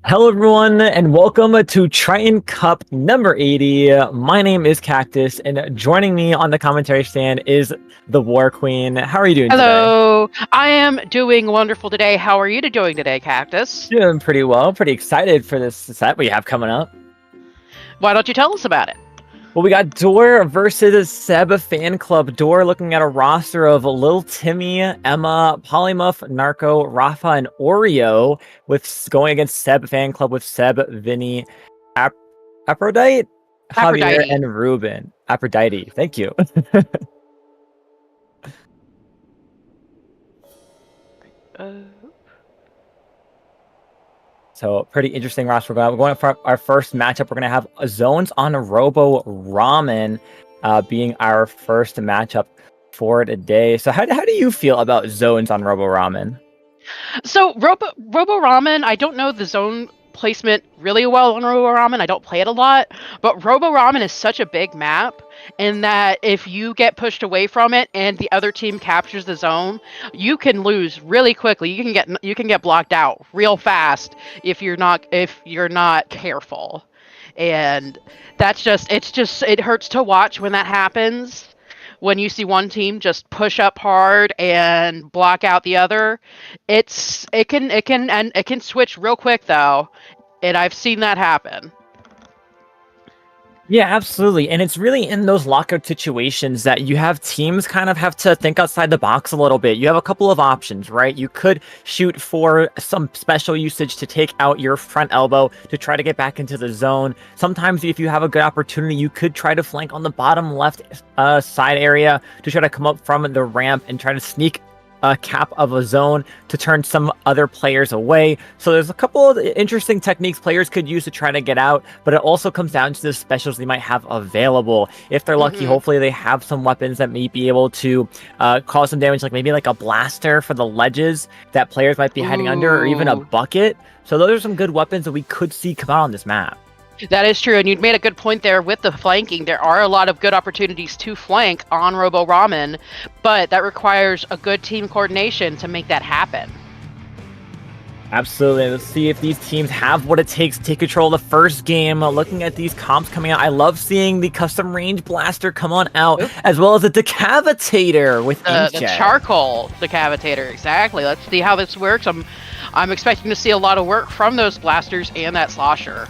Hello, everyone, and welcome to Triton-Cup number 80. My name is Cactus, and joining me on the commentary stand is the War Queen. How are you doing today? Hello, I am doing wonderful today. How are you doing today, Cactus? Doing pretty well. Pretty excited for this set we have coming up. Why don't you tell us about it? Well, we got Door versus Seb Fan Club. Door looking at a roster of Lil Timmy, Emma, Polymuff, Narco, Rafa, and Oreo, with going against Seb Fan Club with Seb, Vinny, Aphrodite, Javier, Aphrodite. and Ruben. Aphrodite. Thank you. So pretty interesting roster. We're going for our first matchup. We're going to have Zones on Robo Ramen being our first matchup for today. So how do you feel about Zones on Robo Ramen? So Robo Ramen, I don't know the zone placement really well on Robo Ramen. I don't play it a lot, but Robo Ramen is such a big map in that if you get pushed away from it and the other team captures the zone, you can lose really quickly. You can get blocked out real fast if you're not careful. And it hurts to watch when that happens. When you see one team just push up hard and block out the other, it can switch real quick though, and I've seen that happen. Yeah, absolutely. And it's really in those lockout situations that you have teams kind of have to think outside the box a little bit. You have a couple of options, right? You could shoot for some special usage to take out your front elbow to try to get back into the zone. Sometimes if you have a good opportunity, you could try to flank on the bottom left side area to try to come up from the ramp and try to sneak a cap of a zone to turn some other players away. So there's a couple of interesting techniques players could use to try to get out, but it also comes down to the specials they might have available. If they're lucky, hopefully they have some weapons that may be able to cause some damage, like maybe like a blaster for the ledges that players might be hiding under, or even a bucket. So those are some good weapons that we could see come out on this map. That is true, and you made a good point there with the flanking. There are a lot of good opportunities to flank on Robo Ramen, but that requires a good team coordination to make that happen. Absolutely. Let's see if these teams have what it takes to take control of the first game. Looking at these comps coming out, I love seeing the custom range blaster come on out, as well as a decavitator with the charcoal decavitator. Exactly. Let's see how this works. I'm expecting to see a lot of work from those blasters and that slosher.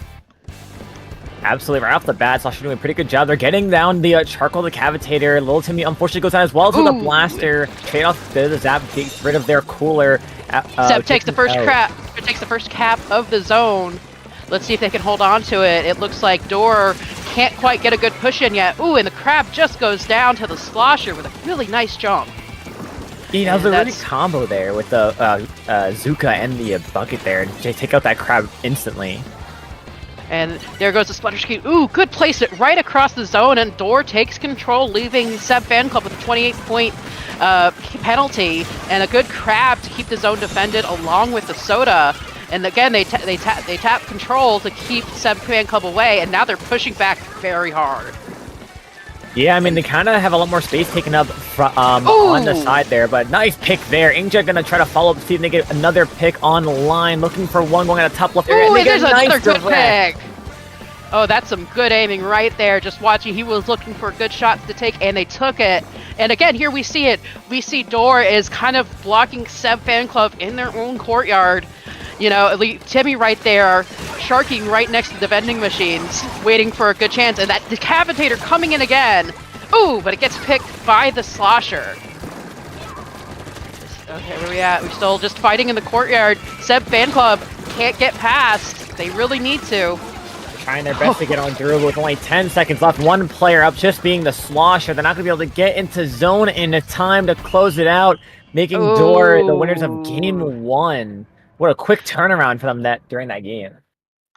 Absolutely, right off the bat, Sasha doing a pretty good job. They're getting down the charcoal decavitator. Little Timmy unfortunately goes down as well as with a blaster. Trade off the zap, gets rid of their cooler. Seb takes the first cap of the zone. Let's see if they can hold on to it. It looks like Door can't quite get a good push in yet. Ooh, and the crab just goes down to the slosher with a really nice jump. Yeah, that was a really combo there with the Zuka and the bucket there. They take out that crab instantly. And there goes the splatter ski. Ooh, good placement right across the zone, and Door takes control, leaving Seb Fan Club with a 28-point penalty and a good crab to keep the zone defended, along with the soda. And again, they tap control to keep Seb Fan Club away, and now they're pushing back very hard. Yeah, I mean, they kind of have a lot more space taken up on the side there, but nice pick there. Inja gonna try to follow up, see if they get another pick on the line, looking for one going at the top left area, and they get a nice good pick. Oh, that's some good aiming right there. Just watching, he was looking for good shots to take, and they took it. And again, here we see it. We see Door is kind of blocking Seb Fan Club in their own courtyard. You know, Timmy right there, sharking right next to the vending machines, waiting for a good chance, and that decavitator coming in again. Ooh, but it gets picked by the slosher. Okay, where are we at? We're still just fighting in the courtyard. Seb Fan Club can't get past. They really need to. Trying their best to get on through with only 10 seconds left. One player up, just being the slosher. They're not going to be able to get into zone in time to close it out, making Door the winners of game one. What a quick turnaround for them during that game.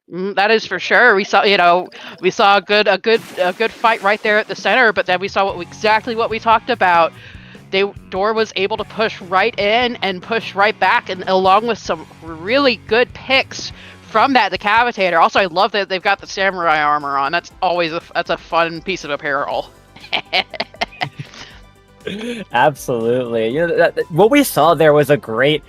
That is for sure. We saw a good fight right there at the center, but then we saw exactly what we talked about. Door was able to push right in and push right back, and along with some really good picks from that decavitator. Also, I love that they've got the samurai armor on. That's always that's a fun piece of apparel. Absolutely. You know, what we saw there was a great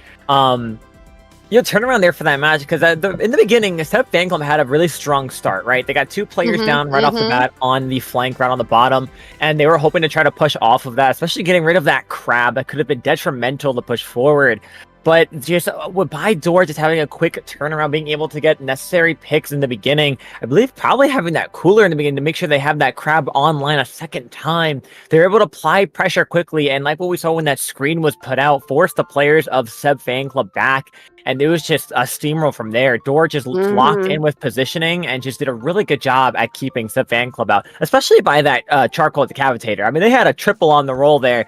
turnaround there for that match because in the beginning, Seb Fan Club had a really strong start, right? They got 2 players down right off the bat on the flank, right on the bottom, and they were hoping to try to push off of that, especially getting rid of that crab that could have been detrimental to push forward. But just by Door, just having a quick turnaround, being able to get necessary picks in the beginning, I believe probably having that cooler in the beginning to make sure they have that crab online a second time. They're able to apply pressure quickly, and like what we saw when that screen was put out, forced the players of Seb Fan Club back, and it was just a steamroll from there. Door just locked in with positioning and just did a really good job at keeping Seb Fan Club out, especially by that charcoal decapitator. I mean, they had a triple on the roll there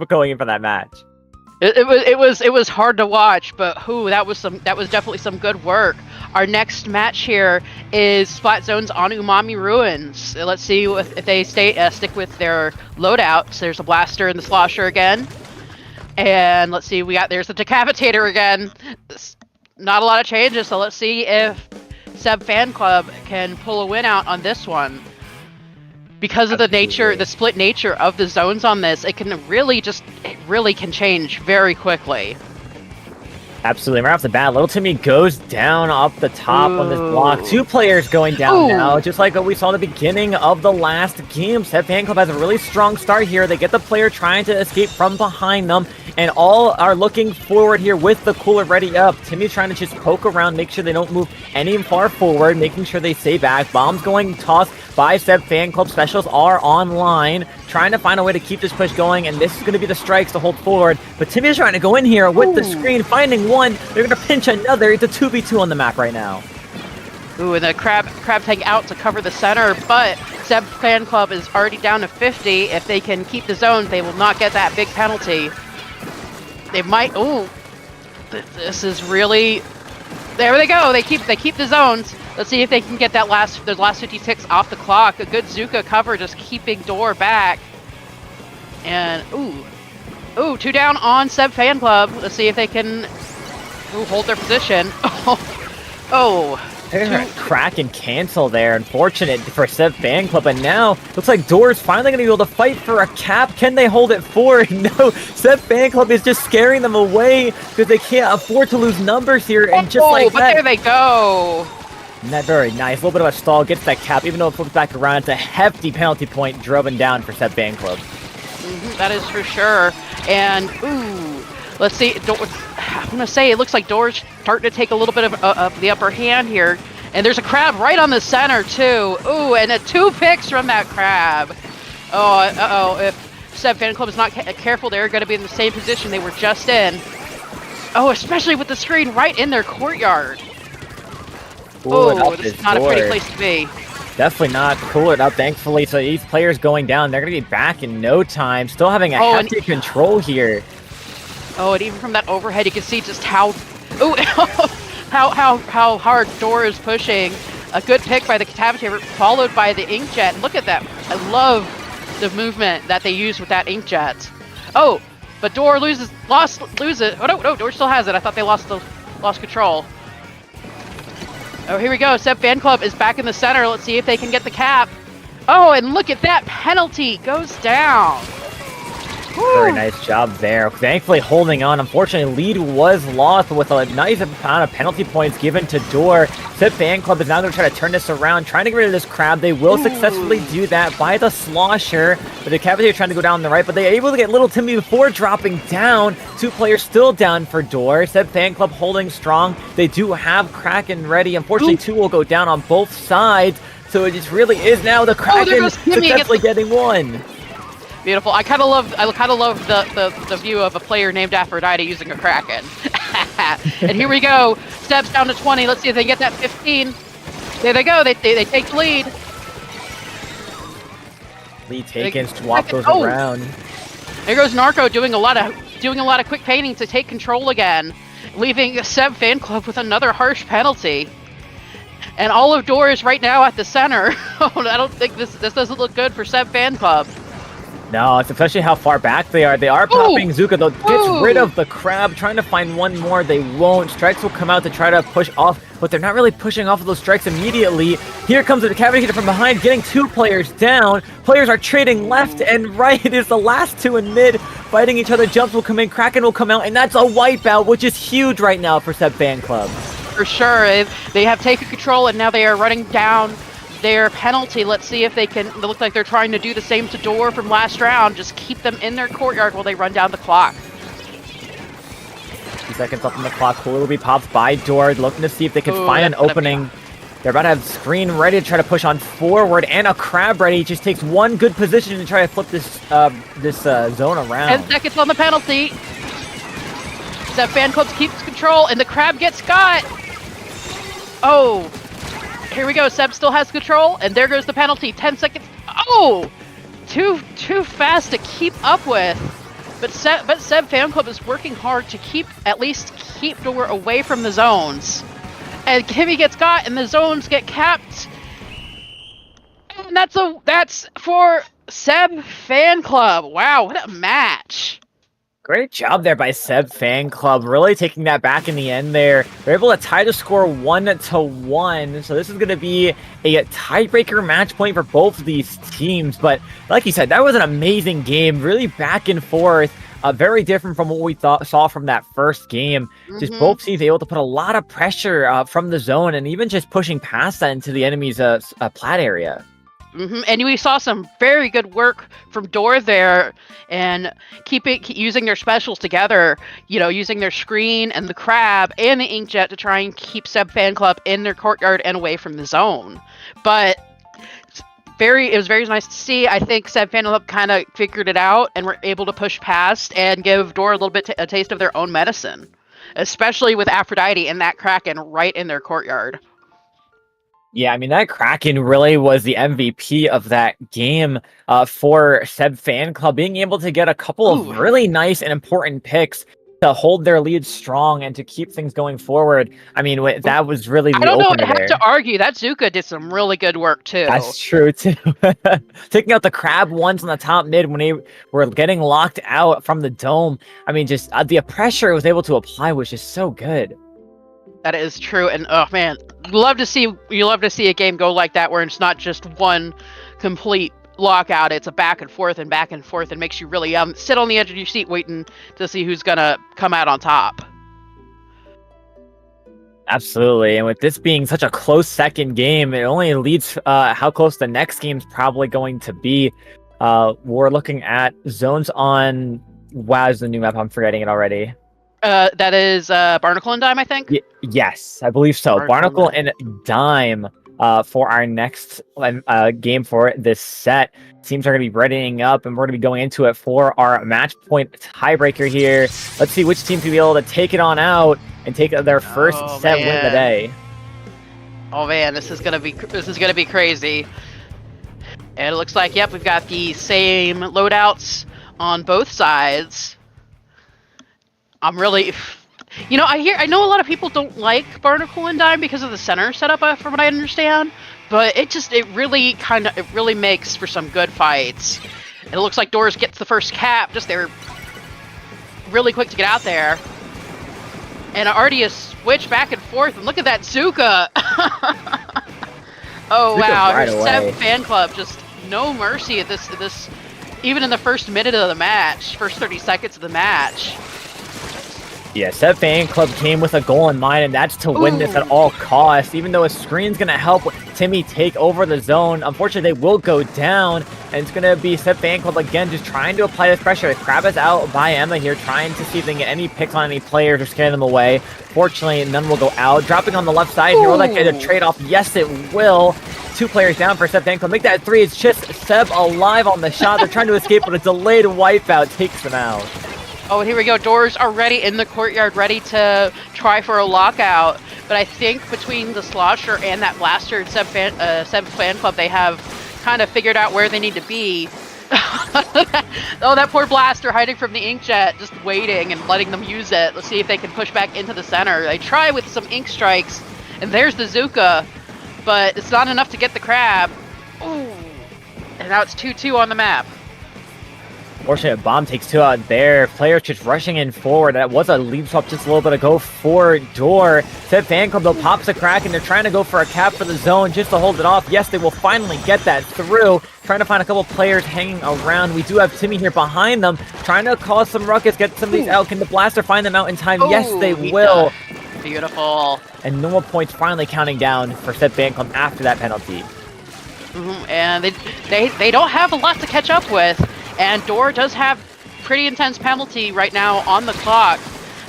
going in for that match. It was hard to watch, but that was definitely some good work. Our next match here is Splat Zone's on Umami Ruins. Let's see if they stick with their loadouts. There's a blaster and the slosher again, and let's see, there's the decapitator again. Not a lot of changes, so let's see if Seb Fan Club can pull a win out on this one. Because of the split nature of the zones on this, it really can change very quickly. Absolutely. Right off the bat, Little Timmy goes down up the top on this block. 2 players going down now, just like what we saw at the beginning of the last game. Seb Fan Club has a really strong start here. They get the player trying to escape from behind them, and all are looking forward here with the cooler ready up. Timmy's trying to just poke around, make sure they don't move any far forward, making sure they stay back. Bombs going tossed by Seb Fan Club. Specials are online, trying to find a way to keep this push going, and this is going to be the strikes to hold forward. But Timmy's trying to go in here with the screen, finding one. They're going to pinch another. It's a 2v2 on the map right now. Ooh, and the crab tank out to cover the center, but Seb Fan Club is already down to 50. If they can keep the zone, they will not get that big penalty. They might. Ooh, this is really. There they go. They keep the zones. Let's see if they can get those last 56 off the clock. A good Zuka cover, just keeping Door back. And ooh, 2 down on Seb Fan Club. Let's see if they can hold their position. They're gonna crack and cancel there. Unfortunate for Seb Fan Club, and now looks like Door's finally gonna be able to fight for a cap. Can they hold it forward? No, Seb Fan Club is just scaring them away because they can't afford to lose numbers here. And just like that, there they go. Not very nice. A little bit of a stall, gets that cap, even though it flips back around. It's a hefty penalty point driven down for Seb Fan Club. That is for sure. And let's see. I'm gonna say it looks like Door's starting to take a little bit of the upper hand here. And there's a crab right on the center too. Ooh, and 2 picks from that crab. If Seb Fan Club is not careful, they're going to be in the same position they were just in. Oh, especially with the screen right in their courtyard. Oh, this is not a pretty place to be. Definitely not. Cool it up, thankfully. So these players going down, they're going to be back in no time. Still having a hefty control here. Oh, and even from that overhead, you can see just how hard Door is pushing. A good pick by the Catavitator, followed by the Inkjet. Look at that. I love the movement that they use with that Inkjet. Oh, but Door loses. Oh, no, Door still has it. I thought they lost control. Oh, here we go. Seb Fan Club is back in the center. Let's see if they can get the cap. Oh, and look at that. Penalty goes down. Very nice job there. Thankfully holding on. Unfortunately, lead was lost with a nice amount of penalty points given to Door. Seb Fan Club is now going to try to turn this around, trying to get rid of this crab. They will successfully do that by the slosher. But the Cavalier trying to go down the right, but they're able to get Little Timmy before dropping down. 2 players still down for Door. Seb Fan Club holding strong. They do have Kraken ready. Unfortunately, 2 will go down on both sides. So it just really is now the Kraken successfully getting 1. Beautiful. I kind of love the view of a player named Aphrodite using a Kraken. And here we go. Steps down to 20. Let's see if they get that 15. There they go. They take the lead. Lead taken. Swap goes around. There goes Narco doing a lot of quick painting to take control again, leaving Seb Fan Club with another harsh penalty. And all of Door is right now at the center. I don't think this doesn't look good for Seb Fan Club. No, it's especially how far back they are. They are popping Zuka, though. Gets rid of the crab, trying to find one more. They won't. Strikes will come out to try to push off, but they're not really pushing off of those strikes immediately. Here comes the Decapitator from behind, getting 2 players down. Players are trading left and right. It is the last 2 in mid. fighting each other. Jumps will come in, Kraken will come out, and that's a wipeout, which is huge right now for Seb Fan Club. For sure. They have taken control, and now they are running down their penalty. Let's see if they can. They look like they're trying to do the same to Door from last round. Just keep them in their courtyard while they run down the clock. 2 seconds left on the clock. Cool will be popped by Door, looking to see if they can find an opening. They're about to have screen ready to try to push on forward, and a crab ready. Just takes one good position to try to flip this zone around. 10 seconds on the penalty. Seb Fan Club keeps control, and the crab gets got. Oh, here we go. Seb still has control, and there goes the penalty. 10 seconds. Oh, too fast to keep up with. But Seb Fan Club is working hard to at least keep Door away from the zones. And Kimmy gets got, and the zones get capped. And that's for Seb Fan Club. Wow, what a match. Great job there by Seb Fan Club, really taking that back in the end there. They're able to tie the score 1-1, so this is going to be a tiebreaker match point for both of these teams. But like you said, that was an amazing game, really back and forth, very different from what we saw from that first game. Just both teams able to put a lot of pressure from the zone and even just pushing past that into the enemy's plat area. And we saw some very good work from Door there, and using their specials together, using their screen and the crab and the inkjet to try and keep Seb Fan Club in their courtyard and away from the zone. But it was very nice to see. I think Seb Fan Club kind of figured it out and were able to push past and give Door a little bit a taste of their own medicine, especially with Aphrodite and that Kraken right in their courtyard. Yeah, I mean, that Kraken really was the MVP of that game for Seb Fan Club, being able to get a couple of really nice and important picks to hold their lead strong and to keep things going forward. I mean, that was really the opener there. I have to argue that Zuka did some really good work, too. That's true, too. Taking out the crab ones on the top mid when they were getting locked out from the dome. I mean, just the pressure it was able to apply was just so good. That is true, and oh man, you love to see a game go like that, where it's not just one complete lockout. It's a back and forth, and makes you really sit on the edge of your seat, waiting to see who's gonna come out on top. Absolutely, and with this being such a close second game, it only leads how close the next game's probably going to be. We're looking at zones on. Wow, is the new map? I'm forgetting it already. That is Barnacle and Dime, I think? Yes, I believe so. Barnacle and Dime for our next game for this set. Teams are going to be readying up, and we're going to be going into it for our match point tiebreaker here. Let's see which team can be able to take it on out and take their first set win of the day. Oh man, this is gonna be crazy. And it looks like, yep, we've got the same loadouts on both sides. I'm really, I know a lot of people don't like Barnacle and Dime because of the center setup, from what I understand, but it really makes for some good fights. And it looks like Doors gets the first cap, they're really quick to get out there. And already a switch back and forth, and look at that Zuka! Oh Zuka wow, right her Seb Fan Club, just no mercy at this, even in the first minute of the match, first 30 seconds of the match. Yeah, Seb Fan Club came with a goal in mind, and that's to win this at all costs. Even though a screen's going to help Timmy take over the zone, unfortunately, they will go down, and it's going to be Seb Fan Club again just trying to apply this pressure. The Crab is out by Emma here, trying to see if they can get any picks on any players or scare them away. Fortunately, none will go out. Dropping on the left side here, will that get a trade-off? Yes, it will. 2 players down for Seb Fan Club. Make that 3. It's just Seb alive on the shot. They're trying to escape, but a delayed wipeout takes them out. Oh, and here we go. Doors already in the courtyard, ready to try for a lockout. But I think between the Slosher and that Blaster Seb Fan Club, they have kind of figured out where they need to be. Oh, that poor Blaster hiding from the inkjet, just waiting and letting them use it. Let's see if they can push back into the center. They try with some ink strikes, and there's the Zuka, but it's not enough to get the crab. Ooh. And now it's 2-2 on the map. Fortunate bomb takes 2 out there. Players just rushing in forward. That was a lead swap just a little bit ago for Door. Set Fan Club though pops a crack and they're trying to go for a cap for the zone just to hold it off. Yes, they will finally get that through. Trying to find a couple players hanging around. We do have Timmy here behind them, trying to cause some ruckus, get some of these out. Can the Blaster find them out in time? Yes, they will. Beautiful. And no more points finally counting down for Set Fan Club after that penalty. And they don't have a lot to catch up with. And Door does have pretty intense penalty right now on the clock.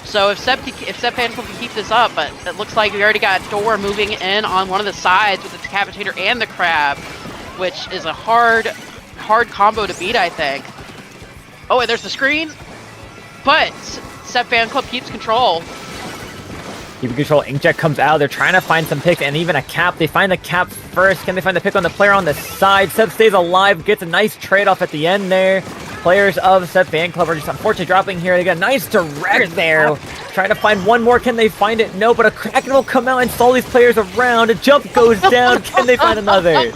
So if Seb Fan Club can keep this up, but it looks like we already got Door moving in on one of the sides with the Decapitator and the Crab, which is a hard combo to beat, I think. Oh, and there's the screen. But Seb Fan Club keeps control. Keeping control, Inkjet comes out, they're trying to find some picks and even a cap. They find the cap first. Can they find the pick on the player on the side? Seb stays alive, gets a nice trade-off at the end there. Players of Seb Fan Club are just unfortunately dropping here. They got a nice direct there. Trying to find one more, can they find it? No, but a Kraken will come out and stall these players around. A jump goes down, can they find another?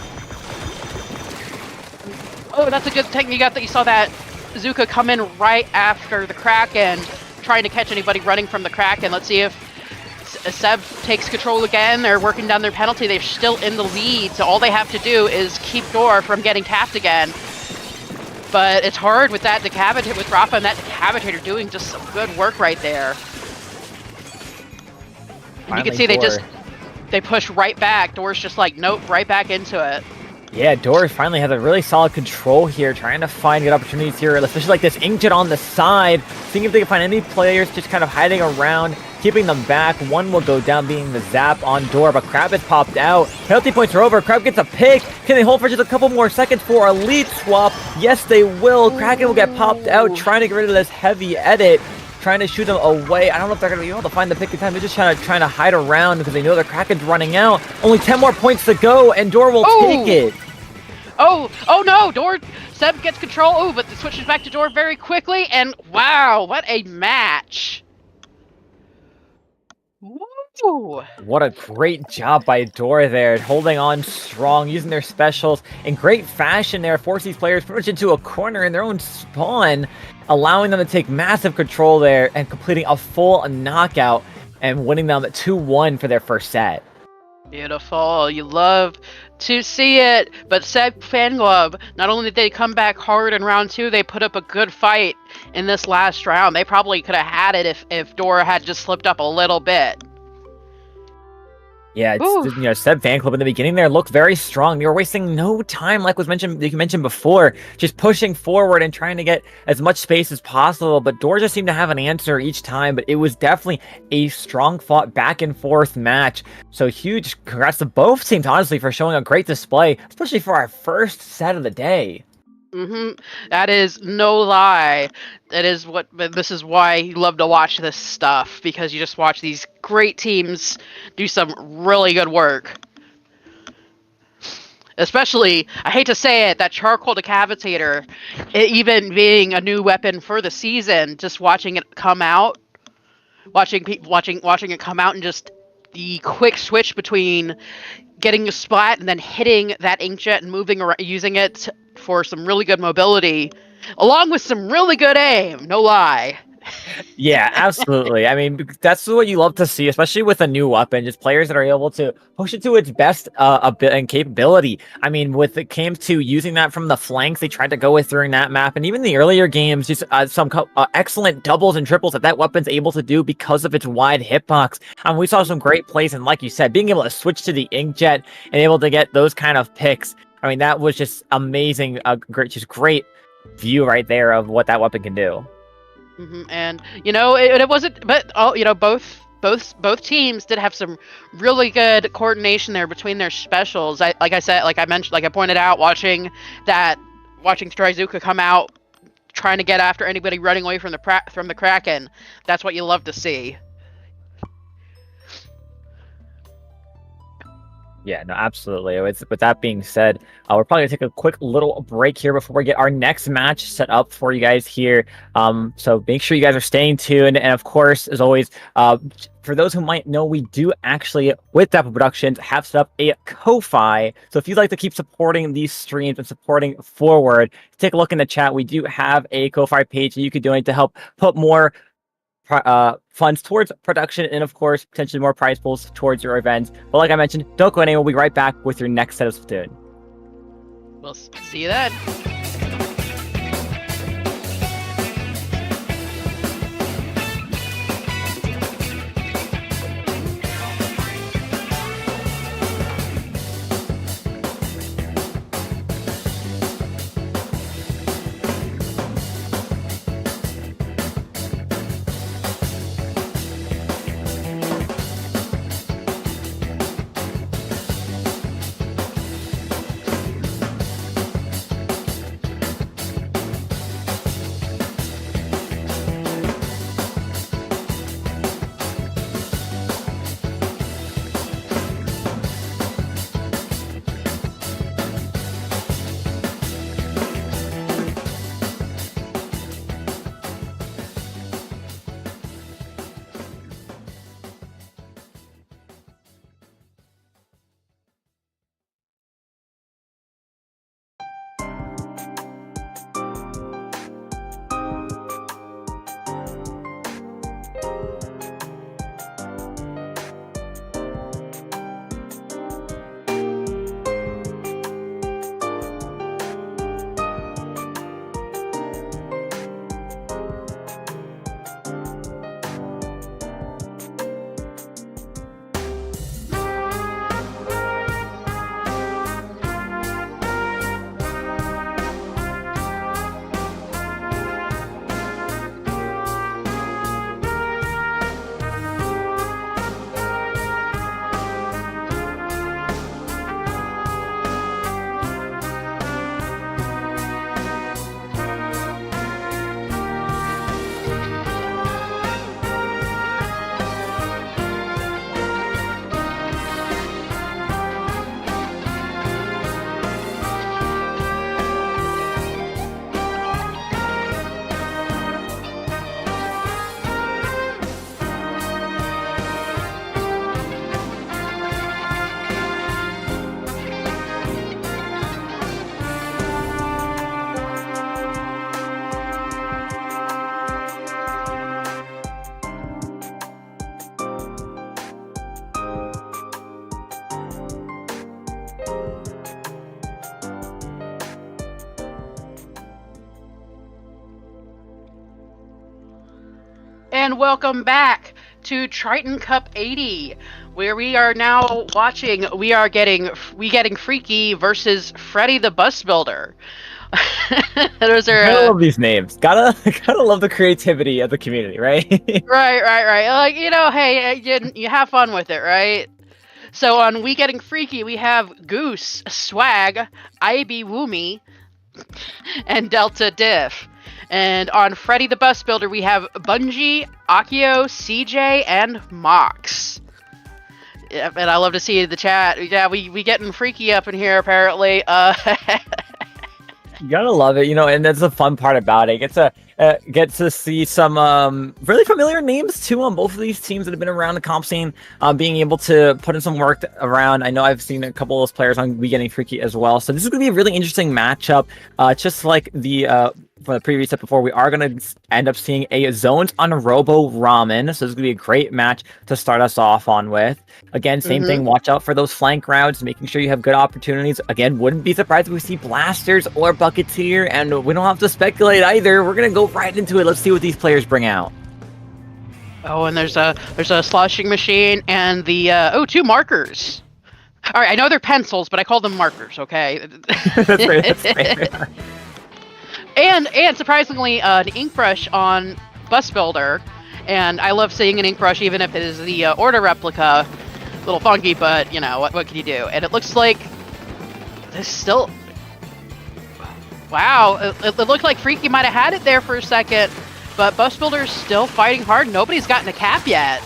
Oh, that's a good technique. You saw that Zuka come in right after the Kraken, trying to catch anybody running from the Kraken. Let's see if Seb takes control again. They're working down their penalty. They're still in the lead, so all they have to do is keep Door from getting tapped again. But it's hard with that Decapitator, with Rafa and that Decapitator doing just some good work right there. And you can see they push right back. Door's just like, nope, right back into it. Yeah, Door finally has a really solid control here, trying to find good opportunities here, especially like this Inkjet on the side, seeing if they can find any players just kind of hiding around, keeping them back. One will go down, being the zap on Door, but Crab has popped out. Penalty points are over. Crab gets a pick. Can they hold for just a couple more seconds for a lead swap? Yes, they will. Kraken will get popped out, trying to get rid of this heavy edit, trying to shoot them away. I don't know if they're going to be able to find the pick in time. They're just trying to hide around because they know the Kraken's running out. Only 10 more points to go, and Door will take it. Oh no, Door, Seb gets control. Oh, but it switches back to Door very quickly, and wow, what a match. Woo. What a great job by Door there, holding on strong, using their specials in great fashion there, force these players pretty much into a corner in their own spawn, allowing them to take massive control there and completing a full knockout and winning them at 2-1 for their first set. Beautiful. You love to see it. But Seb Fan Club, not only did they come back hard in round 2, they put up a good fight in this last round. They probably could have had it if Dora had just slipped up a little bit. Yeah, it's, Seb Fan Club in the beginning there looked very strong. They were wasting no time, like you mentioned before, just pushing forward and trying to get as much space as possible. But Door just seemed to have an answer each time. But it was definitely a strong fought back and forth match. So huge congrats to both teams, honestly, for showing a great display, especially for our first set of the day. That is no lie. This is why you love to watch this stuff, because you just watch these great teams do some really good work. Especially, I hate to say it, that charcoal decapitator, even being a new weapon for the season, just watching it come out, watching it come out, and just the quick switch between getting a splat and then hitting that inkjet and moving around, using it for some really good mobility, along with some really good aim, no lie. Yeah, absolutely. I mean, that's what you love to see, especially with a new weapon, just players that are able to push it to its best and capability. I mean, with it came to using that from the flanks, they tried to go with during that map, and even the earlier games, just some excellent doubles and triples that weapon's able to do because of its wide hitbox. We saw some great plays, and like you said, being able to switch to the inkjet and able to get those kind of picks. I mean, that was just amazing. Great view right there of what that weapon can do. And it wasn't, but both teams did have some really good coordination there between their specials. Like I pointed out, watching Strizuka come out, trying to get after anybody running away from the Kraken. That's what you love to see. Yeah, no, absolutely. With that being said, we're probably gonna take a quick little break here before we get our next match set up for you guys here. So make sure you guys are staying tuned, and of course, as always, for those who might know, we do actually, with Dapple Productions, have set up a Ko-Fi. So if you'd like to keep supporting these streams and supporting forward, take a look in the chat. We do have a Ko-Fi page that you could donate to help put more funds towards production, and of course potentially more prize pools towards your events. But like I mentioned, don't go anywhere. We'll be right back with your next set of Splatoon. We'll see you then. And welcome back to Triton-Cup 80, where we are now watching. We getting Freaky versus Freddy the Bus Builder. Those are. I love these names. Gotta love the creativity of the community, right? Right. Like, hey, you have fun with it, right? So on We Getting Freaky, we have Goose, Swag, IB Woomy, and Delta Diff. And on Freddy the Bus Builder, we have Bungie, Akio, CJ, and Mox. Yeah, and I love to see the chat. Yeah, we getting freaky up in here, apparently. You gotta love it, and that's the fun part about it. Get to see some really familiar names too on both of these teams that have been around the comp scene, being able to put in some work around. I know I've seen a couple of those players on We Getting Freaky as well, so this is going to be a really interesting matchup. Just like the from the previous set before, we are going to end up seeing a zones on Robo Ramen, so this is going to be a great match to start us off on with. Again, same thing, watch out for those flank routes, making sure you have good opportunities. Again, wouldn't be surprised if we see blasters or buckets here, and we don't have to speculate either. We're going to go right into it. Let's see what these players bring out. Oh, and there's a sloshing machine and the two markers. All right, I know they're pencils, but I call them markers. Okay. That's fair. And surprisingly, an ink brush on Bus Builder, and I love seeing an ink brush, even if it is the Order replica. A little funky, but what can you do? And it looks like there's still. Wow, it looked like Freaky might have had it there for a second, but Bus Builder's still fighting hard. Nobody's gotten a cap yet.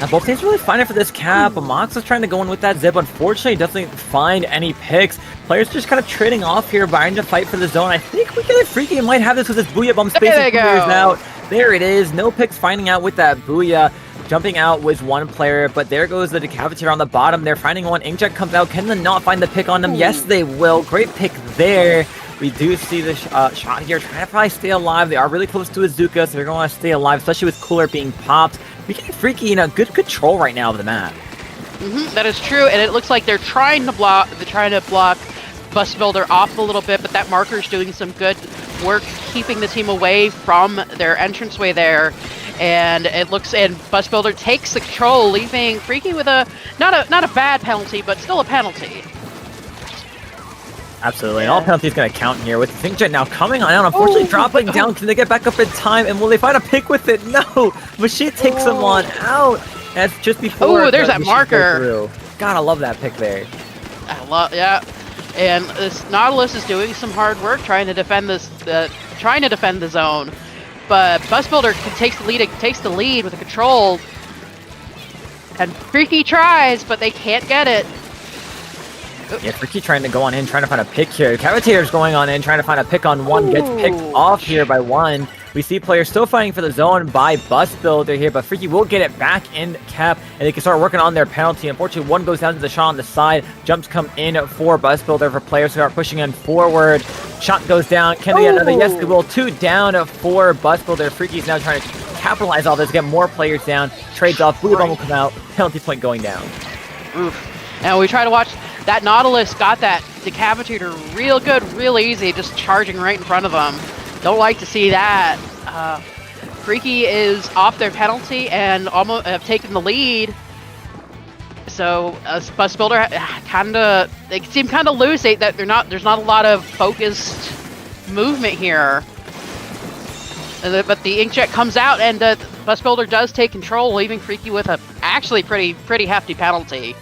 Now, both teams really fighting for this cap. Mox is trying to go in with that zip. Unfortunately, doesn't find any picks. Players just kind of trading off here, trying to fight for the zone. I think we get Freaky might have this with his Booyah Bump space out. There it is. No picks finding out with that Booyah. Jumping out was one player, but there goes the Decapitator on the bottom. They're finding one. Inkjet comes out. Can they not find the pick on them? Yes, they will. Great pick there. We do see the shot here, trying to probably stay alive. They are really close to Azuka, so they're going to want to stay alive, especially with Cooler being popped. We getting Freaky in a good control right now of the map. That is true, and it looks like they're trying to block. Bus Builder off a little bit, but that marker's doing some good work, keeping the team away from their entranceway there. And Bus Builder takes the control, leaving Freaky with a not a bad penalty, but still a penalty. Absolutely, and all penalties going to count here with the Inkjet now coming on, unfortunately dropping down. Can they get back up in time? And will they find a pick with it? No! Machine takes them on out. That's just before. Oh, there's that marker. Gotta love that pick there. Yeah. And this Nautilus is doing some hard work trying to defend the zone. But Bus Builder takes the lead with a control. And Freaky tries, but they can't get it. Yeah, Freaky trying to go on in, trying to find a pick here. Cavitator's going on in, trying to find a pick on one. Gets picked off here by one. We see players still fighting for the zone by Bus Builder here, but Freaky will get it back in cap, and they can start working on their penalty. Unfortunately, one goes down to the shot on the side. Jumps come in for Bus Builder for players who are pushing in forward. Shot goes down. Can they get another? Yes, they will. 2 down for Bus Builder. Freaky's now trying to capitalize all this, get more players down. Trades off. Blue Bomb will come out. Penalty point going down. Oof. Now we try to watch. That Nautilus got that Decapitator real good, real easy, just charging right in front of them. Don't like to see that. Freaky is off their penalty and almost have taken the lead. So Bus Builder they seem kind of loose. There's not a lot of focused movement here. But the Inkjet comes out and Bus Builder does take control, leaving Freaky with a actually pretty hefty penalty.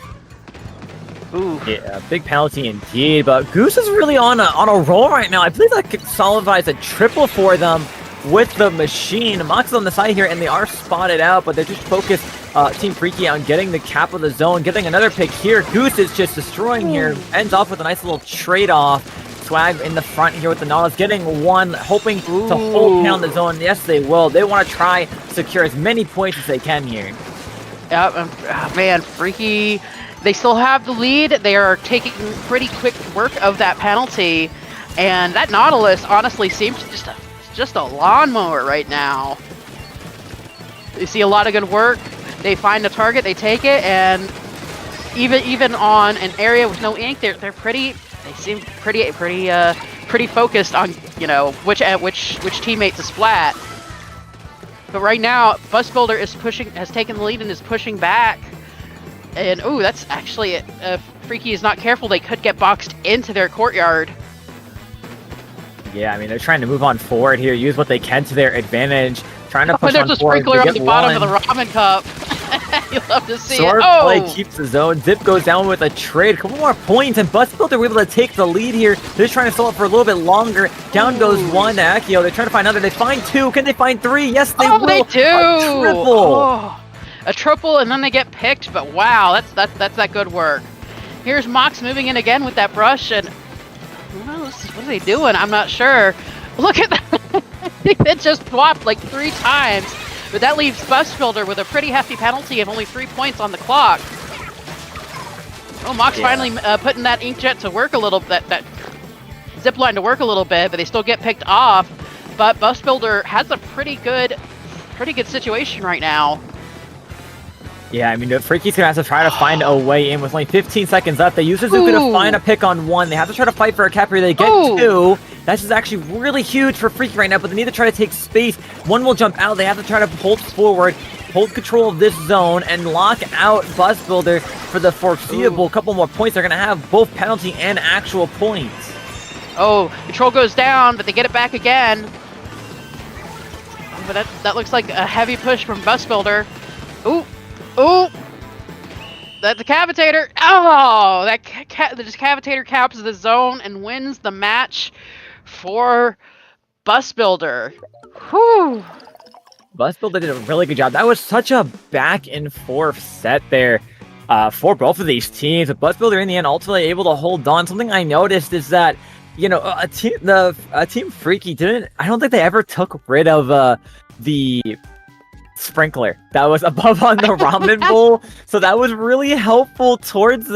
Ooh. Yeah, big penalty indeed, but Goose is really on a roll right now. I believe that could solidifies a triple for them with the machine. Mox is on the side here, and they are spotted out, but they're just focused, Team Freaky, on getting the cap of the zone, getting another pick here. Goose is just destroying here, ends off with a nice little trade-off. Swag in the front here with the Nautilus, getting one, hoping to hold down the zone. Yes, they will. They want to try secure as many points as they can here. Yeah, man, Freaky... They still have the lead. They are taking pretty quick work of that penalty, and that Nautilus honestly seems just a lawnmower right now. You see a lot of good work. They find a target, they take it, and even on an area with no ink, they seem pretty focused on which teammate to splat. But right now, Bus Builder has taken the lead and is pushing back. And that's actually it. If Freaky is not careful, they could get boxed into their courtyard. Yeah, I mean, they're trying to move on forward here, use what they can to their advantage. Trying to push on there's a forward. sprinkler on the bottom of the ramen cup. You love to see Sword play keeps the zone. Zip goes down with a trade. A couple more points, and Bus Builder were able to take the lead here. They're just trying to stall it for a little bit longer. Down goes one to Akio. They're trying to find another. They find two. Can they find three? Yes, they will. They do. A triple. A triple, and then they get picked, but wow, that's that good work. Here's Mox moving in again with that brush, and what are they doing? I'm not sure. Look at that. It just swapped like 3 times, but that leaves Bus Builder with a pretty hefty penalty of only 3 points on the clock. Mox finally putting that Inkjet to work a little bit, that zipline to work a little bit, but they still get picked off. But Bus Builder has a pretty good situation right now. Yeah, I mean, the Freaky's going to have to try to find a way in with only 15 seconds left. They use Azuka to find a pick on one. They have to try to fight for a cap here. They get two. That's just actually really huge for Freaky right now, but they need to try to take space. One will jump out. They have to try to hold forward, hold control of this zone, and lock out Bus Builder for the foreseeable couple more points. They're going to have both penalty and actual points. Control goes down, but they get it back again. But that looks like a heavy push from Bus Builder. That's the Cavitator. The Cavitator caps the zone and wins the match for Bus Builder. Whew. Bus Builder did a really good job. That was such a back and forth set there for both of these teams. But Bus Builder in the end ultimately able to hold on. Something I noticed is that Team Freaky didn't. I don't think they ever took rid of the sprinkler that was above on the ramen bowl, so that was really helpful towards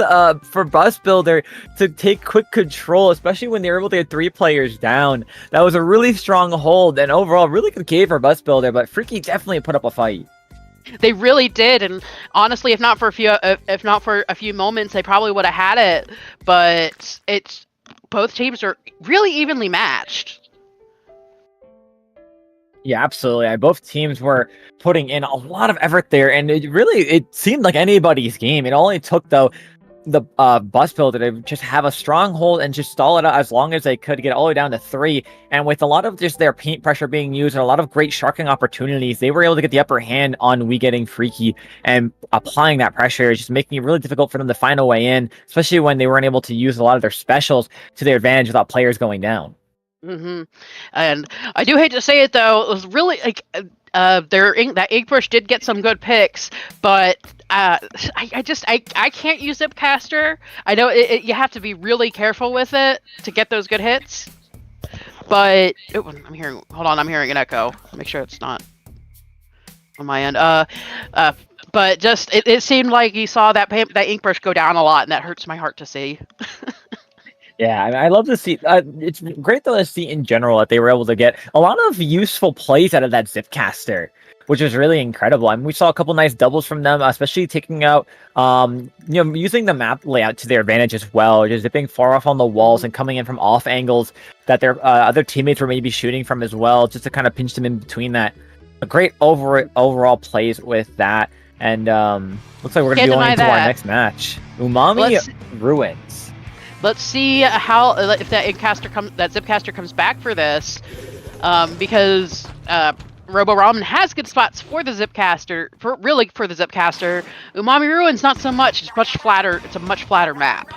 for Bus Builder to take quick control, especially when they were able to get 3 players down. That was a really strong hold, and overall really good game for Bus Builder, but Freaky definitely put up a fight. They really did, and honestly, if not for a few moments, they probably would have had it. But both teams are really evenly matched. Yeah, absolutely. Both teams were putting in a lot of effort there, and it seemed like anybody's game. It only took, though, the Bus Builder to just have a strong hold and just stall it out as long as they could, get all the way down to 3. And with a lot of just their paint pressure being used and a lot of great sharking opportunities, they were able to get the upper hand on We Getting Freaky, and applying that pressure, just making it really difficult for them to find a way in, especially when they weren't able to use a lot of their specials to their advantage without players going down. And I do hate to say it, though, it was really like that ink push did get some good picks, but I can't use Zipcaster. I know you have to be really careful with it to get those good hits. But I'm hearing an echo. Make sure it's not on my end. But just it seemed like you saw that ink brush go down a lot, and that hurts my heart to see. Yeah, I love to see. It's great though to see in general that they were able to get a lot of useful plays out of that Zipcaster, which was really incredible. I mean, we saw a couple nice doubles from them, especially taking out, using the map layout to their advantage as well, just zipping far off on the walls and coming in from off angles that their other teammates were maybe shooting from as well, just to kind of pinch them in between that. A great overall plays with that, and looks like we're going to be going into our next match, Umami Ruins. Let's see if that Zipcaster comes back for this, because Robo Ramen has good spots for the Zipcaster. For the Zipcaster, Umami Ruins not so much. It's much flatter. It's a much flatter map.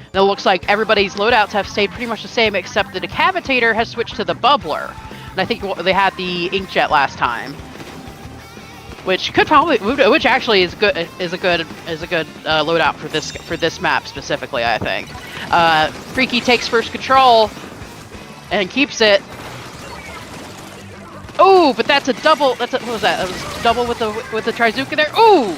And it looks like everybody's loadouts have stayed pretty much the same, except the Decapitator has switched to the Bubbler, and I think they had the Inkjet last time. Which actually is a good loadout for this map specifically, I think. Freaky takes first control and keeps it. Oh, but that's a double. What was that? That was double with the Trizuka there. Ooh.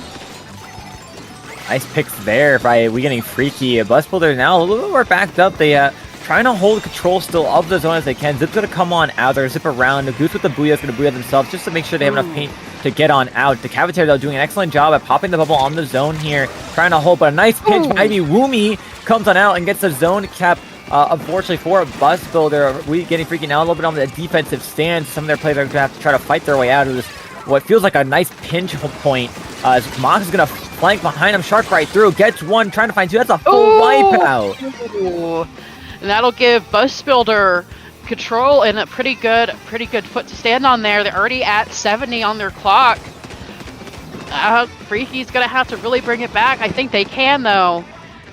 Nice picks there by We Getting Freaky. Bus Builder now a little bit more backed up. They trying to hold control still of the zone as they can. Zip's going to come on out. They're going to zip around. The Goose with the Booyah is going to Booyah themselves just to make sure they have enough paint to get on out. The Cavitator, though, doing an excellent job at popping the bubble on the zone here, trying to hold, but a nice pinch by Ivy Woomy comes on out and gets the zone cap. Unfortunately for a Bus Builder, We Getting Freaky now a little bit on the defensive stance. Some of their players are going to have to try to fight their way out of this, what feels like a nice pinch point. As Mox is going to flank behind him, shark right through, gets one, trying to find 2. That's a full wipeout. Ooh. And that'll give Bus Builder control and a pretty good foot to stand on there. They're already at 70 on their clock. Freaky's gonna have to really bring it back. I think they can, though,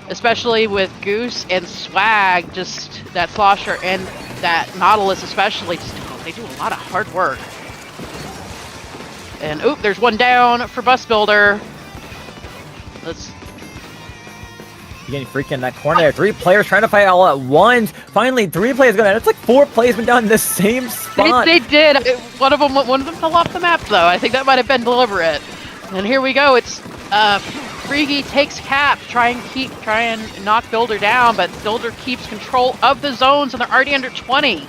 especially with Goose and Swag. Just that Slosher and that Nautilus, especially. They do a lot of hard work. And oop, there's one down for Bus Builder. Getting Freaky in that corner there. 3 players trying to fight all at once. Finally, 3 players going down. It's like 4 players went down in the same spot. They did. One of them fell off the map, though. I think that might have been deliberate. And here we go. It's Freaky takes cap, try and knock Builder down, but Builder keeps control of the zones, and they're already under 20.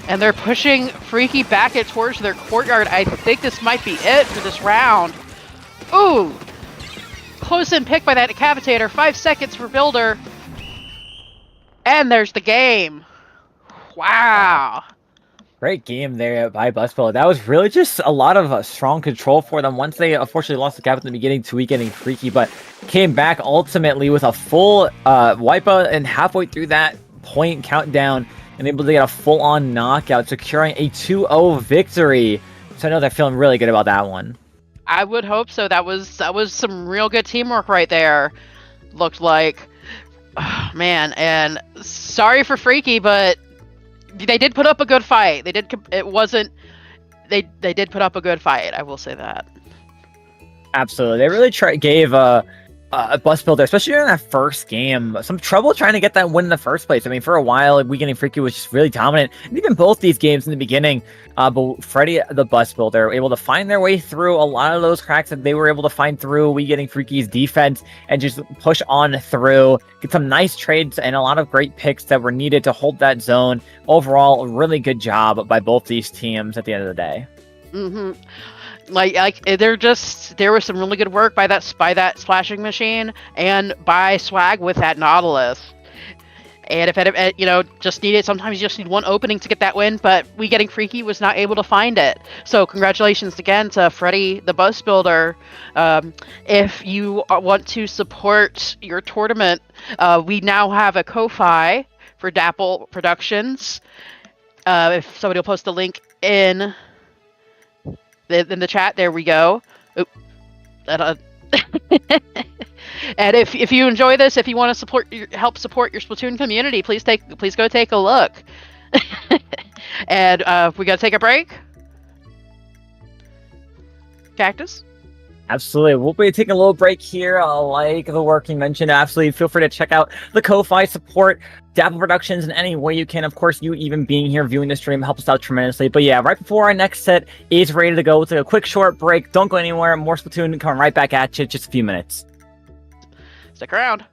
And they're pushing Freaky back towards their courtyard. I think this might be it for this round. Ooh. Close in pick by that Decapitator. 5 seconds for Builder. And there's the game. Wow. Great game there by Bus Builder. That was really just a lot of strong control for them. Once they unfortunately lost the cap at the beginning to We Getting Freaky, but came back ultimately with a full wipeout, and halfway through that point countdown and able to get a full-on knockout, securing a 2-0 victory. So I know they're feeling really good about that one. I would hope so. That was some real good teamwork right there. Looked like, oh, man. And sorry for Freaky, but they did put up a good fight. They did. It wasn't they did put up a good fight. I will say that. Absolutely, they really gave a bus builder, especially in that first game, some trouble trying to get that win in the first place. I mean, for a while, We Getting Freaky was just really dominant, and even both these games in the beginning. But Freddy, the bus builder, were able to find their way through a lot of those cracks that they were able to find through We Getting Freaky's defense and just push on through, get some nice trades and a lot of great picks that were needed to hold that zone. Overall, a really good job by both these teams at the end of the day. Mm-hmm. Like there was some really good work by that splashing machine and by Swag with that Nautilus. And if it, sometimes you just need one opening to get that win, but We Getting Freaky was not able to find it. So congratulations again to Freddy, the bus builder. If you want to support your tournament, we now have a Ko-Fi for Dapple Productions. If somebody will post a link in the chat, there we go. And if you enjoy this, if you want to help support your Splatoon community, please go take a look. And we gotta take a break. Cactus. Absolutely. We'll be taking a little break here. Like the work you mentioned, absolutely feel free to check out the Ko-Fi support Dapple Productions in any way you can. Of course, you even being here viewing the stream helps us out tremendously. But yeah, right before our next set is ready to go, we'll take a quick short break. Don't go anywhere. More Splatoon coming right back at you in just a few minutes. Stick around.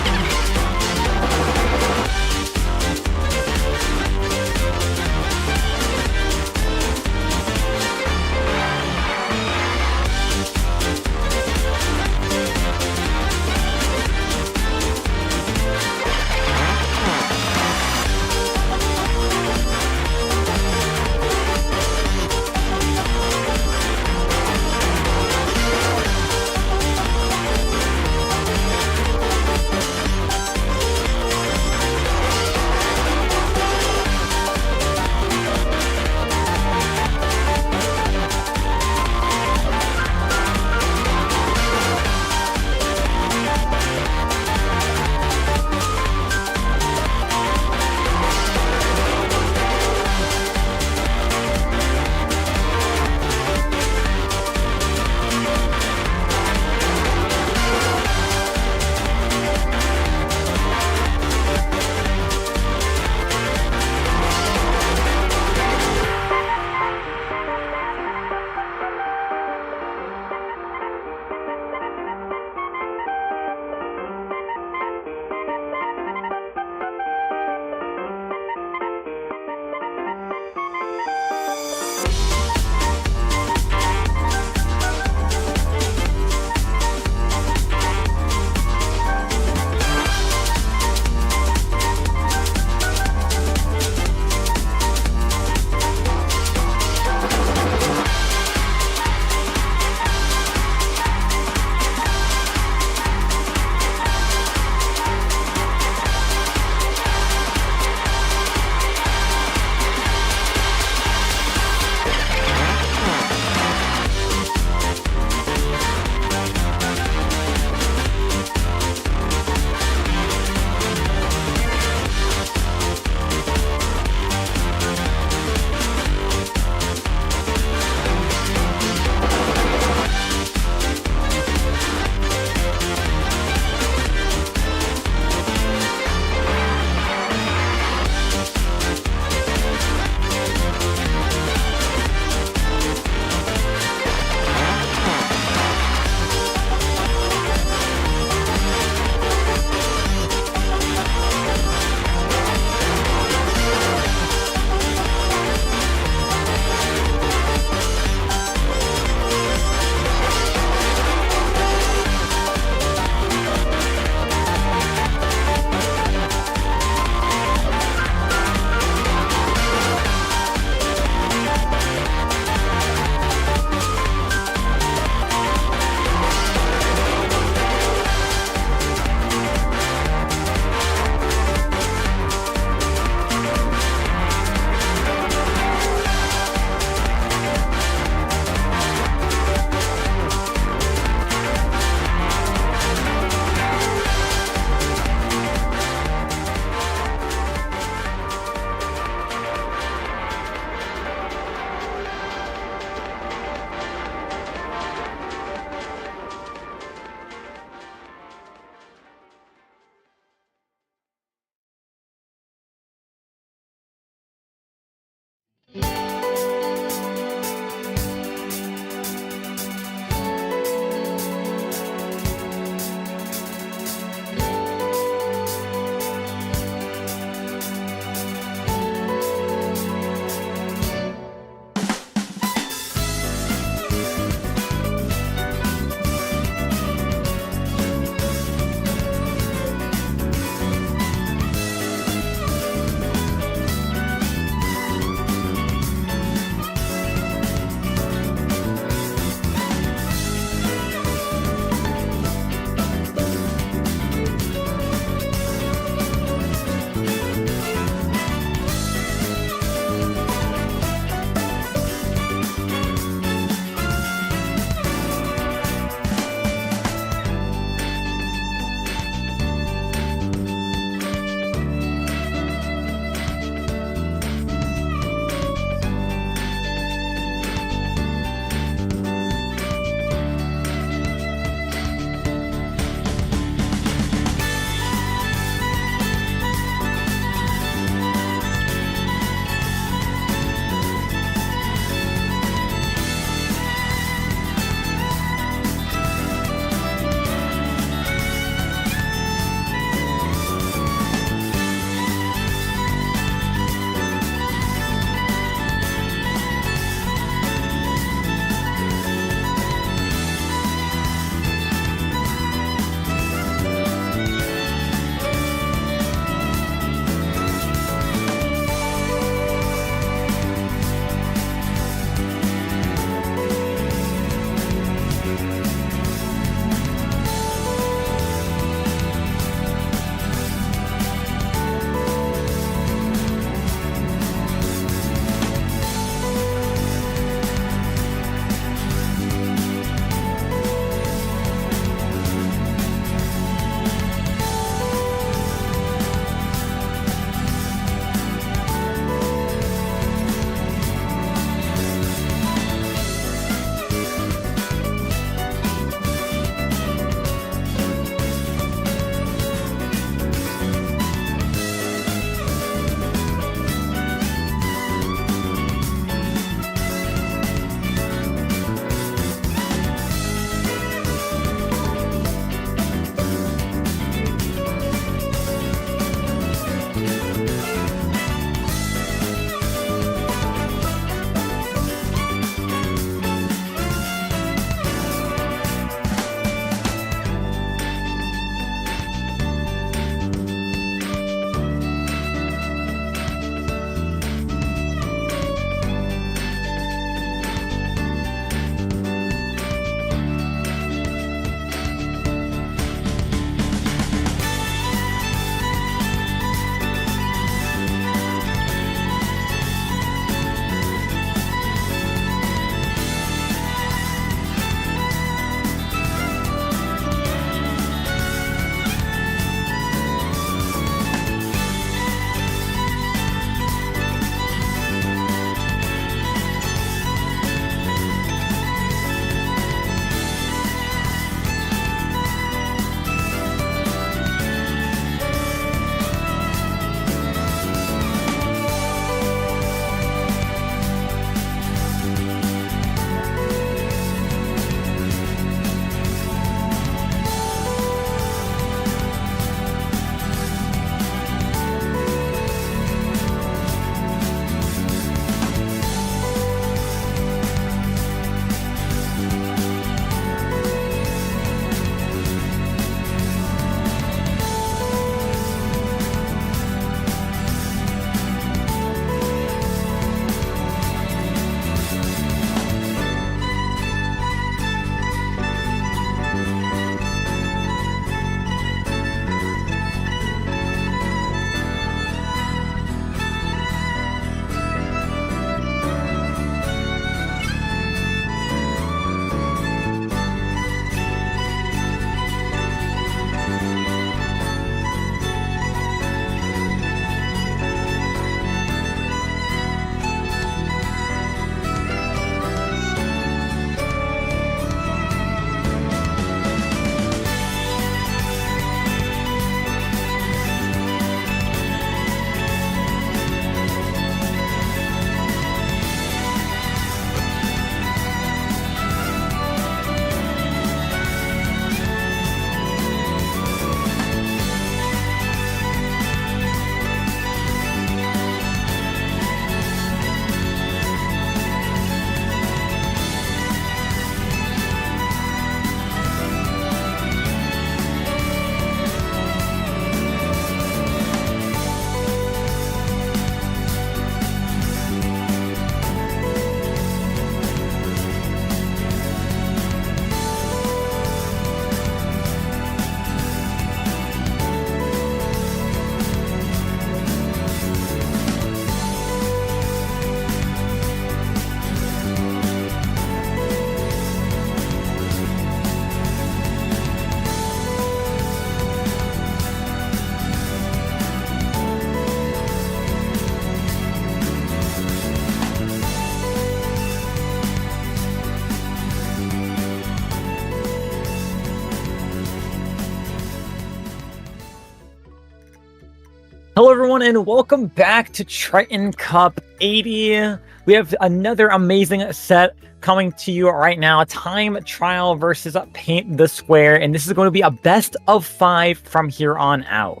Hello, everyone, and welcome back to Triton-Cup 80. We have another amazing set coming to you right now. Time Trial versus Paint the Square, and this is going to be a best of 5 from here on out.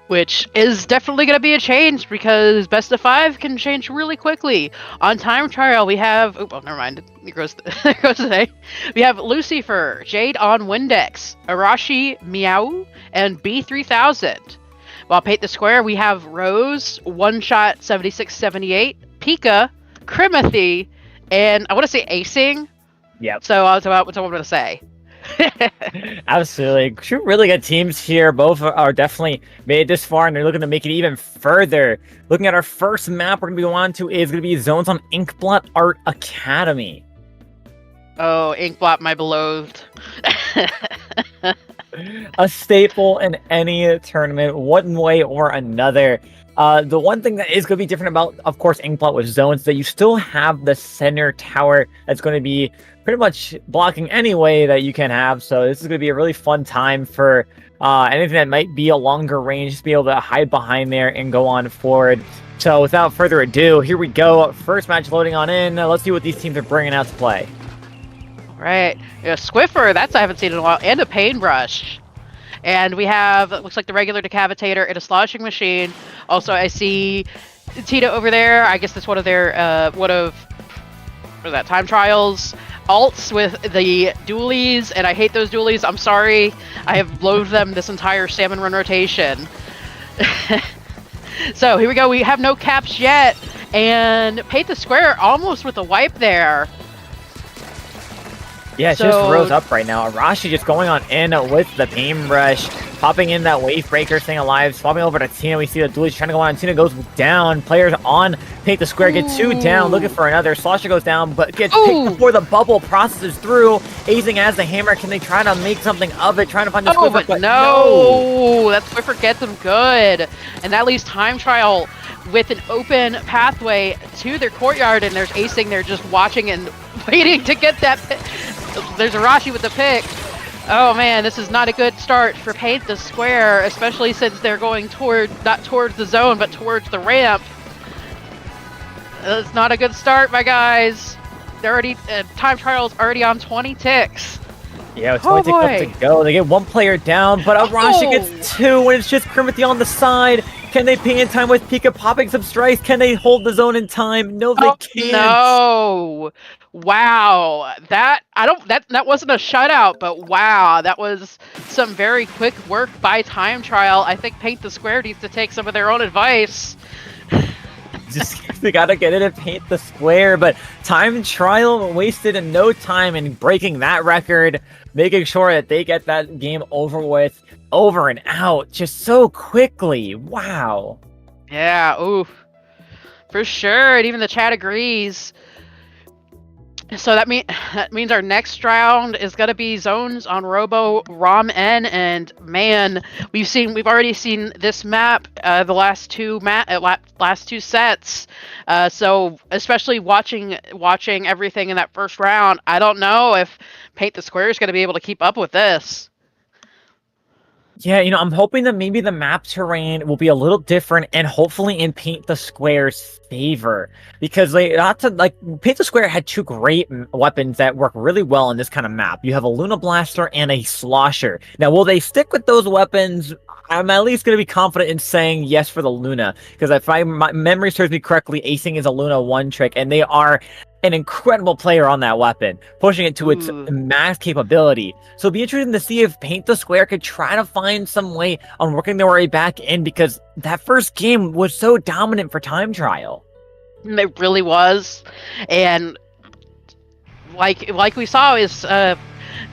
Which is definitely going to be a change because best of 5 can change really quickly. On Time Trial, we have... Oh, never mind. It goes today. We have Lucifer, Jade on Windex, Arashi, Meow, and B3000. While Paint the Square, we have Rose, One Shot 7678, Pika, Crimothy, and I want to say Acing. Yep. So that's what I'm going to say. Absolutely. Two really good teams here. Both are definitely made it this far, and they're looking to make it even further. Looking at our first map we're going to be going on to is going to be Zones on Inkblot Art Academy. Oh, Inkblot, my beloved. A staple in any tournament, one way or another. The one thing that is going to be different about, of course, Inkblot with Zones, that you still have the center tower that's going to be pretty much blocking any way that you can have. So this is going to be a really fun time for anything that might be a longer range, just be able to hide behind there and go on forward. So without further ado, here we go. First match loading on in. Let's see what these teams are bringing out to play. Right. Yeah, Swiffer, that's I haven't seen in a while, and a Paintbrush. And we have, it looks like the regular Decavitator and a Sloshing Machine. Also, I see Tita over there. I guess that's one of their, Time Trials alts with the dualies, and I hate those dualies. I'm sorry. I have loathed them this entire Salmon Run rotation. So here we go. We have no caps yet, and Paint the Square almost with a wipe there. Yeah, it's just Rose up right now. Arashi just going on in with the Paintbrush, popping in that Wave Breaker, staying alive, swapping over to Tina. We see the dualies trying to go on. Tina goes down. Players on Paint the Square get 2 down, looking for another. Slosher goes down, but gets picked before the bubble processes through. Acing as the hammer. Can they try to make something of it? Trying to find the Swiffer, but no! That Swiffer gets them good. And that leaves Time Trial with an open pathway to their courtyard, and there's Acing there just watching and waiting to get that pick. There's Arashi with the pick. Oh man, this is not a good start for Paint the Square, especially since they're going not towards the zone, but towards the ramp. It's not a good start, my guys. They're already, Time Trial's already on 20 ticks. Yeah, it's 20 ticks up to go. They get 1 player down, but Arashi gets 2 when it's just Crimothy on the side. Can they ping in time with Pika popping some strikes? Can they hold the zone in time? No, they can't. No. Wow. That wasn't a shutout, but wow, that was some very quick work by Time Trial. I think Paint the Square needs to take some of their own advice. They gotta get it and Paint the Square, but Time Trial wasted in no time in breaking that record, making sure that they get that game over and out just so quickly. Wow. Yeah, oof. For sure, and even the chat agrees. So that means our next round is gonna be Zones on Robo Rom N, and man, we've already seen this map the last two sets. So especially watching everything in that first round, I don't know if Paint the Square is gonna be able to keep up with this. Yeah, I'm hoping that maybe the map terrain will be a little different and hopefully in Paint the Square's favor. Because Paint the Square had 2 great weapons that work really well in this kind of map. You have a Luna Blaster and a Slosher. Now, will they stick with those weapons? I'm at least going to be confident in saying yes for the Luna. Because if my memory serves me correctly, Acing is a Luna 1 trick, and they are an incredible player on that weapon, pushing it to its max capability. So it'd be interesting to see if Paint the Square could try to find some way on working their way back in, because that first game was so dominant for Time Trial. It really was, and like we saw is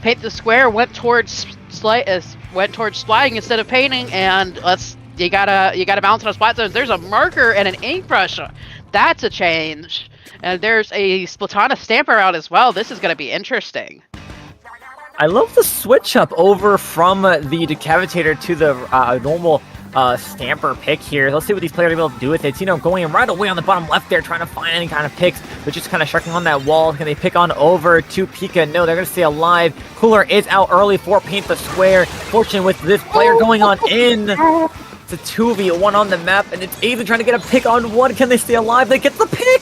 Paint the Square went towards sliding instead of painting, and you gotta bounce on a splat zone. There's a marker and an ink brush. That's a change. And there's a Splatana Stamper out as well. This is going to be interesting. I love the switch up over from the Decavitator to the normal Stamper pick here. Let's see what these players are able to do with it. Tino going right away on the bottom left there, trying to find any kind of picks, but just kind of sharking on that wall. Can they pick on over to Pika? No, they're going to stay alive. Cooler is out early for Paint the Square. Fortunately, with this player going on in, it's a 2v1 on the map, and it's Ethan trying to get a pick on one. Can they stay alive? They get the pick!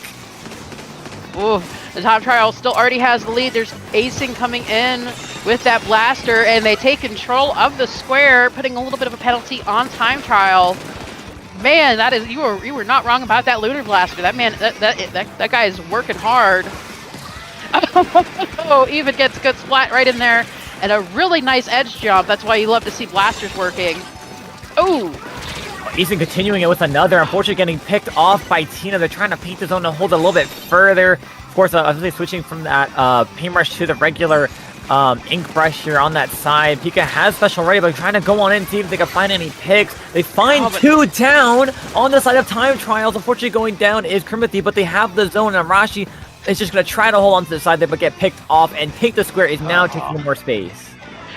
Ooh, the Time Trial still already has the lead. There's acing coming in with that blaster, and they take control of the square, putting a little bit of a penalty on Time Trial. Man, that is, you were not wrong about that Lunar Blaster. That man, that guy is working hard. Oh, even gets good splat right in there, and a really nice edge jump. That's why you love to see blasters working. Oh. Ethan continuing it with another, unfortunately getting picked off by Tina. They're trying to paint the zone to hold it a little bit further. Of course, obviously switching from that paintbrush to the regular ink brush here on that side. Pika has special ready, but trying to go on in, see if they can find any picks. They find two down on the side of Time Trials. Unfortunately, going down is Crimothy, but they have the zone, and Arashi is just going to try to hold on to the side there, but get picked off, and Paint the Square is now taking more space.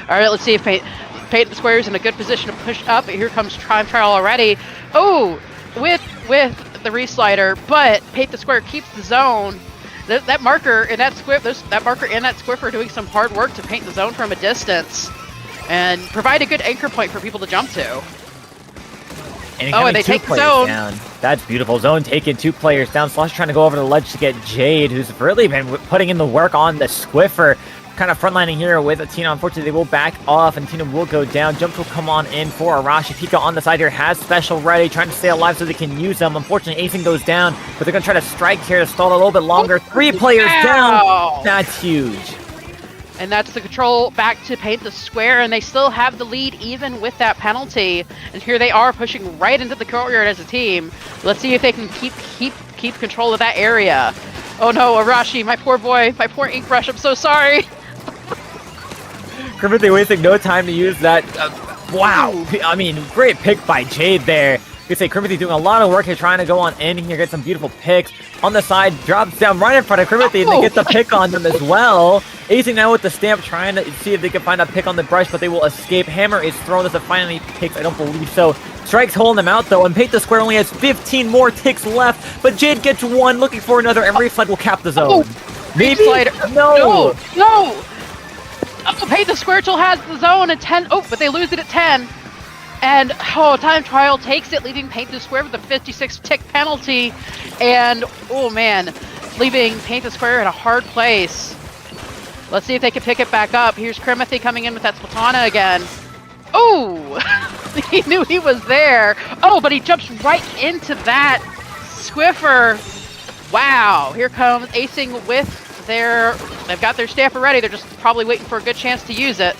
All right, let's see if Paint the Square is in a good position to push up. Here comes Time Trial already. Oh, with the reslider, but Paint the Square keeps the zone. That marker and that Squiff are doing some hard work to paint the zone from a distance and provide a good anchor point for people to jump to. And they take the zone. Down. That's beautiful. Zone taken, 2 players down. Slosh trying to go over the ledge to get Jade, who's really been putting in the work on the Squiffer. Kind of frontlining here with Tina. Unfortunately, they will back off, and Tina will go down. Jumps will come on in for Arashi. Pika on the side here has special ready, trying to stay alive so they can use them. Unfortunately, Acing goes down, but they're going to try to strike here to stall it a little bit longer. 3 players down. That's huge. And that's the control back to Paint the Square, and they still have the lead even with that penalty. And here they are pushing right into the courtyard as a team. Let's see if they can keep control of that area. Oh no, Arashi, my poor boy, my poor ink brush, I'm so sorry. Crimothy wasting no time to use that. Wow. I mean, great pick by Jade there. You could say Crimothy doing a lot of work here, trying to go on in here, get some beautiful picks. On the side, drops down right in front of Crimothy, and they get the pick on them as well. Acing now with the stamp, trying to see if they can find a pick on the brush, but they will escape. Hammer is thrown as it finally picks. I don't believe so. Strike's holding them out, though, and Paint the Square only has 15 more ticks left, but Jade gets one, looking for another, and Reef Slide will cap the zone. Maybe? No! Oh, Paint the Square still has the zone at 10. Oh, but they lose it at 10. And, Time Trial takes it, leaving Paint the Square with a 56 tick penalty. And, oh man, leaving Paint the Square in a hard place. Let's see if they can pick it back up. Here's Crimothy coming in with that Splatana again. Oh, he knew he was there. Oh, but he jumps right into that Squiffer. Wow, here comes Acing with they've got their stamper ready. They're just probably waiting for a good chance to use it.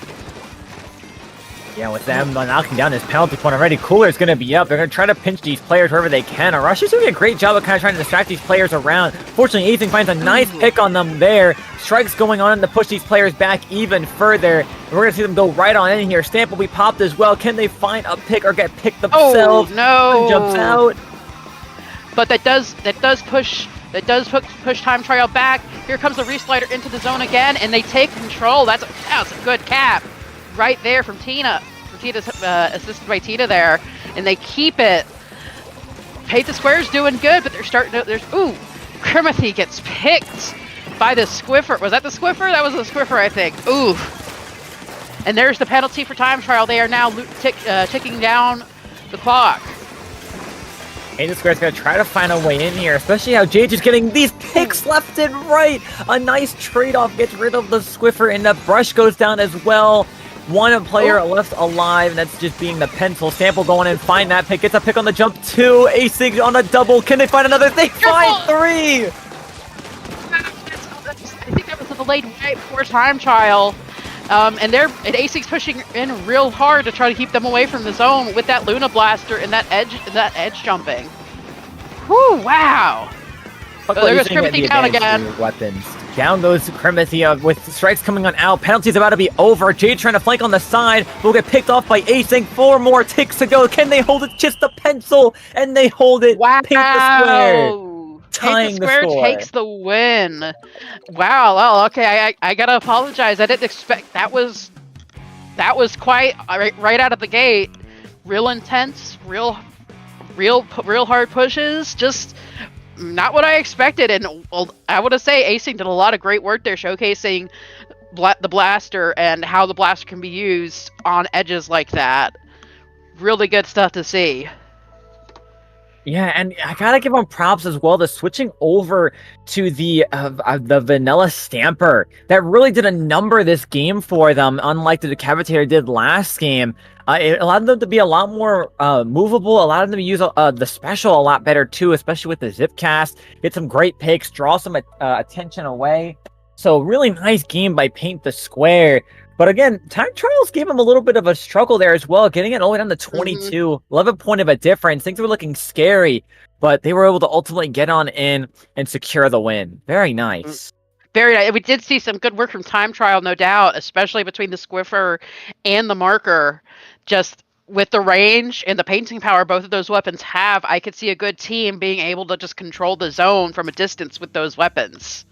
Yeah, with them knocking down this penalty point already, Cooler's going to be up. They're going to try to pinch these players wherever they can. Arashi's doing a great job of kind of trying to distract these players around. Fortunately, Ethan finds a nice pick on them there. Strikes going on to push these players back even further. And we're going to see them go right on in here. Stamp will be popped as well. Can they find a pick or get picked themselves? Oh, no. One jumps out. But that does push Time Trial back. Here comes the reslider into the zone again, and they take control. That's a good cap right there from Tina. Tina's assisted by Tina there, and they keep it. Paint the Square's doing good, but they're starting to. Crimothy gets picked by the Squiffer. Was that the Squiffer? That was the Squiffer, I think. Ooh. And there's the penalty for Time Trial. They are now ticking down the clock. Paint the Square's going to try to find a way in here, especially how Jade is getting these picks left and right. A nice trade-off gets rid of the Squiffer, and the brush goes down as well. One player left alive, and that's just being the pencil. Sample going in, find that pick, gets a pick on the jump, 2. Acing on a double. Can they find another? They find 3! I think that was a delayed right before Time Trial. And Acing's pushing in real hard to try to keep them away from the zone with that Luna Blaster and that edge jumping. Whew, wow. There goes Crimothy down again. Weapons. Down goes Crimothy with strikes coming on out. Penalty's about to be over. Jade trying to flank on the side. Will get picked off by Acing. 4 more ticks to go. Can they hold it? Just a pencil. And they hold it. Wow. Paint the Square. Paint the Square takes the win. Wow. Well, okay. I gotta apologize. I didn't expect that was quite right out of the gate. real intense, real hard pushes. Just not what I expected. And I want to say Acing did a lot of great work there, showcasing the blaster and how the blaster can be used on edges like that. Really good stuff to see. Yeah, and I gotta give them props as well. The switching over to the vanilla stamper that really did a number this game for them, unlike the decapitator did last game. It allowed them to be a lot more movable. Allowed them to use the special a lot better too, especially with the zip cast. Get some great picks, draw some attention away. So really nice game by Paint the Square. But again, Time Trials gave him a little bit of a struggle there as well, getting it all the way down to 22, 11 point of a difference. Things were looking scary, but they were able to ultimately get on in and secure the win. Very nice. Very nice. We did see some good work from Time Trial, no doubt, especially between the Squiffer and the Marker. Just with the range and the painting power both of those weapons have, I could see a good team being able to just control the zone from a distance with those weapons.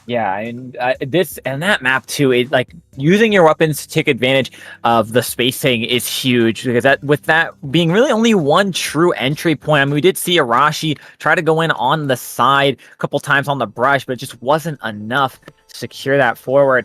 Yeah, and this and that map too, it like using your weapons to take advantage of the spacing is huge, because that with that being really only one true entry point. I mean, we did see Arashi try to go in on the side a couple times on the brush, but it just wasn't enough to secure that forward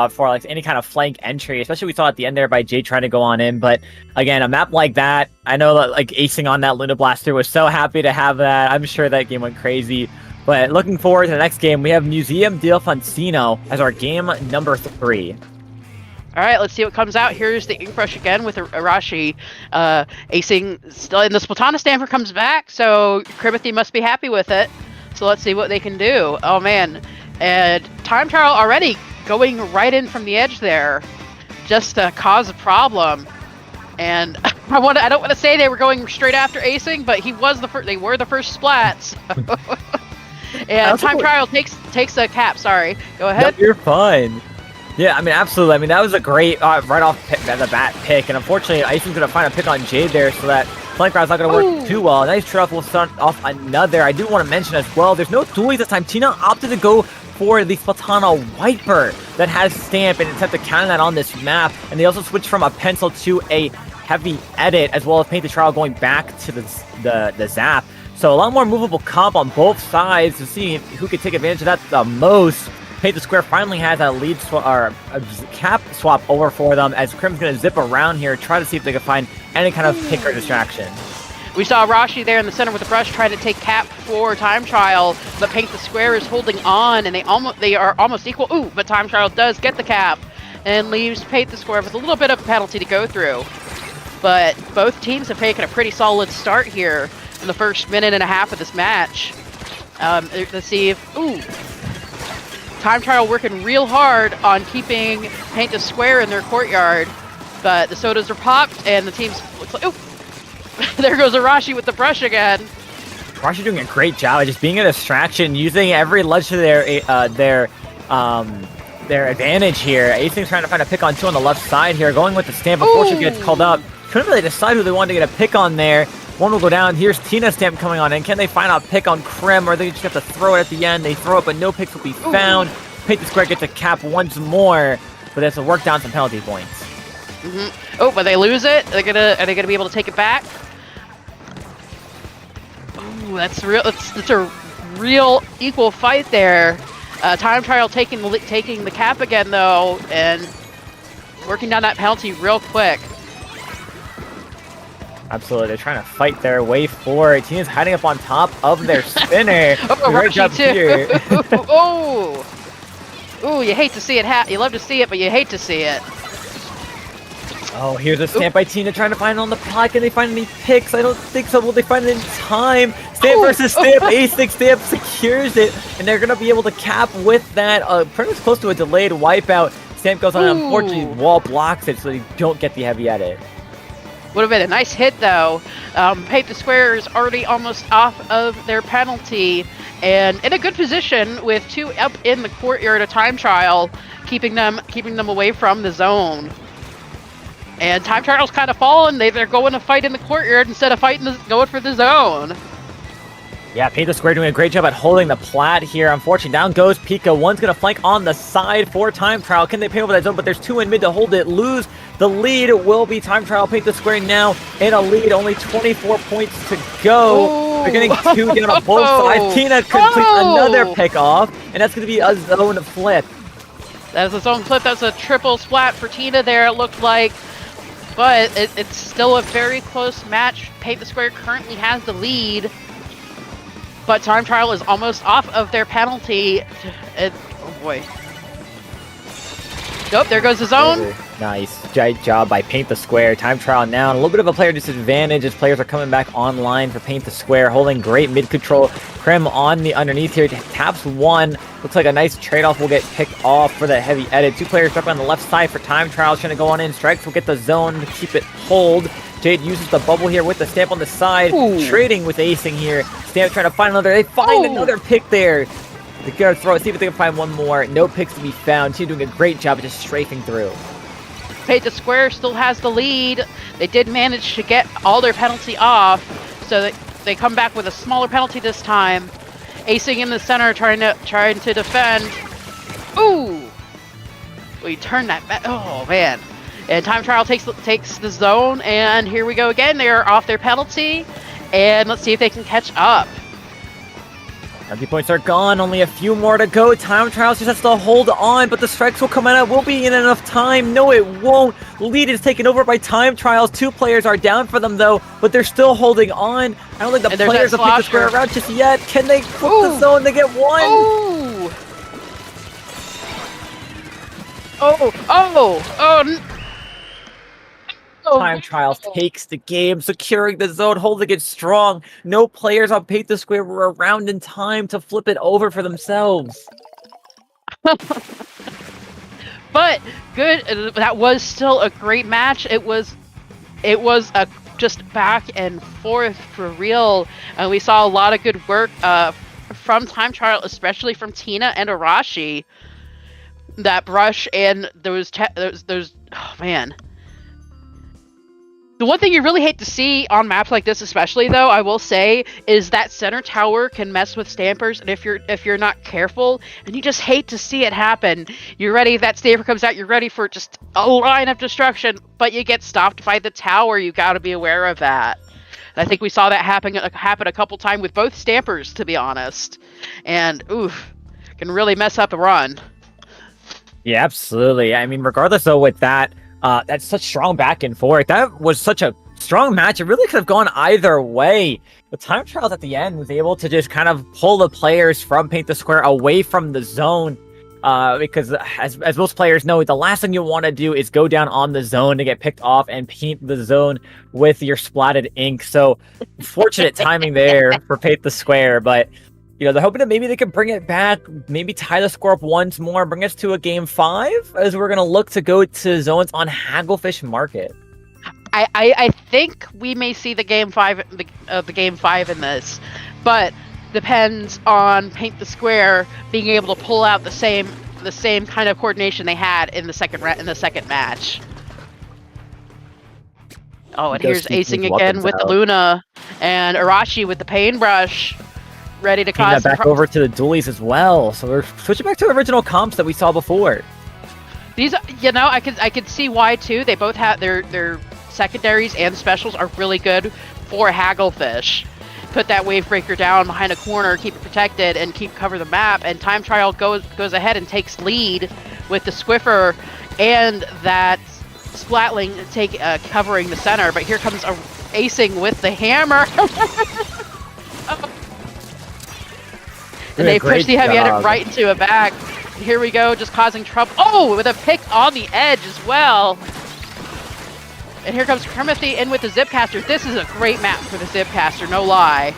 for like any kind of flank entry, especially we saw at the end there by Jay trying to go on in. But again, a map like that, I know that like acing on that Luna Blaster was so happy to have that. I'm sure that game went crazy. But looking forward to the next game, we have Museum del Foncino as our game number 3. All right, let's see what comes out. Here's the Ink Brush again with Arashi. Acing still in the Splatoon Stamper comes back, so Cribothy must be happy with it. So let's see what they can do. Oh man, and Time Trial already going right in from the edge there, just to cause a problem. And I don't want to say they were going straight after Acing, but he was the first. They were the first splats. So. And Time Trial takes a cap. Sorry, go ahead. No, you're fine. Yeah, I mean, absolutely. I mean, that was a great right off the bat pick, and unfortunately, Acing's gonna find a pick on Jade there, so that flank round's not gonna work too well. Nice trade-off. Will start off another. I do want to mention as well, there's no dualies this time. Tina opted to go for the Splatoon Wiper that has Stamp and attempt to counter that on this map, and they also switched from a pencil to a heavy edit, as well as Paint the Trial going back to the zap. So a lot more movable comp on both sides to see who could take advantage of that the most. Paint the Square finally has a lead or a cap swap over for them, as Crim's going to zip around here, try to see if they can find any kind of pick or distraction. We saw Rashi there in the center with the brush trying to take cap for Time Trial, but Paint the Square is holding on, and they are almost equal. Ooh, but Time Trial does get the cap and leaves Paint the Square with a little bit of a penalty to go through. But both teams have taken a pretty solid start here in the first minute and a half of this match. Let's see if... Ooh! Time Trial working real hard on keeping Paint the Square in their courtyard, but the sodas are popped, and the team's... Looks like, ooh! There goes Arashi with the brush again. Arashi doing a great job of just being a distraction, using every ledge to their advantage here. Acing's trying to find a pick on 2 on the left side here, going with the Stamp before she gets called up. Couldn't really decide who they wanted to get a pick on there. One will go down. Here's Tina's Stamp coming on in. Can they find a pick on Crim, or they just have to throw it at the end? They throw it, but no picks will be found. Paint the Square gets a cap once more, but they have to work down some penalty points. Oh, but they lose it. Are they gonna be able to take it back? Ooh, that's real. It's a real equal fight there. Time Trial taking the cap again though, and working down that penalty real quick. Absolutely, they're trying to fight their way forward. Tina's hiding up on top of their spinner. Rashi too. Oh, ooh, you hate to see it. You love to see it, but you hate to see it. Oh, here's a Stamp by Tina trying to find it on the pod. Can they find any picks? I don't think so. Will they find it in time? Stamp versus Stamp. A6 Stamp secures it, and they're going to be able to cap with that. Pretty much close to a delayed wipeout. Stamp goes on, unfortunately, wall blocks it, so they don't get the heavy edit. Would have been a nice hit, though. Paint the Square is already almost off of their penalty, and in a good position with 2 up in the courtyard of Time Trial, keeping them away from the zone. And Time Trial's kind of fallen. They're going to fight in the courtyard instead of going for the zone. Yeah, Paint the Square doing a great job at holding the plat here. Unfortunately, down goes Pika. One's going to flank on the side for Time Trial. Can they paint over that zone? But there's two in mid to hold it. Lose the lead will be Time Trial. Paint the Square now in a lead. Only 24 points to go. Oh. They're getting two down on both sides. Tina completes another pick off, and that's going to be a zone flip. That is a zone flip. That's a triple splat for Tina there, it looked like. But it's still a very close match. Paint the Square currently has the lead. But Time Trial is almost off of their penalty. Oh boy. Nope, there goes the zone. Nice. Great job by Paint the Square. Time Trial now. And a little bit of a player disadvantage as players are coming back online for Paint the Square. Holding great mid control. Krim on the underneath here. Taps one. Looks like a nice trade-off will get picked off for the heavy edit. Two players up on the left side for Time Trial. Trying to go on in. Strikes will get the zone to keep it hold. Jade uses the bubble here with the stamp on the side. Ooh. Trading with acing here. Stamp trying to find another. They find another pick there. They're going to throw it. See if they can find one more. No picks to be found. She's doing a great job of just strafing through. Paint the Square still has the lead. They did manage to get all their penalty off. So they come back with a smaller penalty this time. Acing in the center, trying to defend. Ooh! We turned that back. Oh, man. And Time Trial takes the zone, and here we go again. They're off their penalty, and let's see if they can catch up. Penalty points are gone, only a few more to go. Time Trials just has to hold on, but the strikes will come out. Will be in enough time. No, it won't. Lead is taken over by Time Trials. Two players are down for them, though, but they're still holding on. I don't think the players have picked the square around just yet. Can they flip the zone to get one? Ooh. Oh! Time Trials takes the game, securing the zone, holding it strong. No players on Paint the Square were around in time to flip it over for themselves. But good. That was still a great match. It was a just back and forth for real, and we saw a lot of good work from Time Trial, especially from Tina and Arashi. That brush and those oh man. The one thing you really hate to see on maps like this, especially though, I will say, is that center tower can mess with stampers, and if you're not careful, and you just hate to see it happen. You're ready, that stamper comes out, you're ready for just a line of destruction, but you get stopped by the tower. You got to be aware of that. And I think we saw that happen a couple times with both stampers, to be honest, and oof, can really mess up a run. Yeah, absolutely. I mean, regardless though, with that. That's such strong back and forth. That was such a strong match. It really could have gone either way. The Time Trials at the end was able to just kind of pull the players from Paint the Square away from the zone. Because as most players know, the last thing you want to do is go down on the zone to get picked off and paint the zone with your splatted ink. So fortunate timing there for Paint the Square, but you know, they're hoping that maybe they can bring it back, maybe tie the score up once more, bring us to a game 5, as we're going to look to go to zones on Hagglefish Market. I think we may see the game 5 in this, but depends on Paint the Square being able to pull out the same kind of coordination they had in the second match. Oh, and here's acing again with the Luna, and Arashi with the paintbrush. Ready to cause that back over to the dualies as well. So we're switching back to original comps that we saw before. These, you know, I could see why too. They both have their secondaries and specials are really good for Hagglefish. Put that wave breaker down behind a corner, keep it protected, and cover the map. And Time Trial goes ahead and takes lead with the Swiffer and that Splatling covering the center. But here comes acing with the hammer. And they push the heavy edit right into a back. Here we go, just causing trouble. Oh, with a pick on the edge as well. And here comes Kermithy in with the Zipcaster. This is a great map for the Zipcaster, no lie.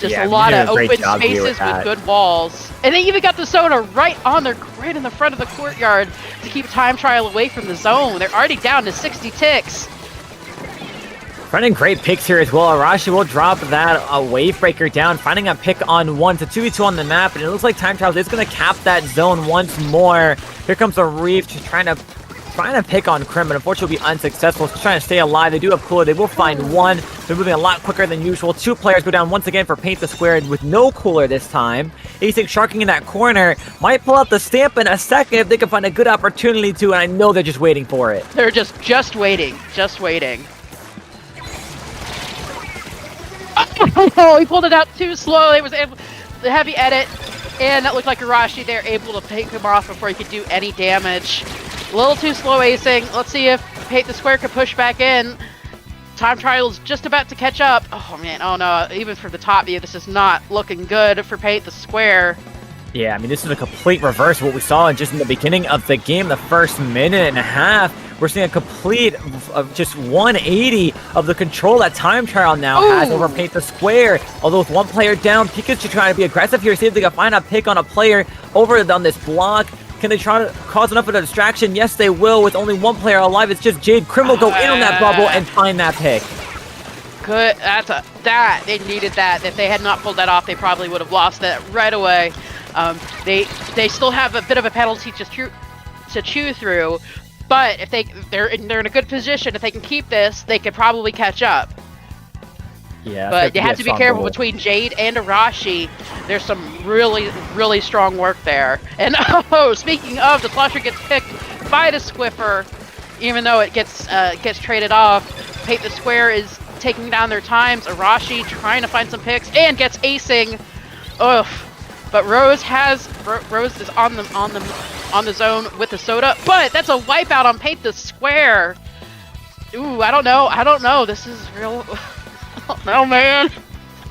Just a lot of open spaces with good walls. And they even got the soda right in the front of the courtyard to keep Time Trial away from the zone. They're already down to 60 ticks. Finding great picks here as well. Arashi will drop that wave breaker down, finding a pick on one. It's a 2v2 on the map, and it looks like Time Trials is going to cap that zone once more. Here comes a Reef just trying to trying to pick on Crim, but unfortunately be unsuccessful. Just trying to stay alive. They do have Cooler. They will find one. They're moving a lot quicker than usual. 2 players go down once again for Paint the Square with no Cooler this time. Async sharking in that corner. Might pull out the stamp in a second if they can find a good opportunity to, and I know they're just waiting for it. They're just waiting. Just waiting. Oh, he pulled it out too slow. It was the heavy edit, and that looked like Arashi there, able to pick him off before he could do any damage. A little too slow acing. Let's see if Paint the Square could push back in. Time Trial's just about to catch up. Oh man, oh no, even from the top view, this is not looking good for Paint the Square. Yeah, I mean, this is a complete reverse of what we saw just in the beginning of the game, the first minute and a half. We're seeing a complete of just 180 of the control that Time Trial now has over Paint the Square. Although with 1 player down, Pikachu trying to be aggressive here, see if they can find a pick on a player over on this block. Can they try to cause enough of a distraction? Yes, they will. With only 1 player alive, it's just Jade. Crim will go in on that bubble and find that pick. Good. They needed that. If they had not pulled that off, they probably would have lost that right away. They still have a bit of a penalty to chew through, but if they're in a good position. If they can keep this, they could probably catch up. Yeah, but you have to be careful between Jade and Arashi. There's some really, really strong work there. And oh, speaking of, the Slosher gets picked by the Squiffer, even though it gets traded off. Paint the Square is taking down their times. Arashi trying to find some picks and gets acing. Ugh. But Rose is on the zone with the soda, but that's a wipeout on Paint the Square. Ooh, I don't know. This is real. Oh man.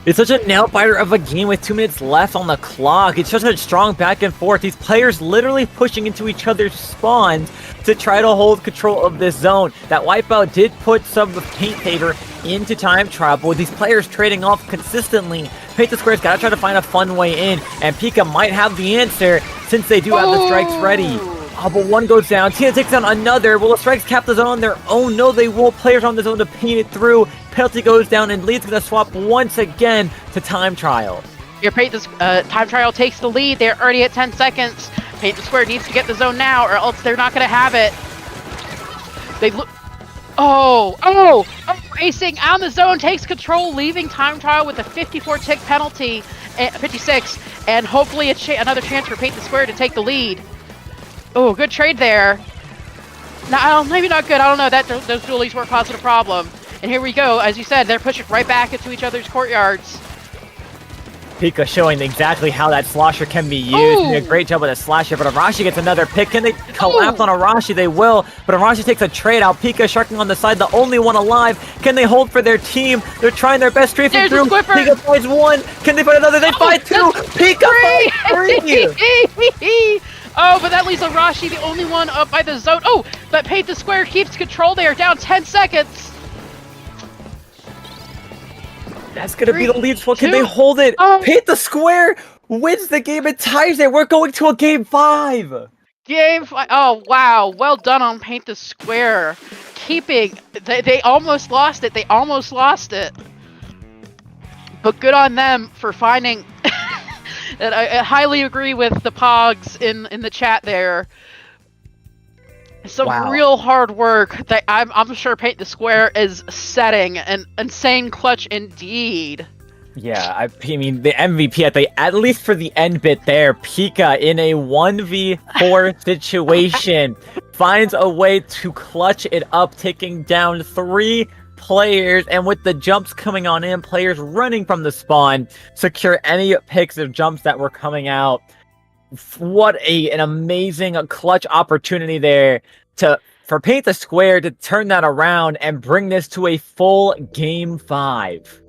It's such a nail biter of a game with 2 minutes left on the clock. It's such a strong back and forth. These players literally pushing into each other's spawns to try to hold control of this zone. That wipeout did put some of the paint favor into Time Trial, but with these players trading off consistently, Paint the Square's gotta try to find a fun way in, and Pika might have the answer since they do have the strikes ready. Oh, but 1 goes down. Tina takes down another. Will the strikes cap the zone on their own? No, they won't. Players on the zone to paint it through. Penalty goes down, and lead's going to swap once again to Time Trial. Your Time Trial takes the lead. They're already at 10 seconds. Paint the Square needs to get the zone now, or else they're not going to have it. They look. Oh, Acing on the zone takes control, leaving Time Trial with a 54 tick penalty, 56, and hopefully another chance for Paint the Square to take the lead. Oh, good trade there. No, maybe not good. I don't know. Those dualies were causing a problem. And here we go. As you said, they're pushing right back into each other's courtyards. Pika showing exactly how that Slosher can be used. Doing a great job with a Slasher, but Arashi gets another pick. Can they collapse on Arashi? They will, but Arashi takes a trade out. Pika sharking on the side, the only one alive. Can they hold for their team? They're trying their best, strafing through. Pika finds 1. Can they find another? They find 2. Pika finds 3. Oh, but that leaves Arashi the only one up by the zone. Oh, but Paint the Square keeps control. They are down 10 seconds. That's going to be the lead spot. Can they hold it? Paint the Square wins the game and ties it. We're going to a game 5. Game 5. Oh, wow. Well done on Paint the Square. They almost lost it. But good on them for finding... And I highly agree with the Pogs in the chat there. Some real hard work that I'm sure Paint the Square is setting an insane clutch indeed. Yeah, I mean the MVP at least for the end bit there, Pika in a 1v4 situation finds a way to clutch it up, taking down 3 players, and with the jumps coming on in, players running from the spawn, secure any picks of jumps that were coming out. What an amazing clutch opportunity there for Paint the Square to turn that around and bring this to a full game 5.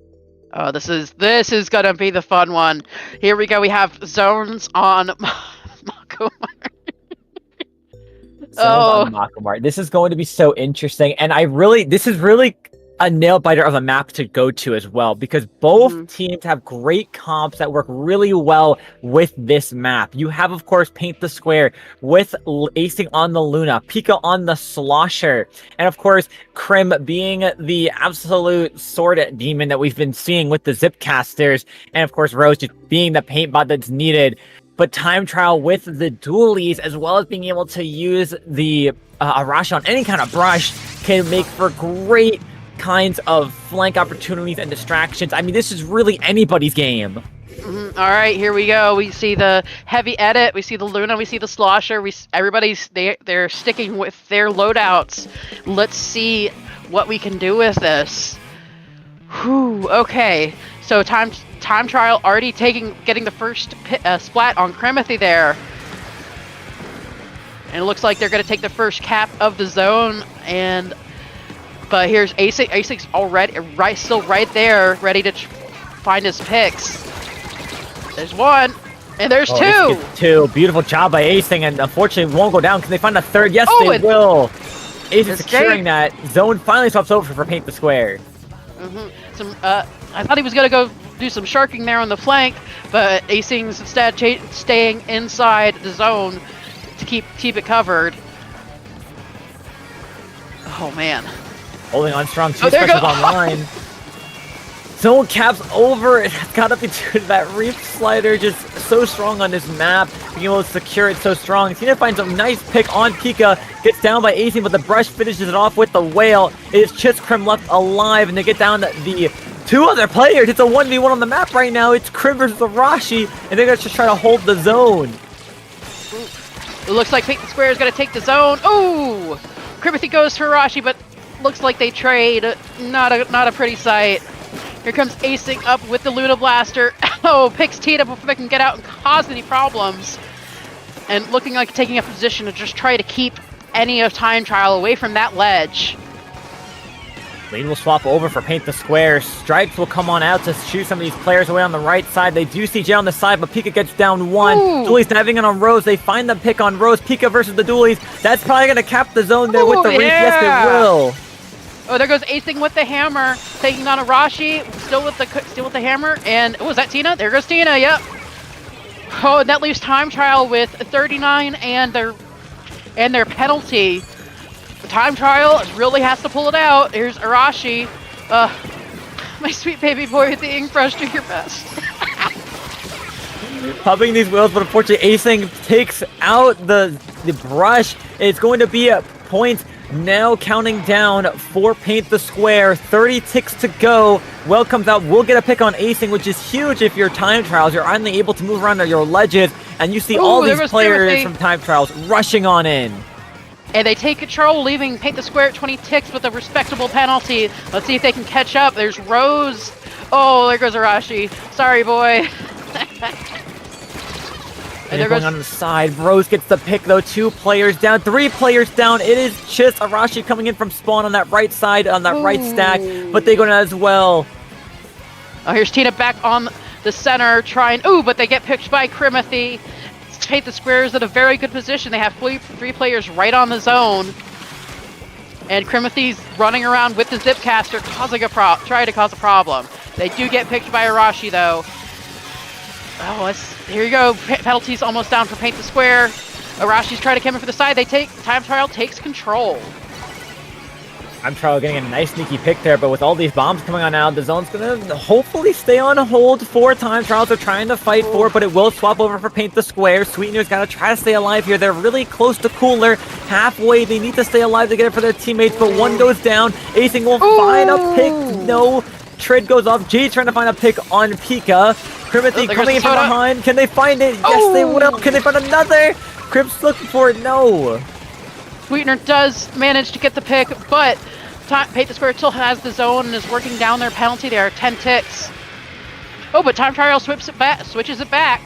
Oh, this is gonna be the fun one. Here we go. We have zones on Makomar. On Makomar. This is going to be so interesting, and this is really a nail biter of a map to go to as well, because both teams have great comps that work really well with this map. You have, of course, Paint the Square with acing on the Luna, Pika on the Slosher, and of course, Crim being the absolute sword demon that we've been seeing with the Zipcasters, and of course, Rose just being the paint bot that's needed. but Time Trial with the dualies, as well as being able to use the Arashi on any kind of brush, can make for great kinds of flank opportunities and distractions. I mean, this is really anybody's game. All right, here we go. We see the heavy edit. We see the Luna. We see the Slosher. They're sticking with their loadouts. Let's see what we can do with this. Whew. Okay. So time trial already getting the first splat on Cremathy there. And it looks like they're going to take the first cap of the zone. But here's Async. Async's already still right there, ready to find his picks. There's one, and there's two. Two. Beautiful job by Async, and unfortunately won't go down. Can they find a third? Yes, they will. Async securing that. Zone finally swaps over for Paint the Square. I thought he was going to go do some sharking there on the flank, but Async's instead staying inside the zone to keep it covered. Oh, man. Holding on strong, two specials online. Zone caps over. It's gotta be due to that reef slider, just so strong on this map. Being able to secure it so strong. Tina finds a nice pick on Pika. Gets down by Async, but the brush finishes it off with the whale. It is just Krim left alive, and they get down the two other players. It's a 1v1 on the map right now. It's Krim versus Arashi, and they're gonna just try to hold the zone. It looks like Paint the Square is gonna take the zone. Ooh! Cremathy goes for Arashi, but looks like they trade. Not a pretty sight. Here comes Async up with the Luna Blaster. Oh, picks Tina before they can get out and cause any problems. And looking like taking a position to just try to keep any of Time Trial away from that ledge. Lead will swap over for Paint the Square. Stripes will come on out to shoot some of these players away on the right side. They do see Jay on the side, but Pika gets down one. Dualies diving in on Rose. They find the pick on Rose. Pika versus the Dualies. That's probably going to cap the zone there with the reef. Yes, it will. Oh, there goes Async with the hammer, taking on Arashi, still with the hammer, and was that Tina? There goes Tina. Yep. Oh, and that leaves Time Trial with 39 and their penalty. The Time Trial really has to pull it out. Here's Arashi. My sweet baby boy with the ink brush, do your best. Popping these wheels, but unfortunately Async takes out the brush. It's going to be a point. Now counting down for Paint the Square. 30 ticks to go. Well comes out. We'll get a pick on Async, which is huge if you're Time Trials. You're only able to move around your ledges, and you see all these players from Time Trials rushing on in. And they take control, leaving Paint the Square at 20 ticks with a respectable penalty. Let's see if they can catch up. There's Rose. Oh, there goes Arashi. Sorry, boy. And they're going on the side. Rose gets the pick, though. 2 players down. 3 players down. It is just Arashi coming in from spawn on that right side, on that right stack. But they go down as well. Oh, here's Tina back on the center trying. Ooh, but they get picked by Cremathy. Paint the Square is at a very good position. They have 3 players right on the zone. And Cremathy's running around with the Zipcaster, trying to cause a problem. They do get picked by Arashi, though. Oh, here you go. Penalties almost down for Paint the Square. Arashi's trying to come in for the side. Time Trial takes control. Time Trial getting a nice sneaky pick there, but with all these bombs coming on now, the zone's going to hopefully stay on hold for Time Trials. They're trying to fight for it, but it will swap over for Paint the Square. Sweetener's got to try to stay alive here. They're really close to Cooler. Halfway, they need to stay alive to get it for their teammates, but one goes down. Async will find a pick. No. Trade goes off. Jay trying to find a pick on Pika. Cremathy coming in from behind. Can they find it? Yes, they will. Can they find another? Crip's looking for it. No. Sweetener does manage to get the pick, but Paint the Square still has the zone and is working down their penalty. There are 10 ticks. Oh, but Time Trial switches it back.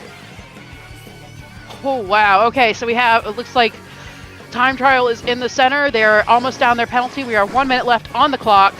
Oh, wow. Okay, so it looks like Time Trial is in the center. They're almost down their penalty. We are 1 minute left on the clock.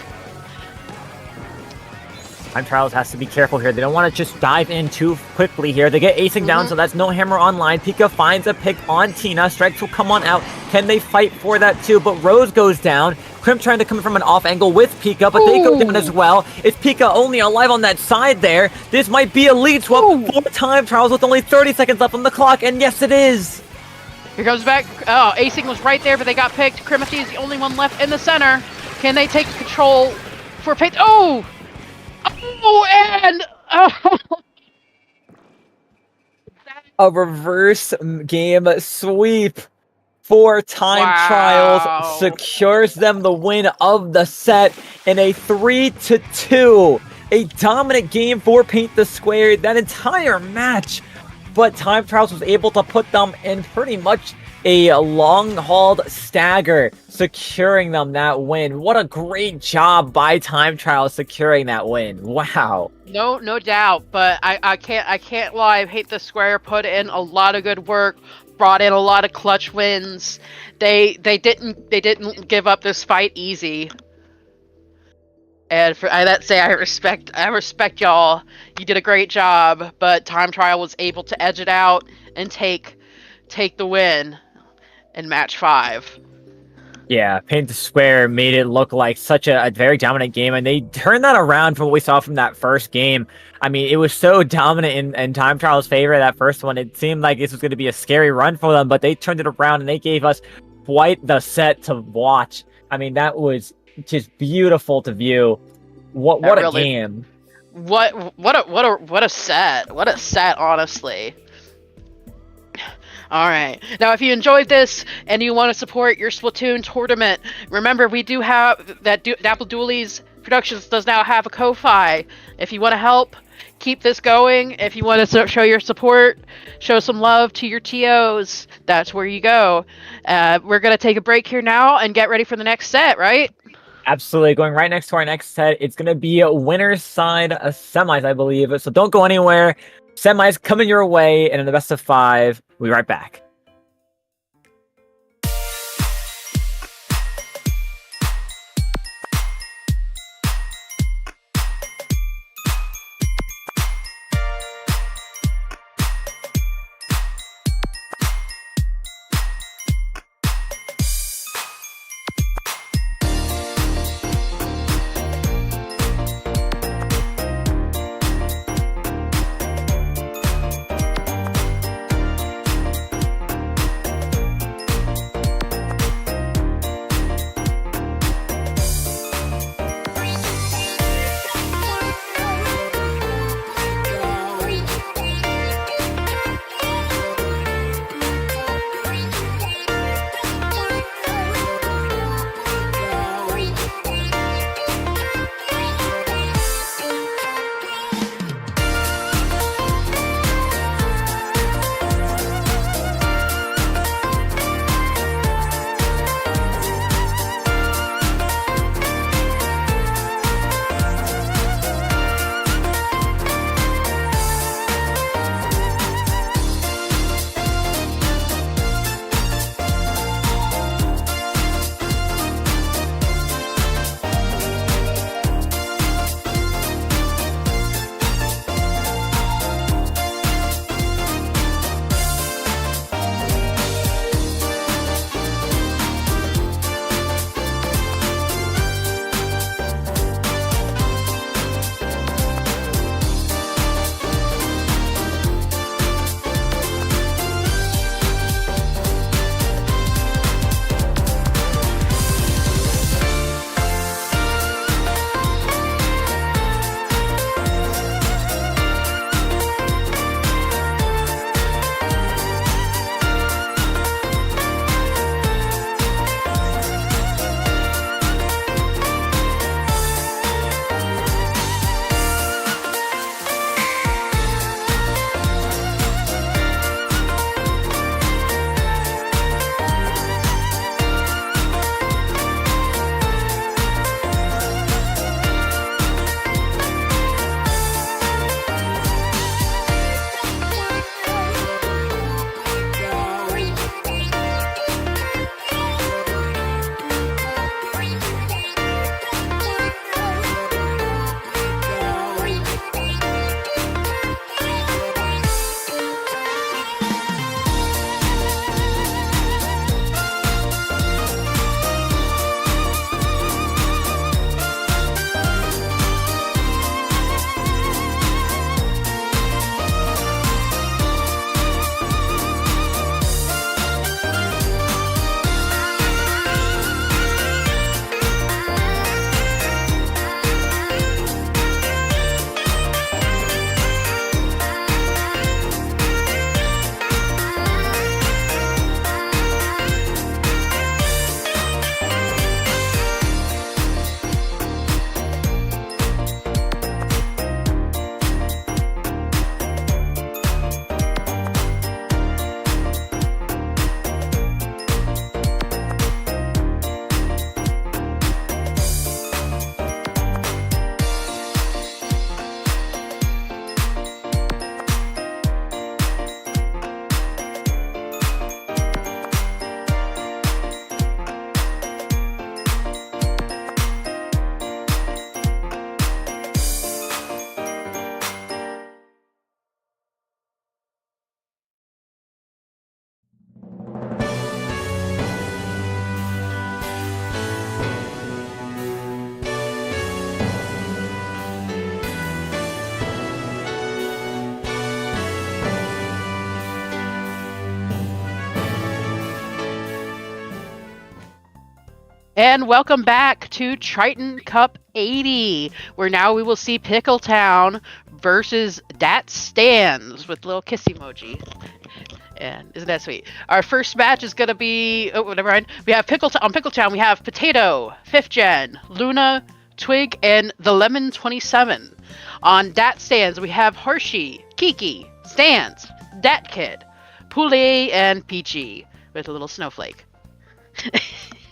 Time Trials has to be careful here. They don't want to just dive in too quickly here. They get Async down, so that's no hammer online. Pika finds a pick on Tina. Strikes will come on out. Can they fight for that too? But Rose goes down. Krim trying to come in from an off angle with Pika, but they go down as well. Is Pika only alive on that side there? This might be a lead swap for Time Trials with only 30 seconds left on the clock, and yes, it is. Here goes back. Oh, Async was right there, but they got picked. Cremathy is the only one left in the center. Can they take control for Paint? Oh, and A reverse game sweep for Time Trials Wow. secures them the win of the set in a 3-2. A dominant game for Paint the Square that entire match. But Time Trials was able to put them in pretty much a long-hauled stagger, securing them that win. What a great job by Time Trials securing that win. Wow. No doubt, but I can't lie. Paint the Square put in a lot of good work, brought in a lot of clutch wins. They didn't give up this fight easy. And I respect y'all. You did a great job, but Time Trial was able to edge it out and take the win in match 5. Yeah, Paint the Square made it look like such a very dominant game, and they turned that around from what we saw from that first game. I mean, it was so dominant in Time Trial's favor, that first one. It seemed like this was going to be a scary run for them, but they turned it around, and they gave us quite the set to watch. I mean, that was just beautiful to view. What a game. What a set. What a set, honestly. Alright, now if you enjoyed this and you want to support your Splatoon tournament, remember we do have that Dapple Doolies Productions does now have a Ko-Fi. If you want to help keep this going, if you want to show your support, show some love to your TOs, that's where you go. We're going to take a break here now and get ready for the next set, right? Absolutely. Going right next to our next set, it's going to be a winner's side semis, I believe. So don't go anywhere. Semis coming your way, and in the best of 5, we'll be right back. And welcome back to Triton-Cup 80, where now we will see Pickletown versus Dat Stands with little kiss emoji. And isn't that sweet? Our first match is going to be... Oh, never mind. We have on Pickletown, we have Potato, 5th Gen, Luna, Twig, and the Lemon 27. On Dat Stands, we have Hershey, Kiki, Stands, Dat Kid, Poulet, and Peachy with a little snowflake.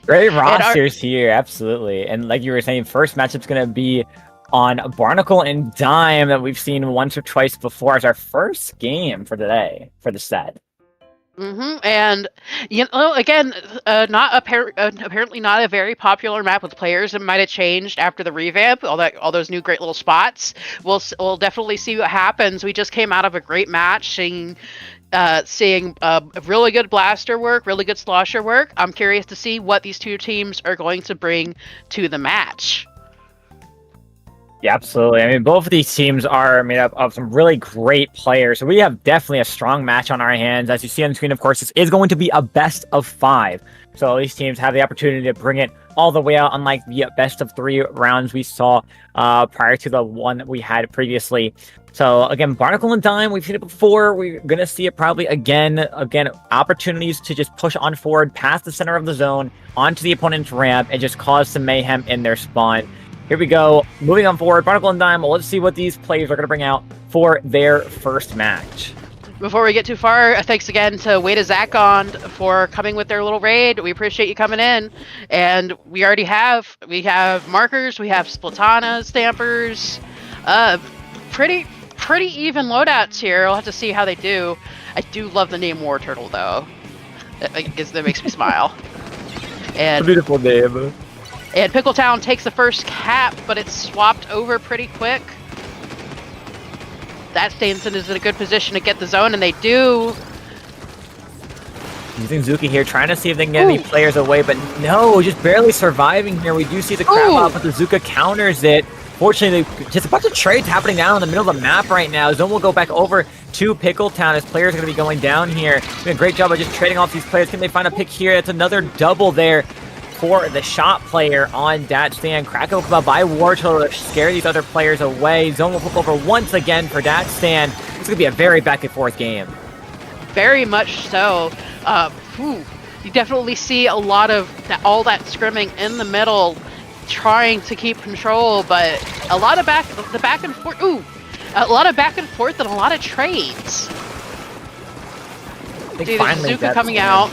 Great rosters here, absolutely. And like you were saying, first matchup's going to be on Barnacle and Dime that we've seen once or twice before as our first game for today, for the set. And, again, apparently not a very popular map with players. It might have changed after the revamp, all those new great little spots. We'll definitely see what happens. We just came out of a great match, seeing really good blaster work, really good slosher work. I'm curious to see what these two teams are going to bring to the match. Yeah, absolutely. I mean, both of these teams are made up of some really great players. So we have definitely a strong match on our hands. As you see on the screen, of course, this is going to be a best of 5. So these teams have the opportunity to bring it all the way out, unlike the best of 3 rounds we saw prior to the one that we had previously. So again, Barnacle and Dime, we've seen it before. We're going to see it probably again, opportunities to just push on forward past the center of the zone onto the opponent's ramp and just cause some mayhem in their spawn. Here we go. Moving on forward, Barnacle and Dime. Let's see what these players are going to bring out for their first match. Before we get too far, thanks again to Wade Zakond for coming with their little raid. We appreciate you coming in. And we have markers, we have Splatana stampers. Pretty even loadouts here. We'll have to see how they do. I do love the name War Turtle, though. That makes me smile. And beautiful name. And Pickletown takes the first cap, but it's swapped over pretty quick. That Stanson is in a good position to get the zone, and they do. Using Zuki here, trying to see if they can get any players away, but no, just barely surviving here. We do see the crab off, but the Zuka counters it. Fortunately, just a bunch of trades happening down in the middle of the map right now. Zone will go back over to Pickletown as players are going to be going down here. Doing a great job of just trading off these players. Can they find a pick here? It's another double there for the shot player on Dat Stand. Kraken will come out by War Turtle to scare these other players away. Zone will flip over once again for Dat Stand. It's going to be a very back and forth game. Very much so. You definitely see a lot of all that scrimming in the middle, trying to keep control, but a lot of back and forth. A lot of back and forth and a lot of trades. Dude, there's Zuka coming out.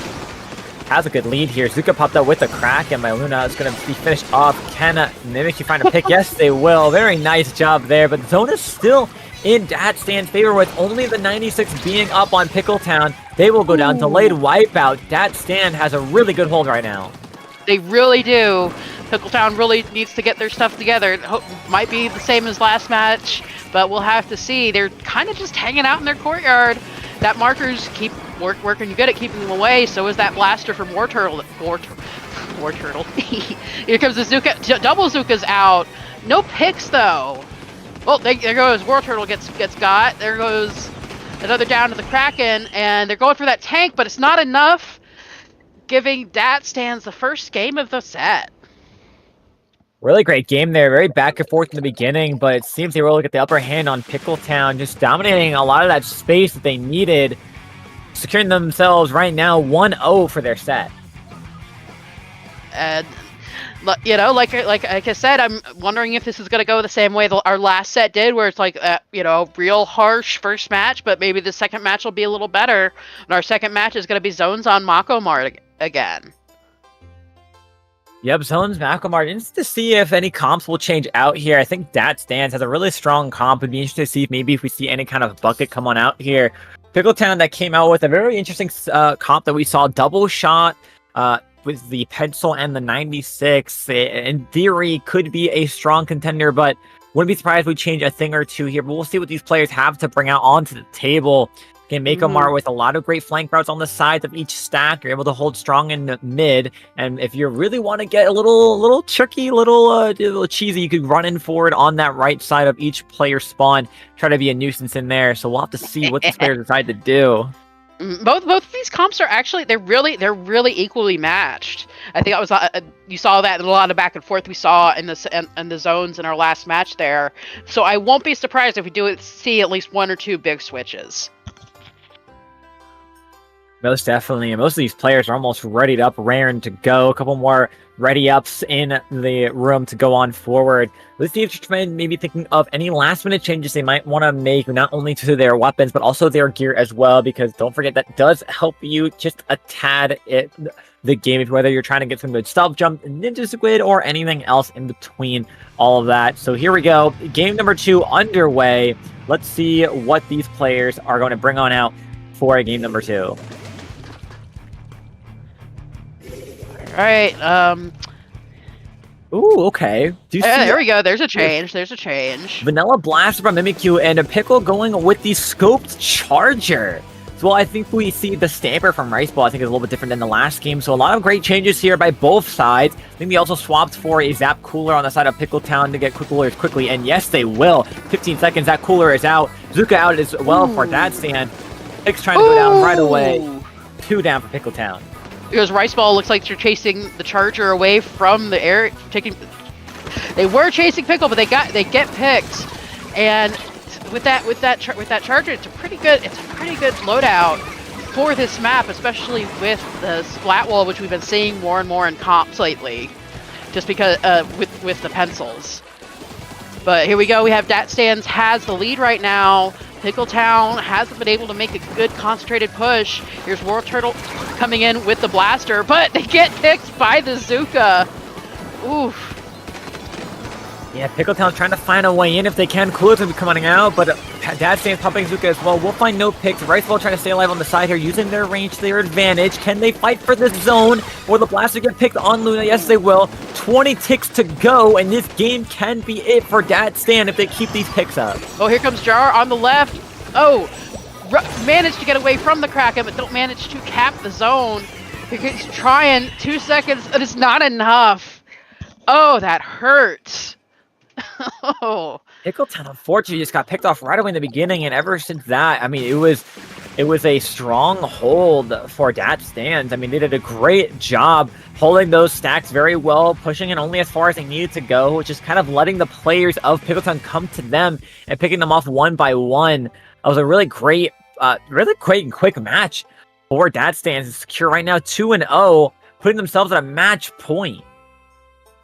Has a good lead here. Zuka popped up with a crack, and my Luna is going to be finished off. Can Mimic find a pick? Yes, they will. Very nice job there, but Zone is still in Dat Stand's favor with only the 96 being up on Pickletown. They will go down. Delayed wipeout. Dat Stand has a really good hold right now. They really do. Pickletown really needs to get their stuff together. It might be the same as last match, but we'll have to see. They're kind of just hanging out in their courtyard. That markers keep working good at keeping them away. So is that blaster from War Turtle. War Turtle. Here comes the Zuka. Double Zuka's out. No picks though. Well, there goes War Turtle gets got. There goes another down to the Kraken, and they're going for that tank, but it's not enough. Giving Dat Stands the first game of the set. Really great game there. Very back and forth in the beginning, but it seems they were able to get the upper hand on Pickletown, just dominating a lot of that space that they needed, securing themselves right now 1-0 for their set. And like I said, I'm wondering if this is going to go the same way our last set did, where it's like real harsh first match, but maybe the second match will be a little better. And our second match is going to be Zones on Makomar again. Yep, Zone's Makomar. Interested to see if any comps will change out here. I think Dat Stands has a really strong comp. It'd be interesting to see if we see any kind of bucket come on out here. Pickletown that came out with a very interesting comp that we saw, double shot with the pencil and the 96. In theory, could be a strong contender, but wouldn't be surprised if we change a thing or two here. But we'll see what these players have to bring out onto the table. Can make Omar with a lot of great flank routes on the sides of each stack. You're able to hold strong in the mid, and if you really want to get a little tricky, little cheesy, you could run in forward on that right side of each player spawn. Try to be a nuisance in there. So we'll have to see what these players decide to do. Both of these comps are actually they're really equally matched. I think that was you saw that in a lot of back and forth we saw in the zones in our last match there. So I won't be surprised if we see at least 1 or 2 big switches. Most definitely. And most of these players are almost readied up, raring to go. A couple more ready ups in the room to go on forward. Let's see if you're maybe thinking of any last minute changes they might want to make, not only to their weapons, but also their gear as well, because don't forget that does help you just a tad the game, whether you're trying to get some good stealth jump, ninja squid, or anything else in between all of that. So here we go. Game number 2 underway. Let's see what these players are going to bring on out for game number 2. All right. Ooh, okay. Do you see there we go. There's a change. There's a change. Vanilla Blast from Mimikyu and a Pickle going with the Scoped Charger. So I think we see the Stamper from Rice Ball, I think, is a little bit different than the last game. So a lot of great changes here by both sides. I think they also swapped for a Zap Cooler on the side of Pickletown to get coolers quickly. And yes, they will. 15 seconds, that cooler is out. Zuka out as well for that stand. Pick's trying to go down right away. 2 down for Pickletown. Because Rice Ball looks like they're chasing the Charger away from the air. They were chasing Pickle, but they get picked. And with that Charger, it's a pretty good loadout for this map, especially with the Splat Wall, which we've been seeing more and more in comps lately, just because with the pencils. But here we go. We have Dat Stands has the lead right now. Pickletown hasn't been able to make a good concentrated push. Here's World Turtle coming in with the blaster, but they get picked by the Zuka. Oof. Yeah, Pickletown's trying to find a way in if they can. Coolers will be coming out, but Dat Stands pumping Zuka as well. We'll find no picks. Rice Ball trying to stay alive on the side here, using their range to their advantage. Can they fight for this zone? Or the blaster get picked on Luna? Yes, they will. 20 ticks to go, and this game can be it for Dat Stand if they keep these picks up. Oh, here comes Jar on the left. Oh, managed to get away from the Kraken, but don't manage to cap the zone. He's trying. 2 seconds, and it's not enough. Oh, that hurts. Oh. Pickletown, unfortunately, just got picked off right away in the beginning, and ever since that, I mean, it was a strong hold for Dat Stands. I mean, they did a great job holding those stacks very well, pushing it only as far as they needed to go, which is kind of letting the players of Pickletown come to them and picking them off one by one. It was a really great and quick match for Dat Stands. It's secure right now, 2-0, putting themselves at a match point.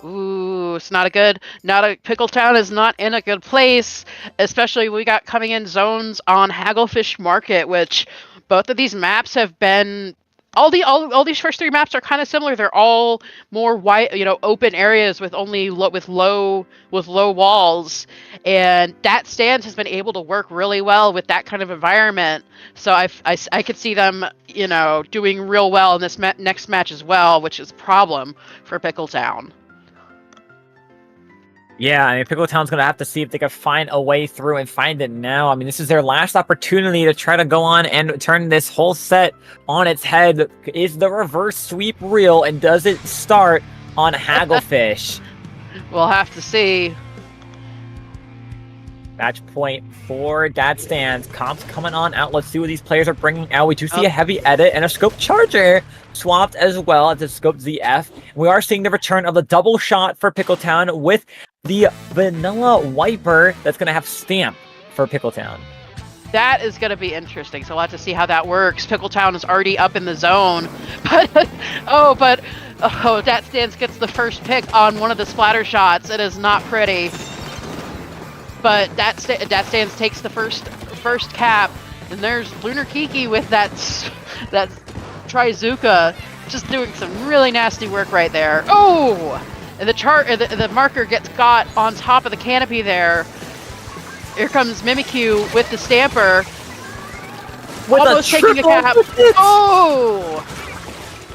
Ooh, it's Pickletown is not in a good place, especially we got coming in zones on Hagglefish Market, which both of these maps have been, all these first 3 maps are kind of similar. They're all more wide, open areas with only low walls, and Dat Stands has been able to work really well with that kind of environment. So I could see them, doing real well in this next match as well, which is a problem for Pickletown. Yeah, I mean, Pickletown's going to have to see if they can find a way through and find it now. I mean, this is their last opportunity to try to go on and turn this whole set on its head. Is the reverse sweep real, and does it start on Hagglefish? We'll have to see. Match point for Dat Stands. Comps coming on out. Let's see what these players are bringing out. We do see a heavy edit and a scope charger swapped as well as a scope ZF. We are seeing the return of the double shot for Pickletown with the vanilla wiper that's going to have stamp for Pickletown. That is going to be interesting. So we'll have to see how that works. Pickletown is already up in the zone. But Dat Stands gets the first pick on one of the splatter shots. It is not pretty. But Dat Stands takes the first cap, and there's Lunar Kiki with that Trizuka, just doing some really nasty work right there. Oh, and the marker gets got on top of the canopy there. Here comes Mimikyu with the Stamper, almost taking a cap. Oh,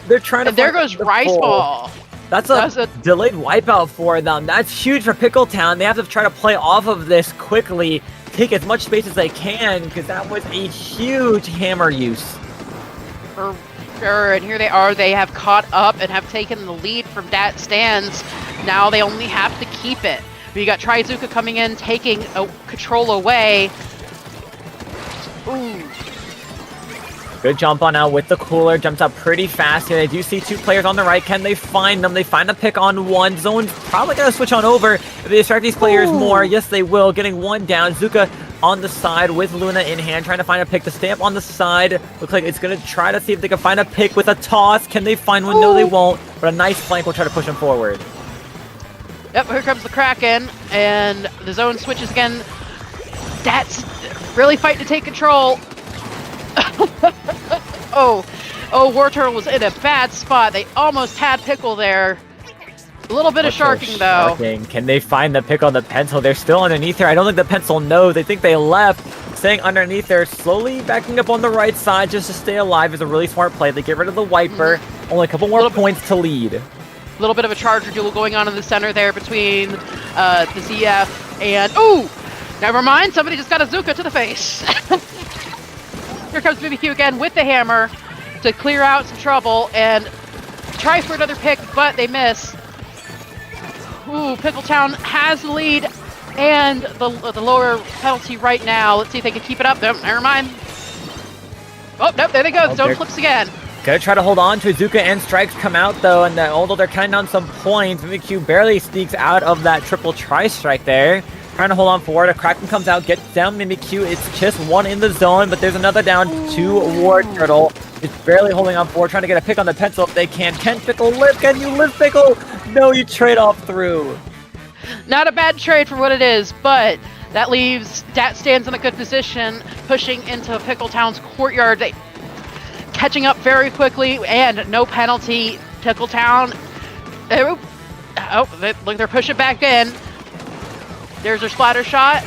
they're trying to. And there goes Rice Ball. That's a delayed wipeout for them. That's huge for Pickletown. They have to try to play off of this quickly, take as much space as they can, because that was a huge hammer use. For sure, and here they are. They have caught up and have taken the lead from Dat Stands. Now they only have to keep it. But you got Trizuka coming in, taking control away. Ooh. Good jump on out with the cooler. Jumps out pretty fast here. They do see 2 players on the right. Can they find them? They find a pick on 1. Zone's probably going to switch on over. If they distract these players more, yes, they will. Getting 1 down. Zuka on the side with Luna in hand, trying to find a pick. The stamp on the side. Looks like it's going to try to see if they can find a pick with a toss. Can they find one? No, they won't. But a nice flank will try to push them forward. Yep, here comes the Kraken, and the zone switches again. That's really fighting to take control. War Turtle was in a bad spot. They almost had Pickle there. A little bit of sharking, though. Can they find the pick on the pencil? They're still underneath there. I don't think the pencil knows. They think they left. Staying underneath there, slowly backing up on the right side just to stay alive is a really smart play. They get rid of the wiper. Only a couple more points to lead. A little bit of a charger duel going on in the center there between the ZF and... Ooh! Never mind, somebody just got a Zuka to the face. Here comes BBQ again with the hammer to clear out some trouble and try for another pick, but they miss. Ooh, Pickletown has the lead and the lower penalty right now. Let's see if they can keep it up. Nope, never mind. Oh, nope, there they go. Zone flips again. Gonna try to hold on to Zuka, and strikes come out though, and although they're cutting down some points, BBQ barely sneaks out of that triple tri-strike there. Trying to hold on forward. A Kraken comes out, gets down Mimikyu. It's just 1 in the zone, but there's another down to War Turtle. It's barely holding on forward, trying to get a pick on the pencil if they can. Can Pickle live? Can you live, Pickle? No, you trade off through. Not a bad trade for what it is, but that leaves Dat stands in a good position, pushing into Pickletown's courtyard. They catching up very quickly, and no penalty. Pickletown. Look, they're pushing back in. There's their splatter shot.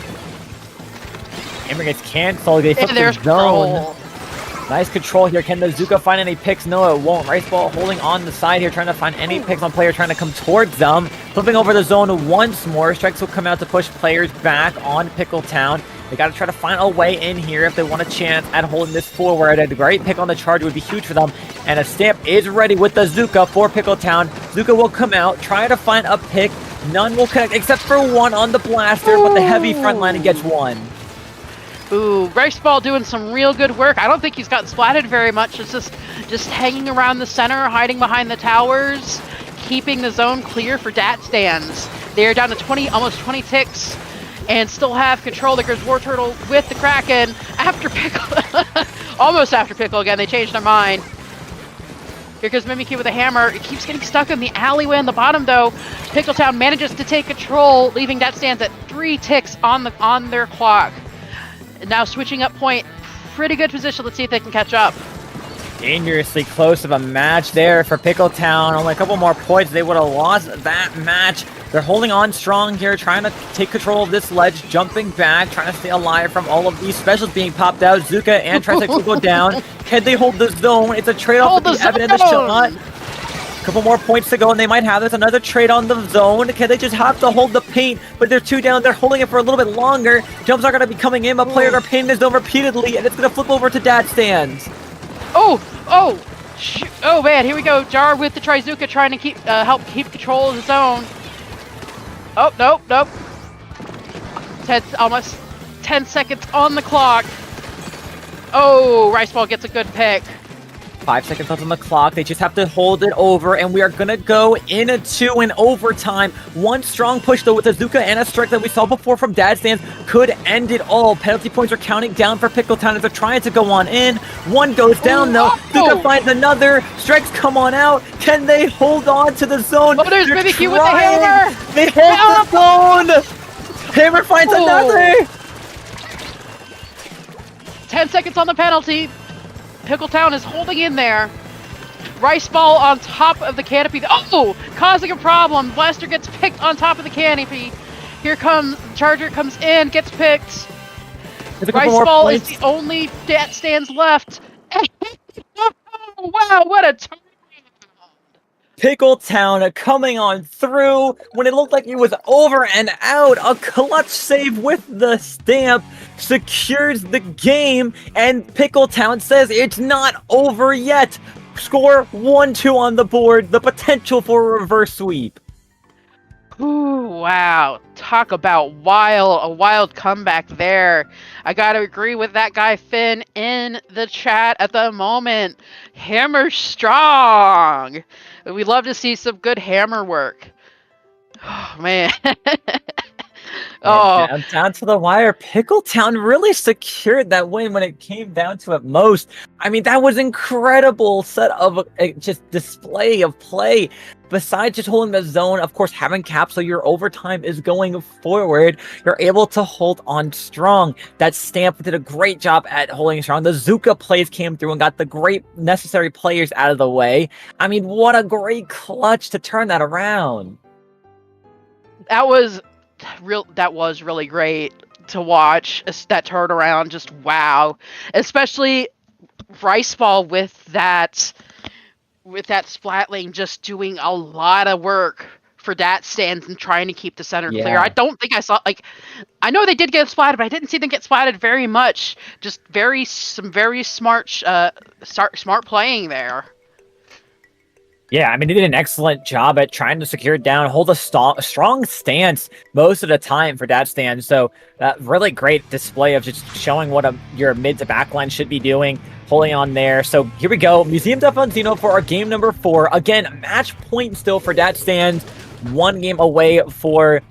Hammer gets canceled. They flip the zone. Control. Nice control here. Can the Zuka find any picks? No, it won't. Rice Ball holding on the side here, trying to find any picks on player trying to come towards them. Flipping over the zone once more. Strikes will come out to push players back on Pickletown. They got to try to find a way in here if they want a chance at holding this forward. A great pick on the charge would be huge for them. And a stamp is ready with the Zuka for Pickletown. Zuka will come out, try to find a pick. None will connect except for 1 on the blaster, but the heavy front line gets 1. Ooh, Rice Ball doing some real good work. I don't think he's gotten splatted very much. It's just hanging around the center, hiding behind the towers, keeping the zone clear for Dat stands. They are down to 20, almost 20 ticks, and still have control. There goes War Turtle with the Kraken after Pickle. Almost after Pickle again. They changed their mind. Here goes Mimikyu with a hammer. It keeps getting stuck in the alleyway on the bottom, though. Pickletown manages to take control, leaving Dat stands at 3 ticks on their clock. Now switching up point. Pretty good position. Let's see if they can catch up. Dangerously close of a match there for Pickletown. Only a couple more points. They would have lost that match. They're holding on strong here, trying to take control of this ledge, jumping back, trying to stay alive from all of these specials being popped out. Zuka and Triton will go down. Can they hold the zone? It's a trade-off with the Evan and the shot. Couple more points to go, and they might have this. Another trade on the zone. Can they just have to hold the paint? But they're 2 down. They're holding it for a little bit longer. Jumps are going to be coming in, but players are painting this zone repeatedly, and it's going to flip over to Dat stands. Oh, man, here we go. Jar with the Trizuka trying to help keep control of the zone. Oh, nope. Almost 10 seconds on the clock. Oh, Rice Ball gets a good pick. 5 seconds left on the clock. They just have to hold it over, and we are going to go into an overtime. 1 strong push, though, with a Zuka and a strike that we saw before from Dad Stands could end it all. Penalty points are counting down for Pickletown as they're trying to go on in. 1 goes down, though. Zuka finds another. Strikes come on out. Can they hold on to the zone? Oh, there's BBQ with the hammer. They hold the zone. Hammer finds another. 10 seconds on the penalty. Pickletown is holding in there. Rice Ball on top of the canopy. Oh! Causing a problem. Blaster gets picked on top of the canopy. Here comes... Charger comes in, gets picked. Rice Ball is the only Dat stands left. Oh, wow, what a turn! Pickletown coming on through when it looked like it was over and out. A clutch save with the stamp secures the game, and Pickletown says it's not over yet. Score 1-2 on the board. The potential for a reverse sweep. Ooh, wow. Talk about a wild comeback there. I gotta agree with that guy Finn in the chat at the moment. Hammer strong. We love to see some good hammer work. Oh, man. And Oh, down to the wire, Pickletown really secured that win when it came down to it most. I mean, that was incredible set of just display of play. Besides just holding the zone, of course, having caps so your overtime is going forward, you're able to hold on strong. That Stamp did a great job at holding strong. The Zuka plays came through and got the great necessary players out of the way. I mean, what a great clutch to turn that around. that was really great to watch. That turnaround, just wow. Especially Riceball with that splat lane just doing a lot of work for that stands and trying to keep the center clear. Yeah. I don't think I saw, like, I know they did get splatted, but I didn't see them get splatted very much. Just some very smart playing there. Yeah, I mean, they did an excellent job at trying to secure it down, hold a strong stance most of the time for that stand. So, really great display of just showing what your mid to back line should be doing, holding on there. So, here we go. Museum de Fontino for our game number 4. Again, match point still for that stand. 1 game away for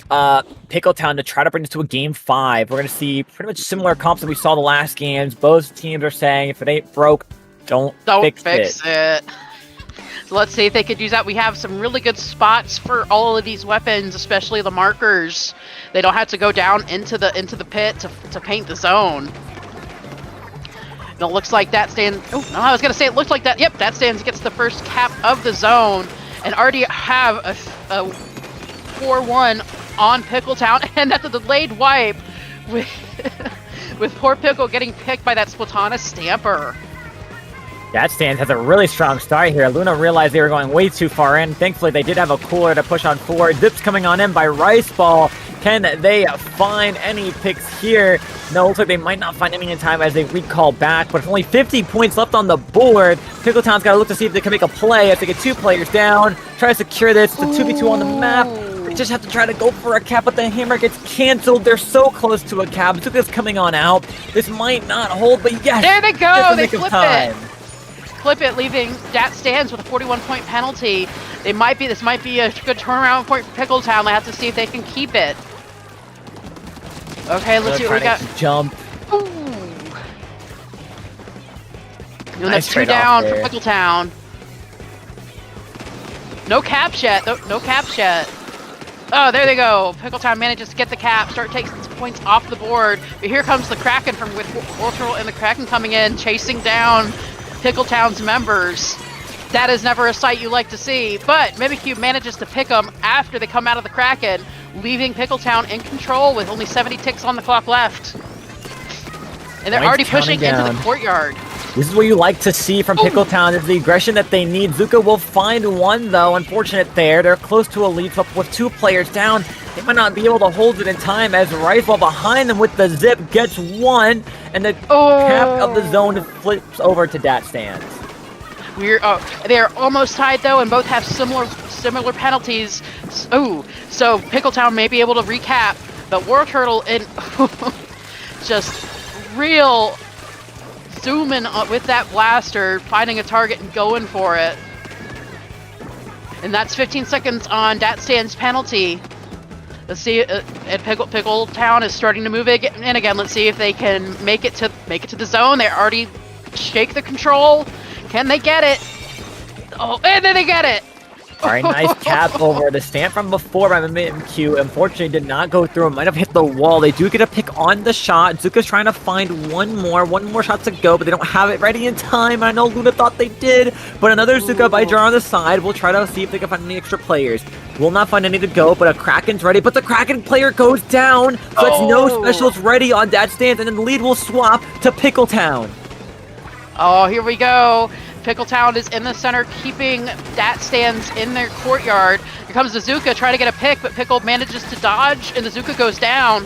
Pickletown to try to bring this to a game 5. We're going to see pretty much similar comps that we saw the last games. Both teams are saying if it ain't broke, don't fix it. So let's see if they could use that. We have some really good spots for all of these weapons, especially the markers. They don't have to go down into the pit to paint the zone. And it looks like that stand. Oh, no, I was gonna say it looks like that. Yep, that stand gets the first cap of the zone, and already have a 4-1 on Pickletown, and that's a delayed wipe with with poor Pickle getting picked by that Splatana Stamper. That stance has a really strong start here. Luna realized they were going way too far in. Thankfully, they did have a cooler to push on forward. Zips coming on in by Riceball. Can they find any picks here? No, looks like they might not find any in time as they recall back, but with only 50 points left on the board, Pickletown's got to look to see if they can make a play as they get 2 players down. Try to secure this. It's a 2v2 on the map. They just have to try to go for a cap, but the hammer gets canceled. They're so close to a cap. Zuka's coming on out. This might not hold, but yes! There they go! They flip it! Flip it, leaving Dat stands with a 41-point penalty. This might be a good turnaround point for Pickletown. They have to see if they can keep it. Okay, let's see what we got. Jump. Ooh. And that's 2 down for Pickletown. No caps yet. No caps yet. Oh, there they go. Pickletown manages to get the cap. Takes points off the board. But here comes the Kraken with Orbital and the Kraken coming in, chasing down Pickletown's members. That is never a sight you like to see, but Mimikyu manages to pick them after they come out of the Kraken, leaving Pickletown in control with only 70 ticks on the clock left. And they're already pushing into the courtyard. This is what you like to see from Pickletown, is the aggression that they need. Zuka will find one, though. Unfortunate there. They're close to a lead, but with 2 players down, they might not be able to hold it in time as Rifle behind them with the zip gets 1, and the cap of the zone flips over to Dat Stands. They're almost tied, though, and both have similar penalties. Oh, so Pickletown may be able to recap, but War Turtle in just real zooming with that blaster, finding a target and going for it. And that's 15 seconds on Dat Stand's penalty. Let's see, and Pickletown is starting to move in again. Let's see if they can make it to the zone. They already shake the control. Can they get it? Oh, and then they get it! Alright, nice cap over the Stamp from before by Mimikyu. Unfortunately, did not go through. Might have hit the wall. They do get a pick on the shot. Zuka's trying to find one more shot to go, but they don't have it ready in time. I know Luna thought they did, but another Zuka by Jar on the side. We'll try to see if they can find any extra players. Will not find any to go, but a Kraken's ready. But the Kraken player goes down, so that's no specials ready on Dat Stands, and then the lead will swap to Pickletown. Oh, here we go. Pickletown is in the center, keeping Dat Stands in their courtyard. Here comes the Zuka, trying to get a pick, but Pickle manages to dodge, and the Zuka goes down.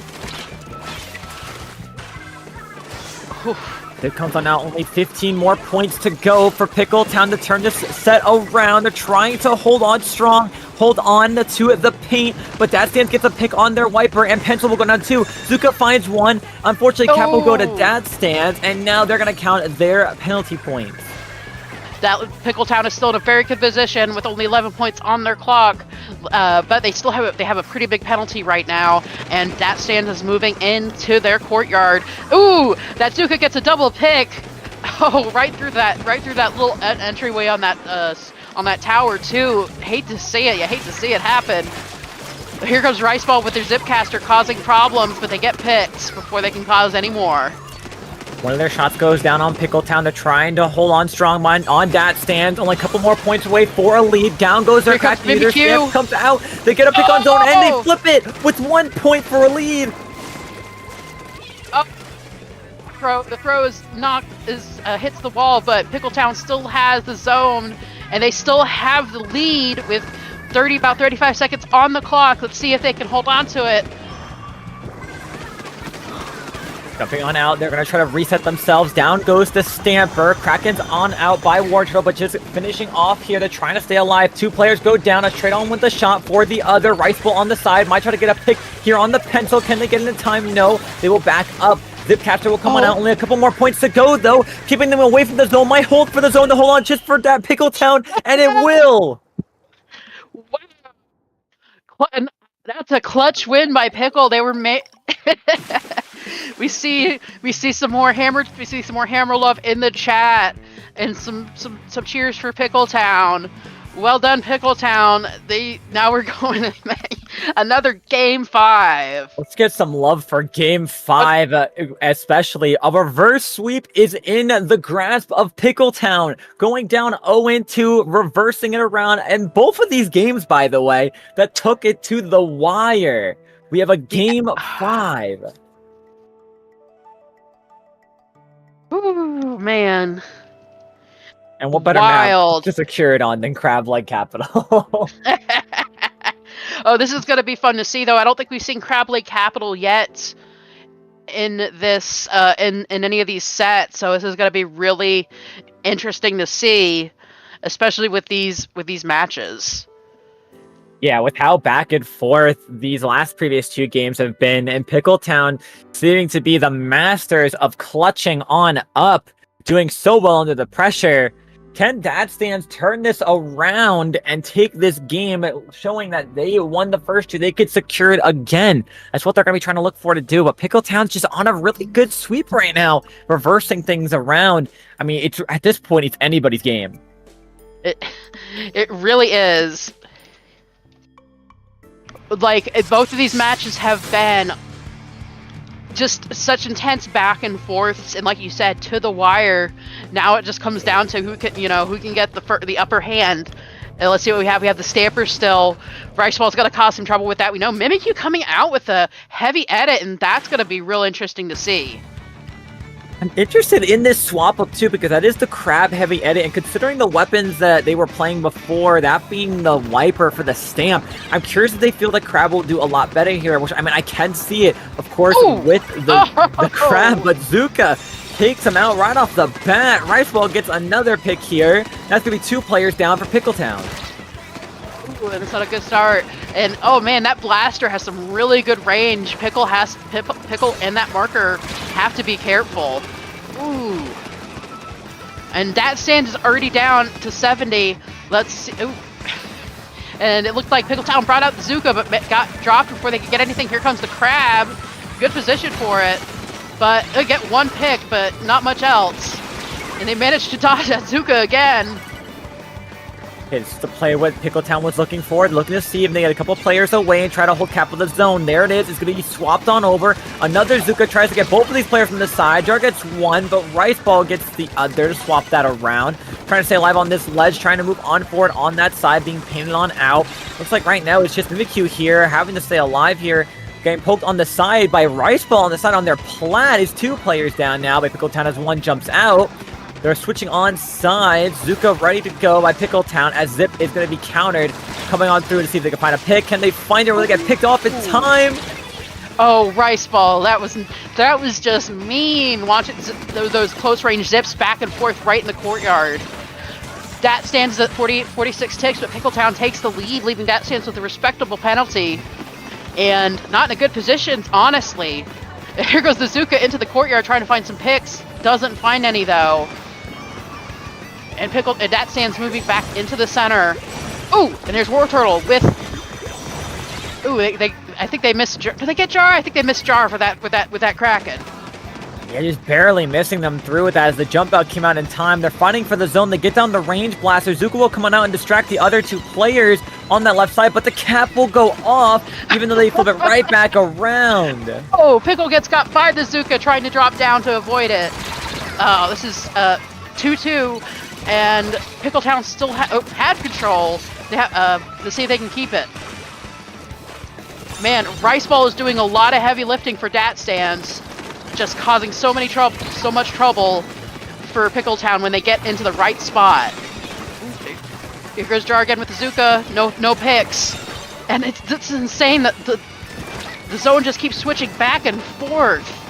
Oof. There comes on now, only 15 more points to go for Pickletown to turn this set around. They're trying to hold on strong, hold on to the paint, but Dad Stands gets a pick on their wiper, and Pencil will go down 2. Zuka finds 1. Unfortunately, Cap will go to Dad Stands, and now they're going to count their penalty points. That Pickletown is still in a very good position with only 11 points on their clock, but they still have a pretty big penalty right now, and that stand is moving into their courtyard. Ooh, that Zuka gets a double pick. Oh, right through that little entryway on that tower too. Hate to see it. You hate to see it happen. Here comes Riceball with their Zipcaster causing problems, but they get picked before they can cause any more. One of their shots goes down on Pickletown. They're trying to hold on strong on that stand. Only a couple more points away for a lead. Down goes their crack leader. Stamp comes out. They get a pick on zone and they flip it with 1 point for a lead. The throw is hits the wall, but Pickletown still has the zone, and they still have the lead with about 35 seconds on the clock. Let's see if they can hold on to it. Jumping on out, they're going to try to reset themselves. Down goes the Stamper. Kraken's on out by Wardrow, but just finishing off here. They're trying to stay alive. 2 players go down. A straight on with the shot for the other. Riceball on the side. Might try to get a pick here on the Pencil. Can they get it in time? No. They will back up. Zipcaster will come on out. Only a couple more points to go, though. Keeping them away from the zone. Might hold for the zone to hold on just for that Pickletown, and it will. Wow. And that's a clutch win by Pickle. They were made. We see some more hammer love in the chat, and some cheers for Pickletown. Well done, Pickletown. Now we're going to make another Game 5. Let's get some love for Game 5, especially. A reverse sweep is in the grasp of Pickletown, going down 0-2, reversing it around. And both of these games, by the way, that took it to the wire. We have a Game 5. Ooh, man. And what better map to secure it on than Crab Leg Capital? Oh, this is going to be fun to see, though. I don't think we've seen Crab Leg Capital yet in this in any of these sets, so this is going to be really interesting to see, especially with these matches. Yeah, with how back and forth these previous 2 games have been, and Pickletown seeming to be the masters of clutching on up, doing so well under the pressure. Can Dad Stands turn this around and take this game, showing that they won the first 2? They could secure it again. That's what they're going to be trying to look for to do. But Pickletown's just on a really good sweep right now, reversing things around. I mean, at this point, it's anybody's game. It really is. Like, both of these matches have been just such intense back and forths, and like you said, to the wire. Now it just comes down to who can get the upper hand. And let's see what we have. We have the Stamper still. Riceball's going to cause some trouble with that. We know Mimikyu coming out with a heavy edit, and that's going to be real interesting to see. I'm interested in this swap up too, because that is the Crab heavy edit, and considering the weapons that they were playing before, that being the wiper for the Stamp, I'm curious if they feel that Crab will do a lot better here, which, I mean, I can see it, of course, with the Crab, but Zuka takes him out right off the bat. Riceball gets another pick here. That's going to be 2 players down for Pickletown. Ooh, that's not a good start. And oh man, that blaster has some really good range. Pickle and that marker have to be careful. Ooh. And that stand is already down to 70. Let's see. Ooh. And it looked like Pickletown brought out the Zuka, but got dropped before they could get anything. Here comes the Crab. Good position for it. But they get 1 pick, but not much else. And they managed to dodge that Zuka again. It's the play what Pickletown was looking for, looking to see if they get a couple players away and try to hold cap of the zone. There it is. It's going to be swapped on over. Another Zuka tries to get both of these players from the side. Jar gets 1, but Riceball gets the other to swap that around. Trying to stay alive on this ledge, trying to move on forward on that side, being painted on out. Looks like right now it's just Mimikyu here, having to stay alive here. Getting poked on the side by Riceball on the side on their plat. Is 2 players down now, but Pickletown has 1 jumps out. They're switching on sides. Zuka ready to go by Pickletown as Zip is going to be countered. Coming on through to see if they can find a pick. Can they find it? Will they get picked off in time? Oh, Rice Ball, that was just mean. Watching those close range zips back and forth right in the courtyard. Dat stands at 46 ticks, but Pickletown takes the lead, leaving Dat stands with a respectable penalty. And not in a good position, honestly. Here goes the Zuka into the courtyard trying to find some picks. Doesn't find any, though. And Dat stands moving back into the center. Ooh, and there's War Turtle with... Ooh, I think they missed... Did they get Jar? I think they missed Jar for that with that Kraken. Yeah, just barely missing them through with that as the jump out came out in time. They're fighting for the zone. They get down the range blaster. Zuka will come on out and distract the other two players on that left side, but the cap will go off, even though they flip it right back around. Oh, Pickle gets got by the Zuka trying to drop down to avoid it. Oh, this is 2-2, and Pickletown still had control to see if they can keep it. Man, Rice Ball is doing a lot of heavy lifting for Dat stands, just causing so much trouble for Pickletown when they get into the right spot. Here goes Jar again with the Zuka, no picks, and it's insane that the zone just keeps switching back and forth.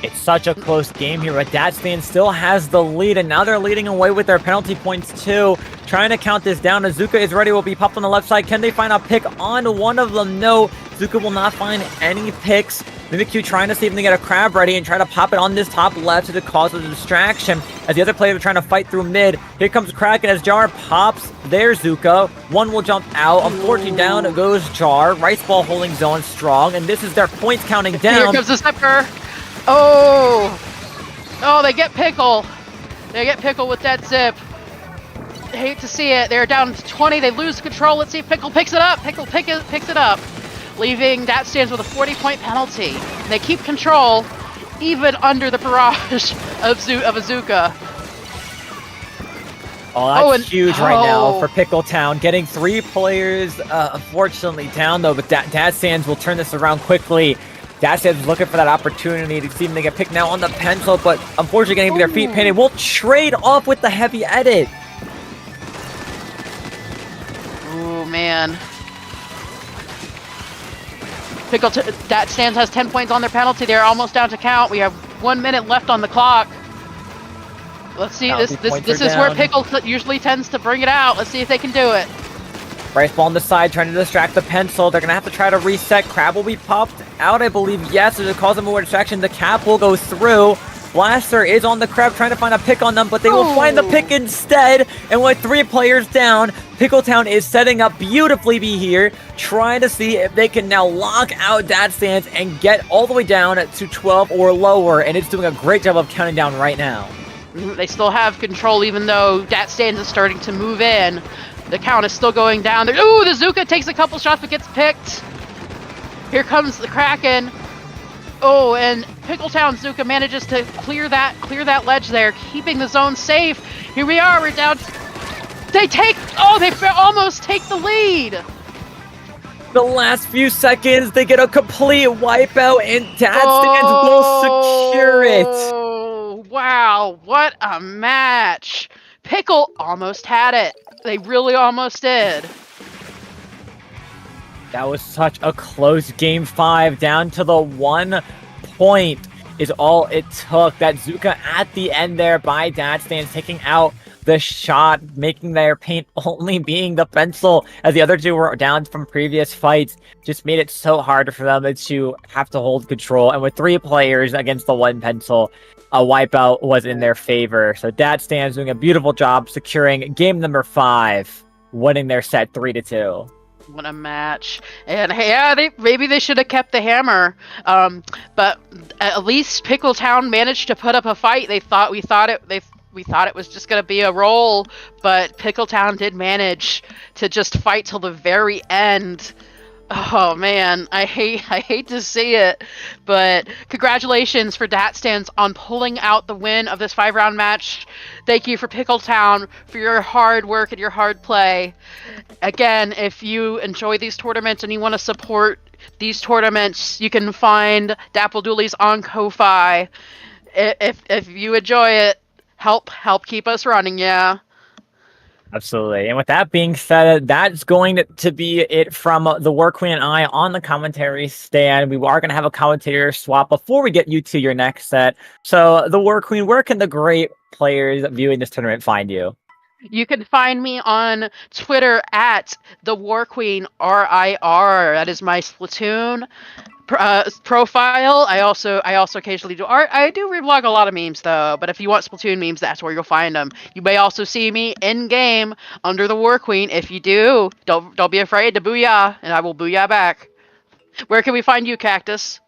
It's such a close game here, but Dat Stand still has the lead, and now they're leading away with their penalty points too. Trying to count this down. Azuka is ready, will be popped on the left side. Can they find a pick on one of them? No, Zuka will not find any picks. Mimikyu trying to see if they can get a crab ready and try to pop it on this top left to cause a distraction as the other players are trying to fight through mid. Here comes Kraken as Jar pops their Zuka. One will jump out. Unfortunately, down goes Jar. Rice Ball holding zone strong, and this is their points counting down. Here comes the Zipper. Oh, they get Pickle. They get Pickle with that zip. I hate to see it. They're down to 20. They lose control. Let's see if Pickle picks it up. Pickle picks it up, leaving Dat stands with a 40-point penalty. And they keep control, even under the barrage of Azuka. Oh, that's huge right now for Pickletown. Getting 3 players, unfortunately, down, though. But Dat Sands will turn this around quickly. Dat Sands looking for that opportunity to see if they get picked now on the pencil, but unfortunately getting their feet painted. We'll trade off with the heavy edit. Oh, man. Dat Stands has 10 points on their penalty. They're almost down to count. We have 1 minute left on the clock. Let's see. This is where Pickle usually tends to bring it out. Let's see if they can do it. Rice Ball on the side trying to distract the pencil. They're going to have to try to reset. Crab will be popped out, I believe. Yes, to cause them more distraction. The cap will go through. Blaster is on the Crab trying to find a pick on them, but they will find the pick instead. And with 3 players down, Pickletown is setting up beautifully here, trying to see if they can now lock out Dat Stands and get all the way down to 12 or lower. And it's doing a great job of counting down right now. They still have control, even though Dat Stands is starting to move in. The count is still going down. Ooh, the Zuka takes a couple shots but gets picked. Here comes the Kraken. Oh, and Pickletown Zuka manages to clear that ledge there, keeping the zone safe. Here we are, we're down. They almost take the lead. The last few seconds, they get a complete wipeout, and Dat Stands will secure it. Oh, wow, what a match. Pickle almost had it. They really almost did. That was such a close game 5. Down to the 1 point is all it took. That Zuka at the end there by Dat Stands taking out the shot, making their paint only being the pencil, as the other two were down from previous fights. Just made it so hard for them to have to hold control. And with 3 players against the 1 pencil, a wipeout was in their favor. So Dat Stands doing a beautiful job securing game number 5, winning their set 3-2. What a match. And yeah, maybe they should have kept the hammer. But at least Pickletown managed to put up a fight. We thought it was just going to be a roll, but Pickletown did manage to just fight till the very end. Oh man, I hate to see it, but congratulations for Dat Stands on pulling out the win of this 5-round match. Thank you for Pickletown for your hard work and your hard play. Again, if you enjoy these tournaments and you want to support these tournaments, you can find Dapple Doolies on Ko-Fi. If you enjoy it, help keep us running, yeah. Absolutely. And with that being said, that's going to be it from the War Queen and I on the commentary stand. We are going to have a commentator swap before we get you to your next set. So, the War Queen, where can the great players viewing this tournament find you? You can find me on Twitter at the War Queen RIR. That is my Splatoon profile. I also occasionally do art. I do reblog a lot of memes though, but if you want Splatoon memes, that's where you'll find them. You may also see me in game under the War Queen. If you do, don't be afraid to booyah, and I will booyah back. Where can we find you, Cactus?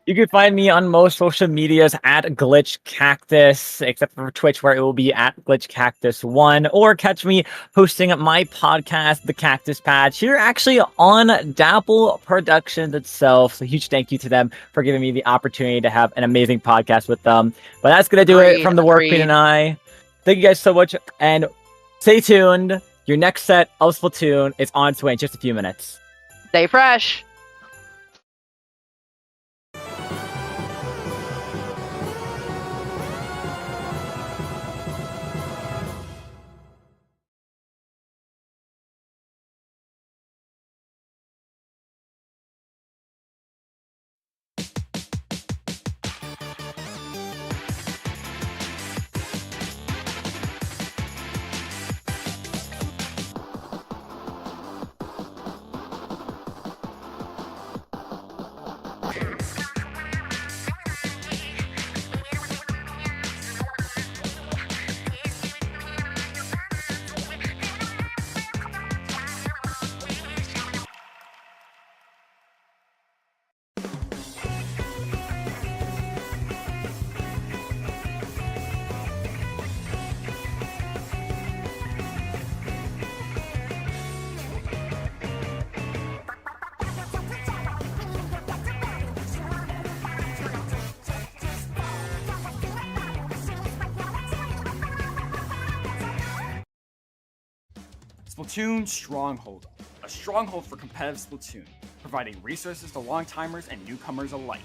You can find me on most social medias at Glitch Cactus, except for Twitch, where it will be at Glitch Cactus 1, or catch me hosting my podcast, The Cactus Patch, here actually on Dapple Productions itself. So huge thank you to them for giving me the opportunity to have an amazing podcast with them. But that's gonna do it from the War Queen and I. Thank you guys so much, and stay tuned. Your next set of Splatoon is on its way in just a few minutes. Stay fresh. Splatoon Stronghold, a stronghold for competitive Splatoon, providing resources to long-timers and newcomers alike.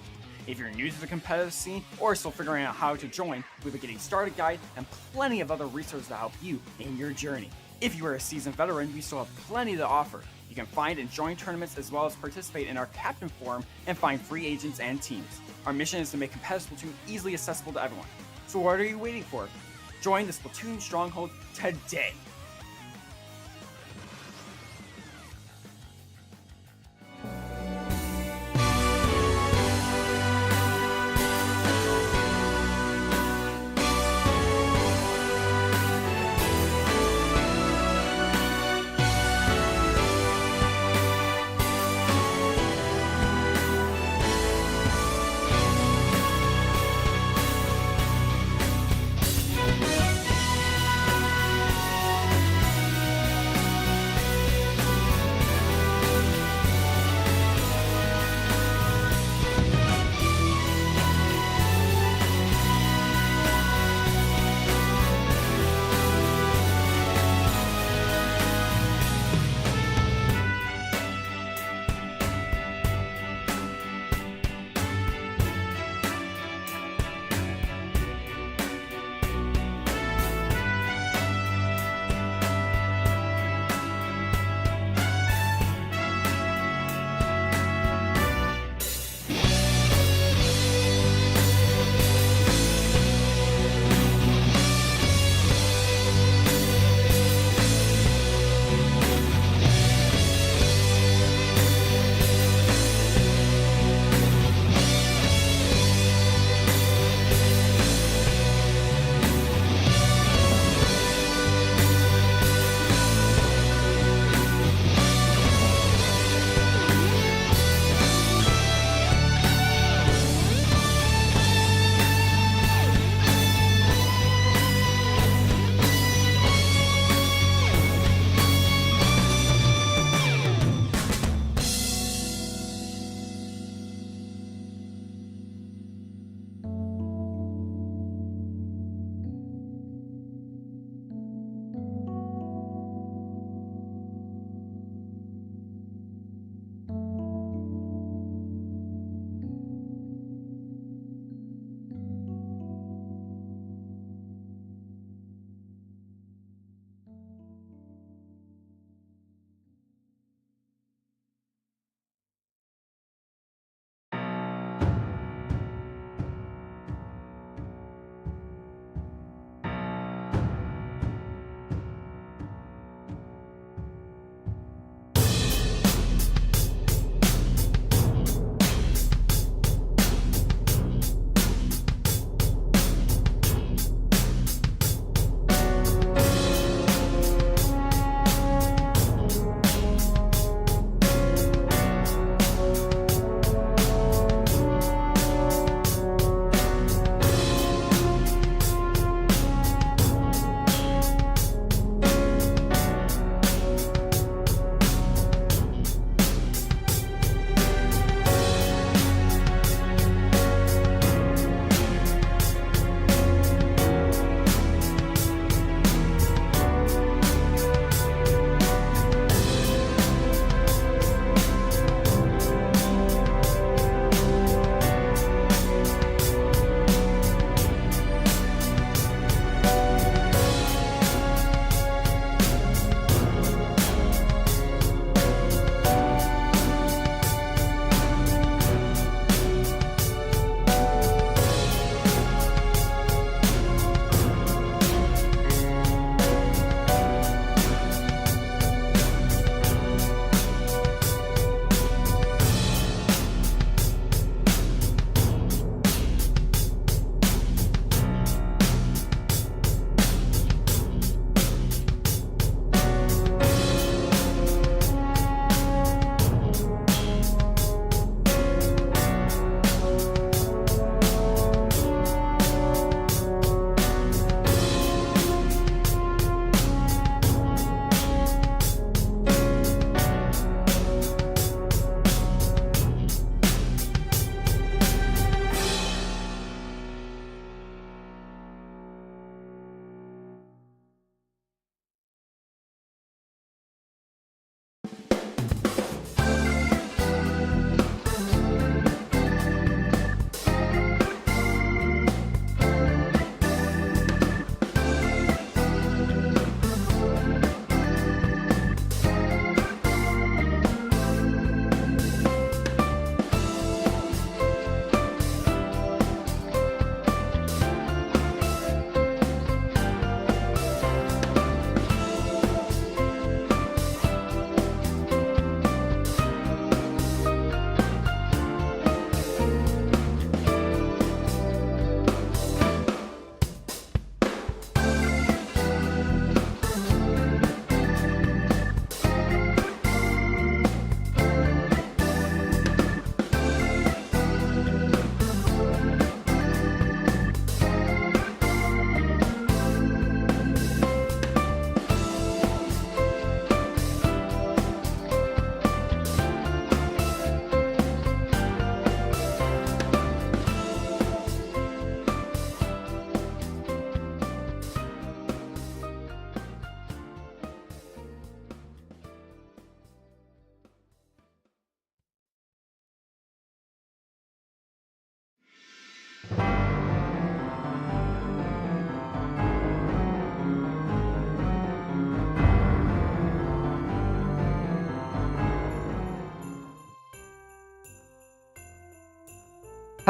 If you're new to the competitive scene or still figuring out how to join, we have a getting started guide and plenty of other resources to help you in your journey. If you are a seasoned veteran, we still have plenty to offer. You can find and join tournaments as well as participate in our Captain Forum and find free agents and teams. Our mission is to make competitive Splatoon easily accessible to everyone. So what are you waiting for? Join the Splatoon Stronghold today!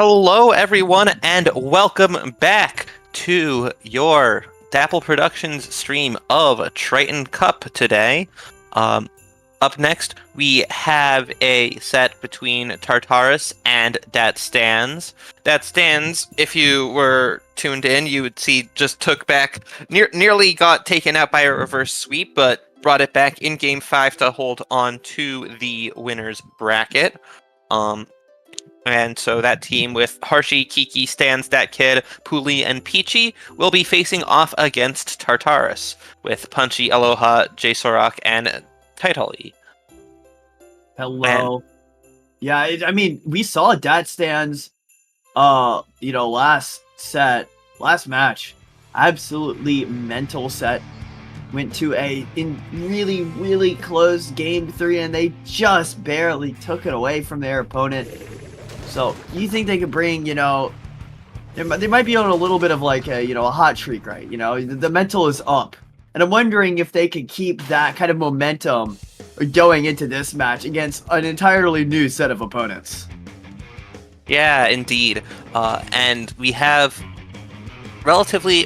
Hello, everyone, and welcome back to your Dapple Productions stream of Triton-Cup today. Up next, we have a set between Tartarus and Dat Stands. Dat Stands, if you were tuned in, you would see just took back, nearly got taken out by a reverse sweep, but brought it back in Game 5 to hold on to the winner's bracket. And so that team with Harshi, Kiki, Stans, Dat Kid, Puli, and Peachy will be facing off against Tartarus with Punchy, Aloha, J Sorak, and Tightly. Hello. Yeah, I mean, we saw Dat Stands, last match. Absolutely mental set. Went to a really, really close game 3, and they just barely took it away from their opponent. So, you think they could bring, they might be on a little bit of like a hot streak, right? The mental is up. And I'm wondering if they can keep that kind of momentum going into this match against an entirely new set of opponents. Yeah, indeed. And we have relatively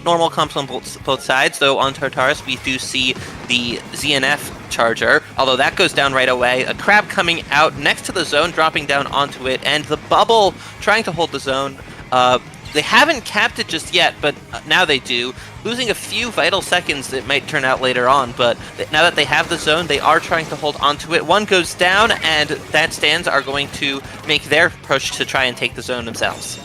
normal comps on both sides, though on Tartarus we do see the ZNF charger, although that goes down right away. A crab coming out next to the zone, dropping down onto it, and the bubble trying to hold the zone. They haven't capped it just yet, but now they do. Losing a few vital seconds that might turn out later on, but now that they have the zone, they are trying to hold onto it. One goes down, and that Stands are going to make their push to try and take the zone themselves.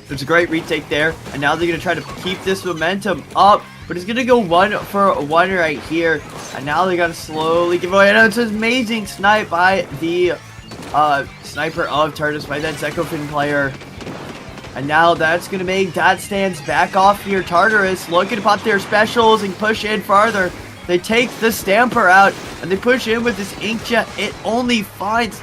There's a great retake there, and now they're going to try to keep this momentum up, but it's going to go 1-for-1 right here, and now they got to slowly give away. And it's an amazing snipe by the sniper of Tartarus, by that Zekofin player. And now that's going to make Dat Stands back off here. Tartarus looking to pop their specials and push in farther. They take the Stamper out, and they push in with this Inkjet. It only finds...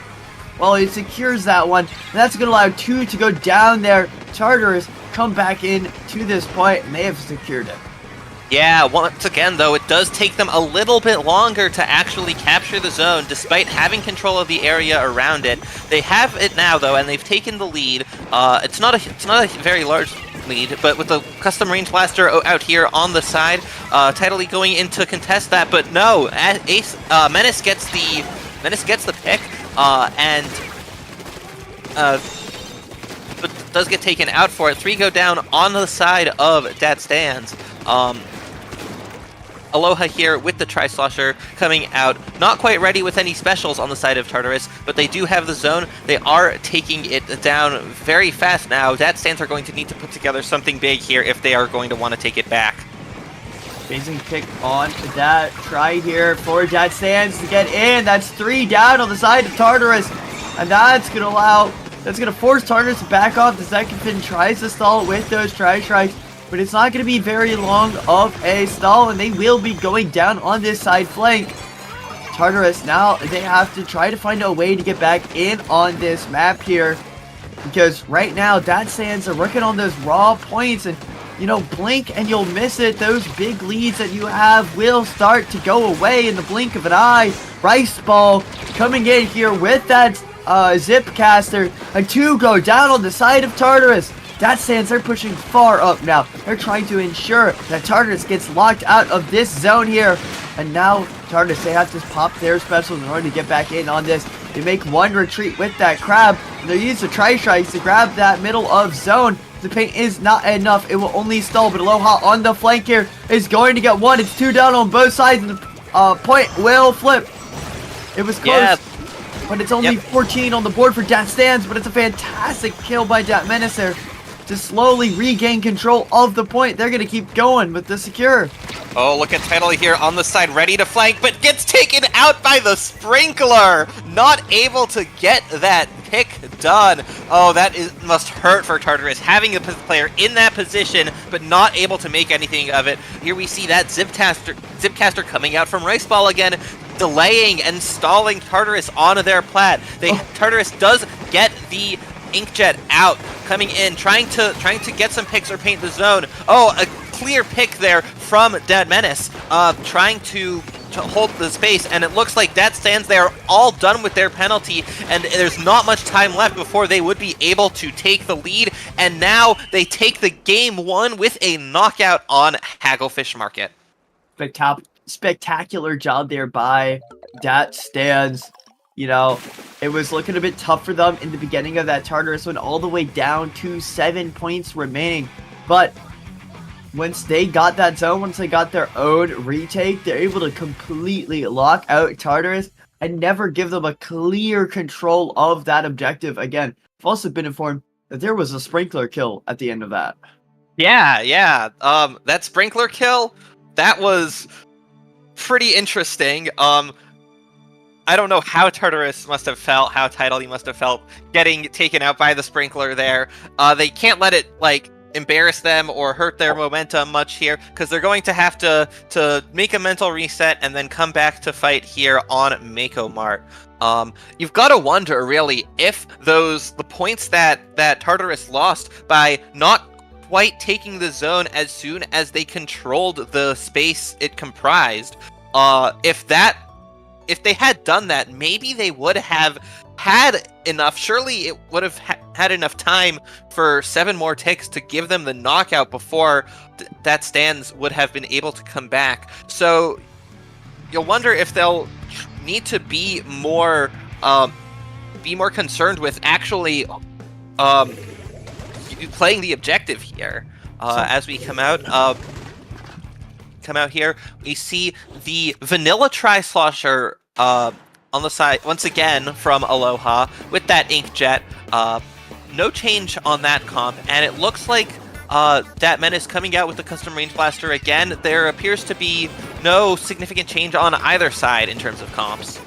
Well, it secures that one. And that's going to allow 2 to go down there. Tartarus come back in to this point, and they have secured it. Yeah, once again, though, it does take them a little bit longer to actually capture the zone, despite having control of the area around it. They have it now, though, and they've taken the lead. It's not a very large lead, but with the custom range blaster out here on the side, Tidally going in to contest that, but no, Menace gets the pick, but does get taken out for it. 3 go down on the side of Dat Stands. Aloha here with the Tri-Slosher coming out, not quite ready with any specials on the side of Tartarus, but they do have the zone. They are taking it down very fast now. Dat Stands are going to need to put together something big here if they are going to want to take it back. Amazing pick on that try here for Dat Stands to get in. That's 3 down on the side of Tartarus, and that's going to force Tartarus to back off. The Zekofin tries to stall with those Tri-Strikes, but it's not going to be very long of a stall, and they will be going down on this side flank. Tartarus, now they have to try to find a way to get back in on this map here, because right now Dat Stands are working on those raw points, and blink and you'll miss it. Those big leads that you have will start to go away in the blink of an eye. Rice Ball coming in here with that Zip Caster, and 2 go down on the side of Tartarus. Dat Stands, they're pushing far up now. They're trying to ensure that Tartarus gets locked out of this zone here. And now Tartarus, they have to pop their specials in order to get back in on this. They make 1 retreat with that crab. And they use the Tri-Strikes to grab that middle of zone. The paint is not enough. It will only stall, but Aloha on the flank here is going to get 1. It's 2 down on both sides, and the point will flip. It was close. Yeah. But it's only 14 on the board for Dat Stands, but it's a fantastic kill by Dat Menace there to slowly regain control of the point. They're going to keep going with the secure. Oh, look at Tidally here on the side, ready to flank, but gets taken out by the Sprinkler! Not able to get that pick done. Oh, that must hurt for Tartarus, having a player in that position, but not able to make anything of it. Here we see that Zipcaster coming out from Rice Ball again, delaying and stalling Tartarus onto their plat. Tartarus does get the Inkjet out, coming in, trying to get some picks or paint the zone. Oh, a clear pick there from Dat Menace, trying to hold the space, and it looks like that stands there all done with their penalty, and there's not much time left before they would be able to take the lead, and now they take the game 1 with a knockout on Hagglefish Market. Spectacular job there by Dat Stands. You know, it was looking a bit tough for them in the beginning of that Tartarus one, all the way down to 7 points remaining. But once they got that zone, once they got their own retake, they're able to completely lock out Tartarus and never give them a clear control of that objective. Again, I've also been informed that there was a sprinkler kill at the end of that. Yeah. That sprinkler kill, that was pretty interesting. I don't know how Tartarus must have felt, how Tidal must have felt getting taken out by the sprinkler there. They can't let it, like, embarrass them or hurt their momentum much here, because they're going to have to make a mental reset and then come back to fight here on Mako Mart. You've got to wonder, really, if the points that Tartarus lost by not quite taking the zone as soon as they controlled the space it comprised, if they had done that, maybe they would have had enough. Surely it would have had enough time for 7 more ticks to give them the knockout before that Stands would have been able to come back. So you'll wonder if they'll need to be more concerned with actually playing the objective here. As we come out here, we see the vanilla Tri-Slosher on the side once again from Aloha with that Inkjet. No change on that comp, and it looks like Dat Menace coming out with the custom range blaster again. There appears to be no significant change on either side in terms of comps.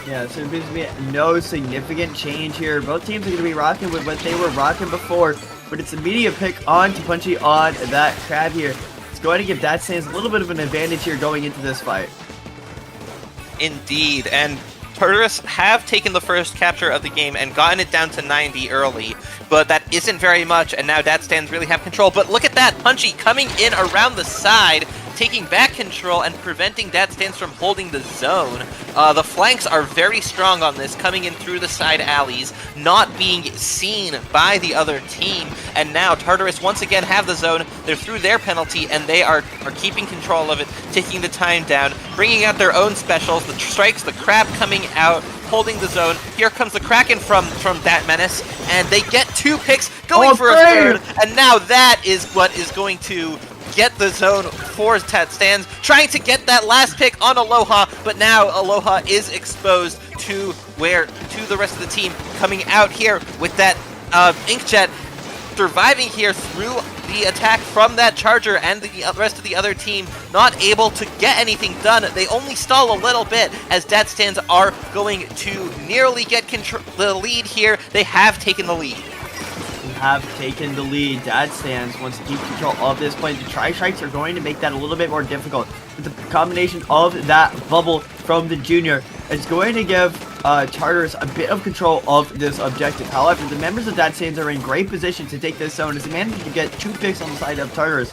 Yeah, so there appears to be no significant change here. Both teams are going to be rocking with what they were rocking before, but it's immediate pick on to Punchy on that crab here. It's going to give Dat Stands a little bit of an advantage here going into this fight. Indeed, and Tartarus have taken the first capture of the game and gotten it down to 90 early, but that isn't very much, and now Dat Stands really have control. But look at that, Punchy coming in around the side, taking back control and preventing Dat Stands from holding the zone. The flanks are very strong on this, coming in through the side alleys, not being seen by the other team. And now Tartarus once again have the zone. They're through their penalty, and they are keeping control of it, taking the time down, bringing out their own specials, the strikes, the crab coming out, holding the zone. Here comes the Kraken from Dat Menace, and they get 2 picks, going for a third, and now that is what is going to get the zone for Dat Stands, trying to get that last pick on Aloha, but now Aloha is exposed to the rest of the team coming out here with that Inkjet, surviving here through the attack from that Charger, and the rest of the other team not able to get anything done. They only stall a little bit as Dat Stands are going to nearly get the lead here. They have taken the lead. Have taken the lead. Dat Stands wants to keep control of this play. The Tri-Strikes are going to make that a little bit more difficult. But the combination of that bubble from the Junior is going to give Tartarus a bit of control of this objective. However, the members of Dat Stands are in great position to take this zone as they manage to get 2 picks on the side of Tartarus.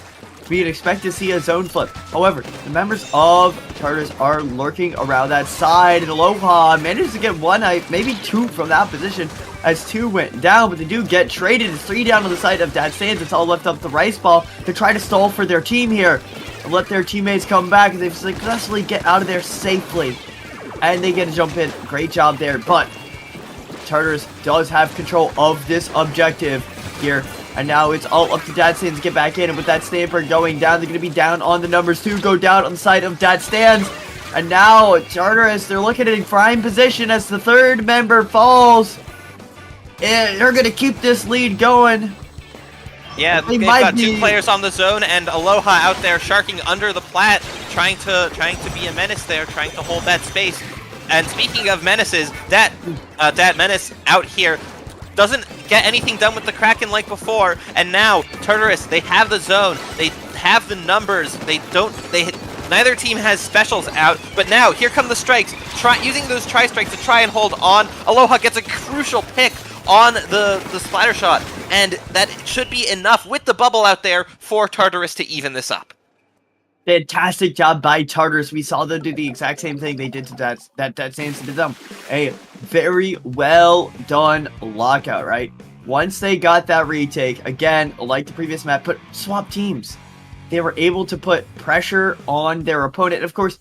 We can expect to see a zone flip. However, the members of Tartarus are lurking around that side, and Aloha manages to get 1, maybe 2 from that position as 2 went down, but they do get traded. It's 3 down on the side of Dat Stands. It's all left up the rice ball to try to stall for their team here and let their teammates come back, and they successfully get out of there safely. And they get a jump in. Great job there, but Tartarus does have control of this objective here. And now it's all up to Dat Stands to get back in, and with that sniper going down, they're going to be down on the numbers 2, go down on the side of Dat Stands. And now Tartarus, they're looking at a prime position as the 3rd member falls. And they're going to keep this lead going. Yeah, they've got 2 players on the zone, and Aloha out there sharking under the plat, trying to be a menace there, trying to hold that space. And speaking of menaces, that menace out here doesn't get anything done with the Kraken like before, and now Tartarus, they have the zone, they have the numbers, neither team has specials out, but now here come the strikes, using those tri-strikes to try and hold on. Aloha gets a crucial pick on the splatter shot, and that should be enough with the bubble out there for Tartarus to even this up. Fantastic job by Tartarus. We saw them do the exact same thing they did to that Sands to them. A very well done lockout, right? Once they got that retake, again, like the previous map, swap teams. They were able to put pressure on their opponent. Of course,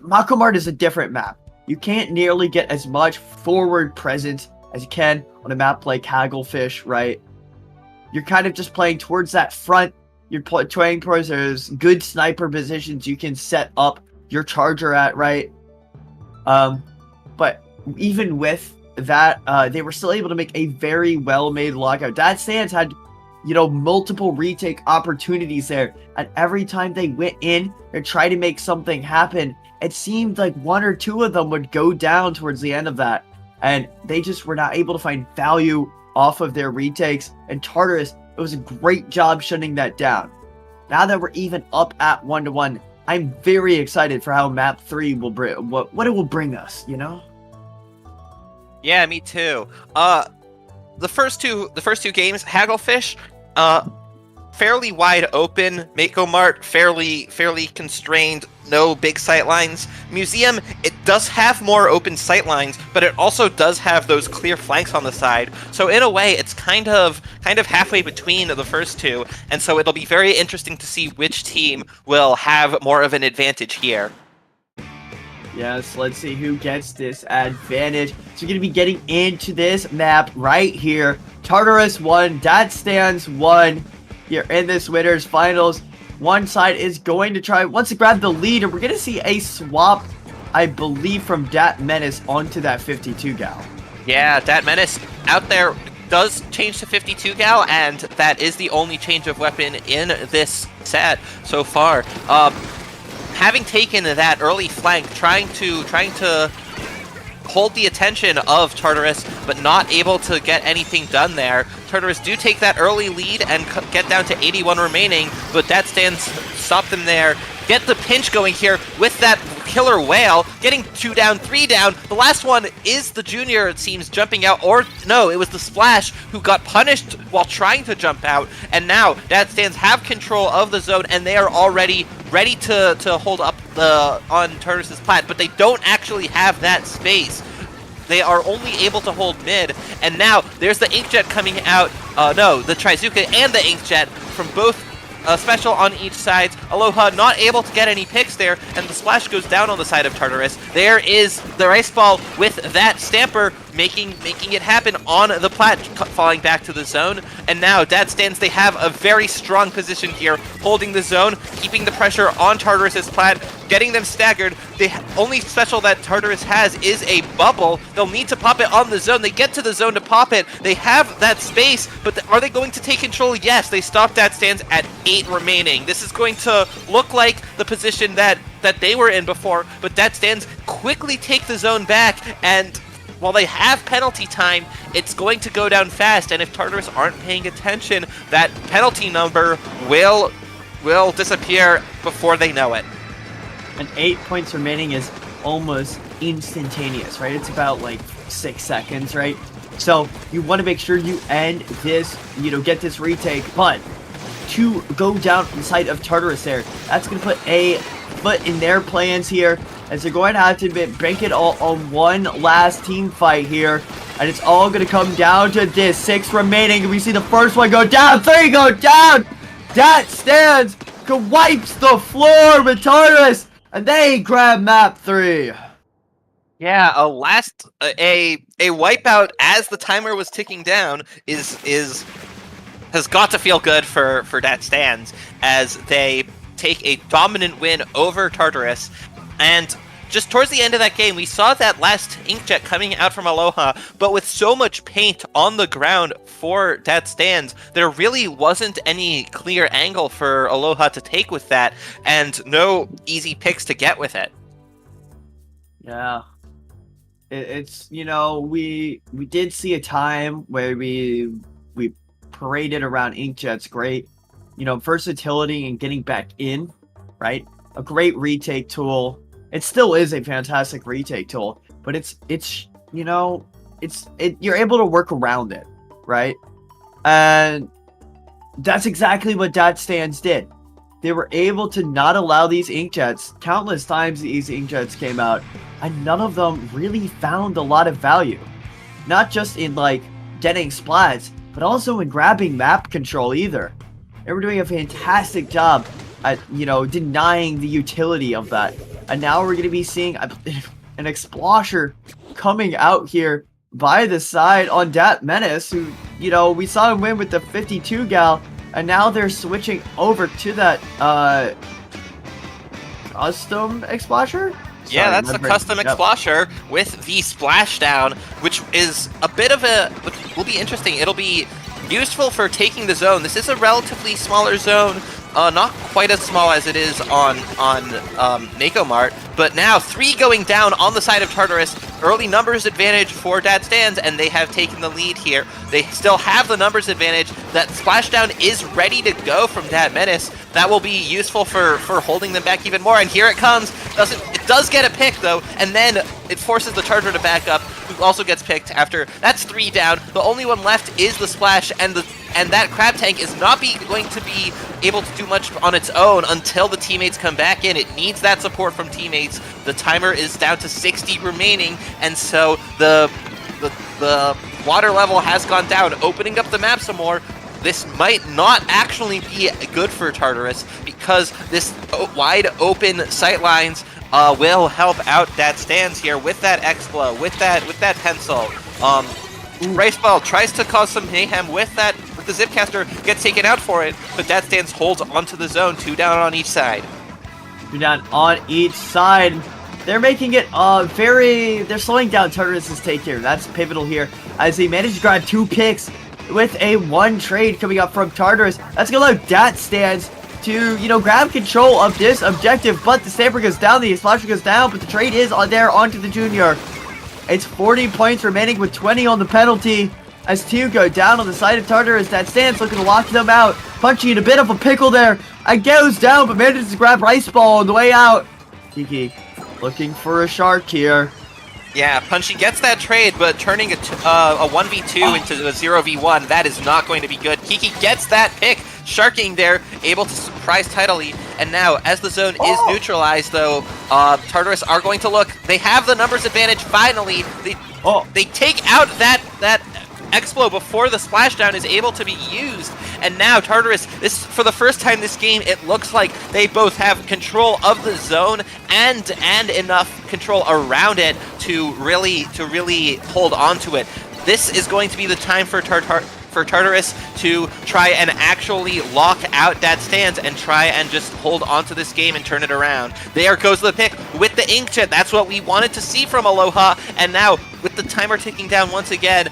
Mako Mart is a different map. You can't nearly get as much forward presence as you can on a map like Hagglefish, right? You're kind of just playing towards that front. You're playing towards those good sniper positions you can set up your charger at, right? But even with that, they were still able to make a very well-made lockout. That Sands had, multiple retake opportunities there, and every time they went in and tried to make something happen, it seemed like one or two of them would go down towards the end of that, and they just were not able to find value off of their retakes. And Tartarus, it was a great job shutting that down. Now that we're even up at 1-1, I'm very excited for how map 3 will bring what it will bring us, Yeah, me too. The first two games, Hagglefish, fairly wide open. Mako Mart, fairly constrained. No big sightlines. Museum, it does have more open sightlines, but it also does have those clear flanks on the side. So in a way, it's kind of halfway between the first two, and so it'll be very interesting to see which team will have more of an advantage here. Yes, let's see who gets this advantage. So you're going to be getting into this map right here. Tartarus 1, Dat Stands 1. Here in this winners finals. One side is going to try once to grab the lead, and we're going to see a swap, I believe, from Dat Menace onto that 52 gal. Yeah, Dat Menace out there does change to 52 gal, and that is the only change of weapon in this set so far. Having taken that early flank, trying to hold the attention of Tartarus, but not able to get anything done there. Tartarus do take that early lead and get down to 81 remaining, but that Stands stop them there. Get the pinch going here with that killer whale, getting 2 down, 3 down. The last one is the junior, it seems, jumping out, or no, it was the Splash who got punished while trying to jump out, and now that Stands have control of the zone, and they are already ready to hold up on Tartarus' plat, but they don't actually have that space. They are only able to hold mid, and now there's the Inkjet coming out, the Trizuka and the Inkjet from both special on each side. Aloha not able to get any picks there, and the Splash goes down on the side of Tartarus. There is the Ice Ball with that Stamper making it happen on the plat, falling back to the zone. And now Dat Stands, they have a very strong position here, holding the zone, keeping the pressure on Tartarus' plat, getting them staggered. The only special that Tartarus has is a bubble. They'll need to pop it on the zone. They get to the zone to pop it. They have that space, but are they going to take control? Yes, they stopped Dat Stands at 8 remaining. This is going to look like the position that they were in before, but Dat Stands quickly take the zone back, and while they have penalty time, it's going to go down fast, and if Tartarus aren't paying attention, that penalty number will disappear before they know it. And 8 points remaining is almost instantaneous, right? It's about like 6 seconds, right? So you want to make sure you end this, get this retake, but to go down inside of Tartarus there, that's going to put a foot in their plans here, as they're going to have to bank it all on one last team fight here, and it's all going to come down to this. 6 remaining, and we see the first one go down, 3 go down. Dat Stands wipes the floor with Tartarus, and they grab map 3. Yeah, a wipeout as the timer was ticking down has got to feel good for Dat Stands, as they take a dominant win over Tartarus. And just towards the end of that game, we saw that last Inkjet coming out from Aloha, but with so much paint on the ground for Dat Stands, there really wasn't any clear angle for Aloha to take with that, and no easy picks to get with it. Yeah. It's, we did see a time where we paraded around Inkjet's great, versatility and getting back in, right? A great retake tool. It still is a fantastic retake tool, but you're able to work around it, right? And that's exactly what Dat Stands did. they were able to not allow these inkjets. Countless times these inkjets came out, and none of them really found a lot of value. Not just in, like, getting splats, but also in grabbing map control either. They were doing a fantastic job at, you know, denying the utility of that. And now we're going to be seeing an Explosher coming out here by the side on Dat Menace, who, you know, we saw him win with the 52 gal, and now they're switching over to that custom Explosher? Yeah, that's the custom Explosher with the splashdown, which is a bit of a, which will be interesting. It'll be useful for taking the zone. This is a relatively smaller zone, not quite as small as it is on Mako Mart, but now 3 going down on the side of Tartarus. Early numbers advantage for Dad Stands, and they have taken the lead here. They still have the numbers advantage. That splashdown is ready to go from Dad Menace. That will be useful for holding them back even more, and here it comes. It does get a pick, though, and then it forces the Charger to back up, who also gets picked after. That's 3 down. The only one left is the Splash, and that Crab Tank is not going to be able to do much on its own until the teammates come back in. It needs that support from teammates. The timer is down to 60 remaining, and so the water level has gone down, opening up the map some more. This might not actually be good for Tartarus, because this wide open sightlines will help out that Stands here with that Explo, with that pencil. Raceball tries to cause some mayhem with the Zipcaster, gets taken out for it, but that Stands holds onto the zone, 2 down on each side. 2 down on each side. They're making it they're slowing down Tartarus' take here. That's pivotal here, as they manage to grab 2 picks with a 1 trade coming up from Tartarus. That's gonna allow Dat Stands to, you know, grab control of this objective, but the Stamper goes down, the Splasher goes down, but the trade is on there onto the Junior. It's 40 points remaining with 20 on the penalty, as 2 go down on the side of Tartarus. Dat Stands looking to lock them out, Punchy in a bit of a pickle there, and goes down, but manages to grab Rice Ball on the way out. Kiki looking for a shark here. Yeah, Punchy gets that trade, but turning a 1v2 into a 0v1, that is not going to be good. Kiki gets that pick, Sharking there, able to surprise title lead. And now, as the zone is neutralized, though, Tartarus are going to look. They have the numbers advantage, finally. They take out that Explo before the splashdown is able to be used, and now Tartarus, for the first time this game, it looks like they both have control of the zone and enough control around it to really hold on to it. This is going to be the time for Tartarus to try and actually lock out that Stands and try and just hold on to this game and turn it around. There goes the pick with the Inkjet. That's what we wanted to see from Aloha, and now with the timer ticking down once again,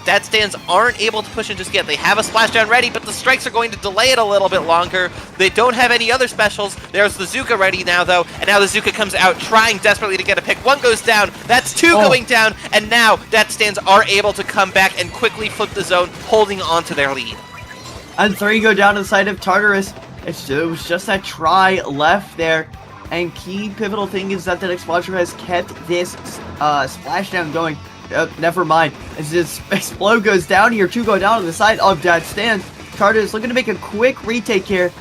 That Stands aren't able to push in just yet. They have a splashdown ready, but the strikes are going to delay it a little bit longer. They don't have any other specials. There's the Zuka ready now, though, and now the Zuka comes out trying desperately to get a pick. 1 goes down, that's 2 going down, and now That Stands are able to come back and quickly flip the zone, holding on to their lead. And 3 go down to the side of Tartarus. It was just that try left there. And key pivotal thing is that Explosion has kept this splashdown going. Never mind. As this Explode goes down here, 2 go down on the side of that Stand. Tartarus looking to make a quick retake here.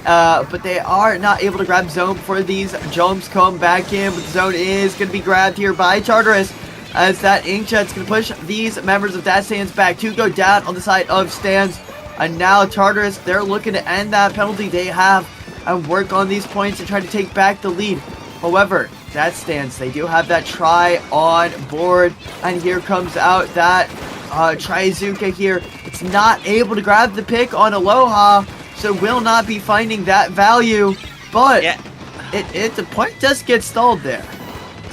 But they are not able to grab zone before these jumps come back in. But the zone is going to be grabbed here by Tartarus, as that Inkjet's going to push these members of that Stands back. 2 go down on the side of Stands. And now Tartarus, they're looking to end that penalty they have and work on these points and try to take back the lead. However, that Stands, they do have that try on board, and here comes out that Trizuka here. It's not able to grab the pick on Aloha, so will not be finding that value, but yeah, the point does get stalled there.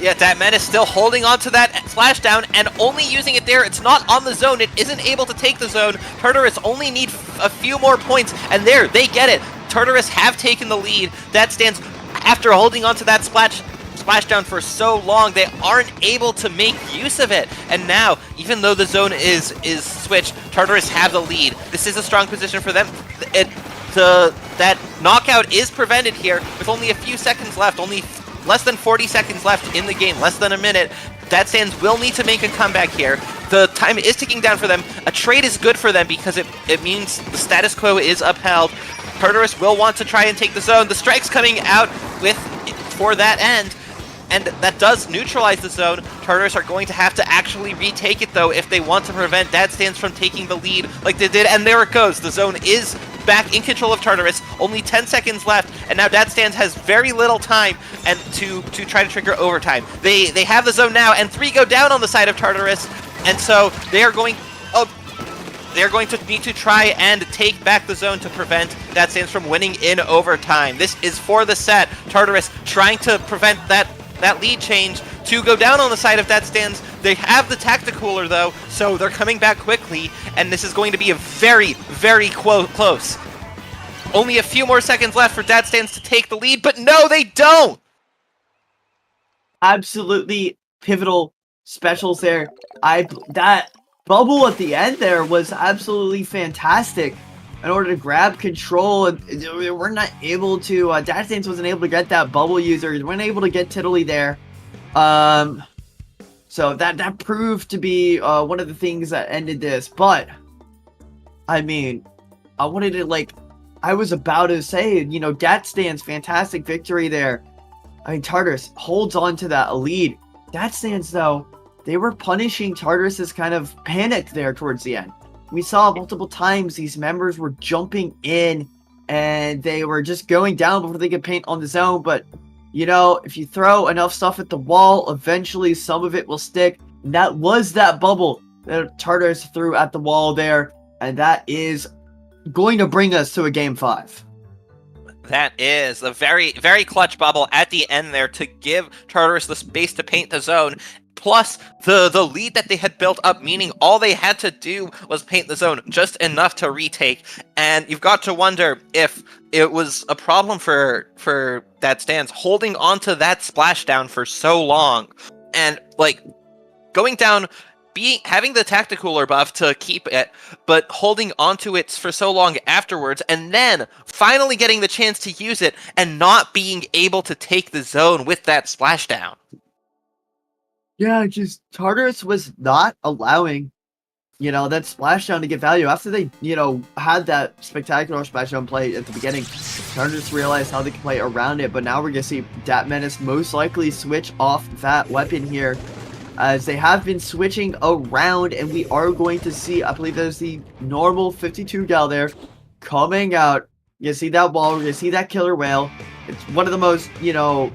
Yeah, that man is still holding on to that splashdown and only using it there. It's not on the zone. It isn't able to take the zone. Tartarus only need a few more points, and there, they get it. Tartarus have taken the lead. That Stands, after holding on to that splashdown for so long, they aren't able to make use of it. And now, even though the zone is switched, Tartarus have the lead. This is a strong position for them. That knockout is prevented here with only a few seconds left, only less than 40 seconds left in the game, less than a minute. That Stands will need to make a comeback here. The time is ticking down for them. A trade is good for them because it means the status quo is upheld. Tartarus will want to try and take the zone. The strike's coming out for that end, and that does neutralize the zone. Tartarus are going to have to actually retake it, though, if they want to prevent Dad Stands from taking the lead like they did. And there it goes. The zone is back in control of Tartarus. Only 10 seconds left, and now Dad Stands has very little time and to try to trigger overtime. They have the zone now, and 3 go down on the side of Tartarus, and so they are going to need to try and take back the zone to prevent Dad Stands from winning in overtime. This is for the set. Tartarus trying to prevent that lead change to go down on the side of Dad Stands. They have the Tacticooler, though, so they're coming back quickly, and this is going to be a very, very close. Only a few more seconds left for Dad Stands to take the lead, but no, they don't! Absolutely pivotal specials there. That bubble at the end there was absolutely fantastic in order to grab control, and we're not able to, Dad Stands wasn't able to get that bubble user, we weren't able to get Tiddly there. So that proved to be one of the things that ended this, but I mean, I was about to say, you know, Dad Stands, fantastic victory there. I mean, Tartarus holds on to that lead. Dad Stands, though, they were punishing Tartarus's kind of panic there towards the end. We saw multiple times these members were jumping in and they were just going down before they could paint on the zone, but you know, if you throw enough stuff at the wall, eventually some of it will stick. And that was that bubble that Tartarus threw at the wall there, and that is going to bring us to a Game 5. That is a very, very clutch bubble at the end there to give Tartarus the space to paint the zone. Plus, the lead that they had built up, meaning all they had to do was paint the zone just enough to retake. And you've got to wonder if it was a problem for Dad Stands holding onto that splashdown for so long. And, like, going down, having the Tacticooler buff to keep it, but holding onto it for so long afterwards, and then finally getting the chance to use it and not being able to take the zone with that splashdown. Yeah, just Tartarus was not allowing, you know, that splashdown to get value. After they, you know, had that spectacular splashdown play at the beginning, Tartarus realized how they could play around it, but now we're going to see Dat Menace most likely switch off that weapon here, as they have been switching around, and we are going to see, I believe there's the normal 52 gal there coming out. You see that wall, we're going to see that killer whale. It's one of the most, you know,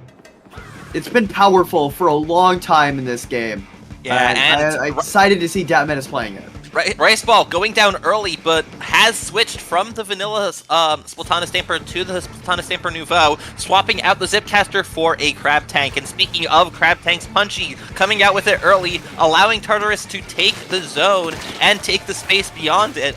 it's been powerful for a long time in this game. Yeah, and I'm excited to see Dat Menace playing it. Rice Ball going down early, but has switched from the vanilla Splatana Stamper to the Splatana Stamper Nouveau, swapping out the Zipcaster for a Crab Tank. And speaking of Crab Tanks, Punchy coming out with it early, allowing Tartarus to take the zone and take the space beyond it.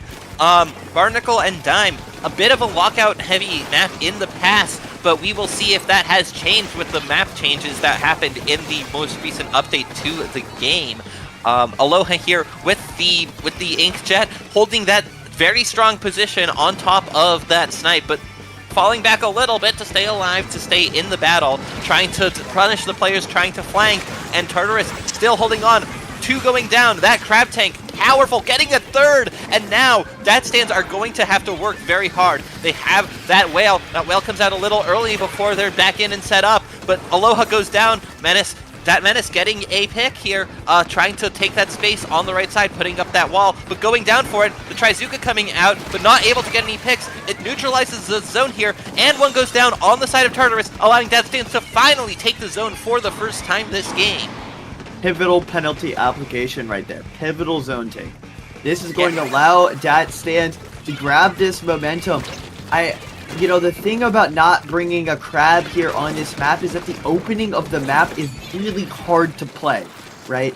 Barnacle and Dime, a bit of a lockout-heavy map in the past, but we will see if that has changed with the map changes that happened in the most recent update to the game. Aloha here with the Inkjet, holding that very strong position on top of that snipe, but falling back a little bit to stay alive, to stay in the battle, trying to punish the players trying to flank, and Tartarus still holding on. 2 going down, that Crab Tank, powerful, getting a third, and now Dad Stands are going to have to work very hard. They have that whale. That whale comes out a little early before they're back in and set up, but Aloha goes down. Dat Menace getting a pick here, trying to take that space on the right side, putting up that wall, but going down for it. The Trizuka coming out, but not able to get any picks. It neutralizes the zone here, and one goes down on the side of Tartarus, allowing Dad Stands to finally take the zone for the first time this game. Pivotal penalty application right there. Pivotal zone take. This is going to allow Dat Stands to grab this momentum. You know, the thing about not bringing a crab here on this map is that the opening of the map is really hard to play, right?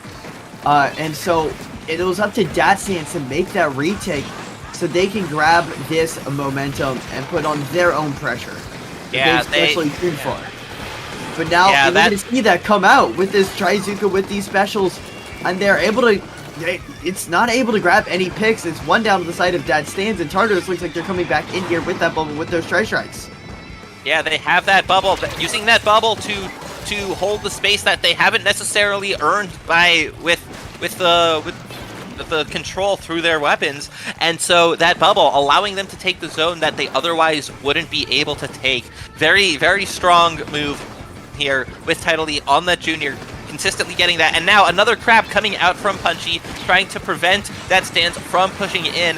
And so it was up to Dat Stands to make that retake so they can grab this momentum and put on their own pressure. Yeah, especially too far. But now we're going to see that come out with this Trizuka with these specials, and they're able to. It's not able to grab any picks. It's one down to the side of Dad Stands, and Tartarus looks like they're coming back in here with that bubble with those strikes. Yeah, they have that bubble, using that bubble to hold the space that they haven't necessarily earned with the control through their weapons, and so that bubble allowing them to take the zone that they otherwise wouldn't be able to take. Very, very strong move here with Tidal E on that junior, consistently getting that. And now another crab coming out from Punchy, trying to prevent that stance from pushing in.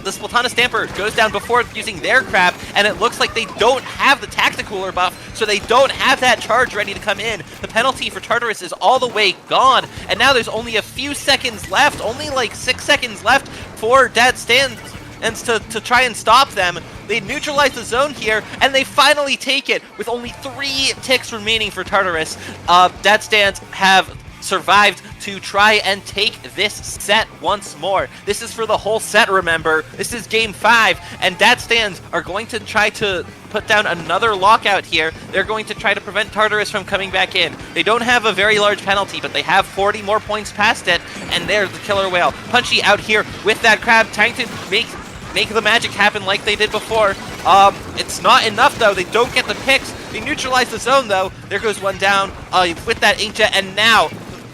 The Splatana Stamper goes down before using their crab, and it looks like they don't have the Tacticooler buff, so they don't have that charge ready to come in. The penalty for Tartarus is all the way gone, and now there's only a few seconds left, only like 6 seconds left for Dad Stands to try and stop them. They neutralize the zone here, and they finally take it with only 3 ticks remaining for Tartarus. Dad Stands have survived to try and take this set once more. This is for the whole set, remember. This is game 5, and Dad Stands are going to try to put down another lockout here. They're going to try to prevent Tartarus from coming back in. They don't have a very large penalty, but they have 40 more points past it, and there's the killer whale. Punchy out here with that crab, trying to make the magic happen like they did before. It's not enough, though. They don't get the picks. They neutralize the zone, though. There goes one down with that Inkjet, and now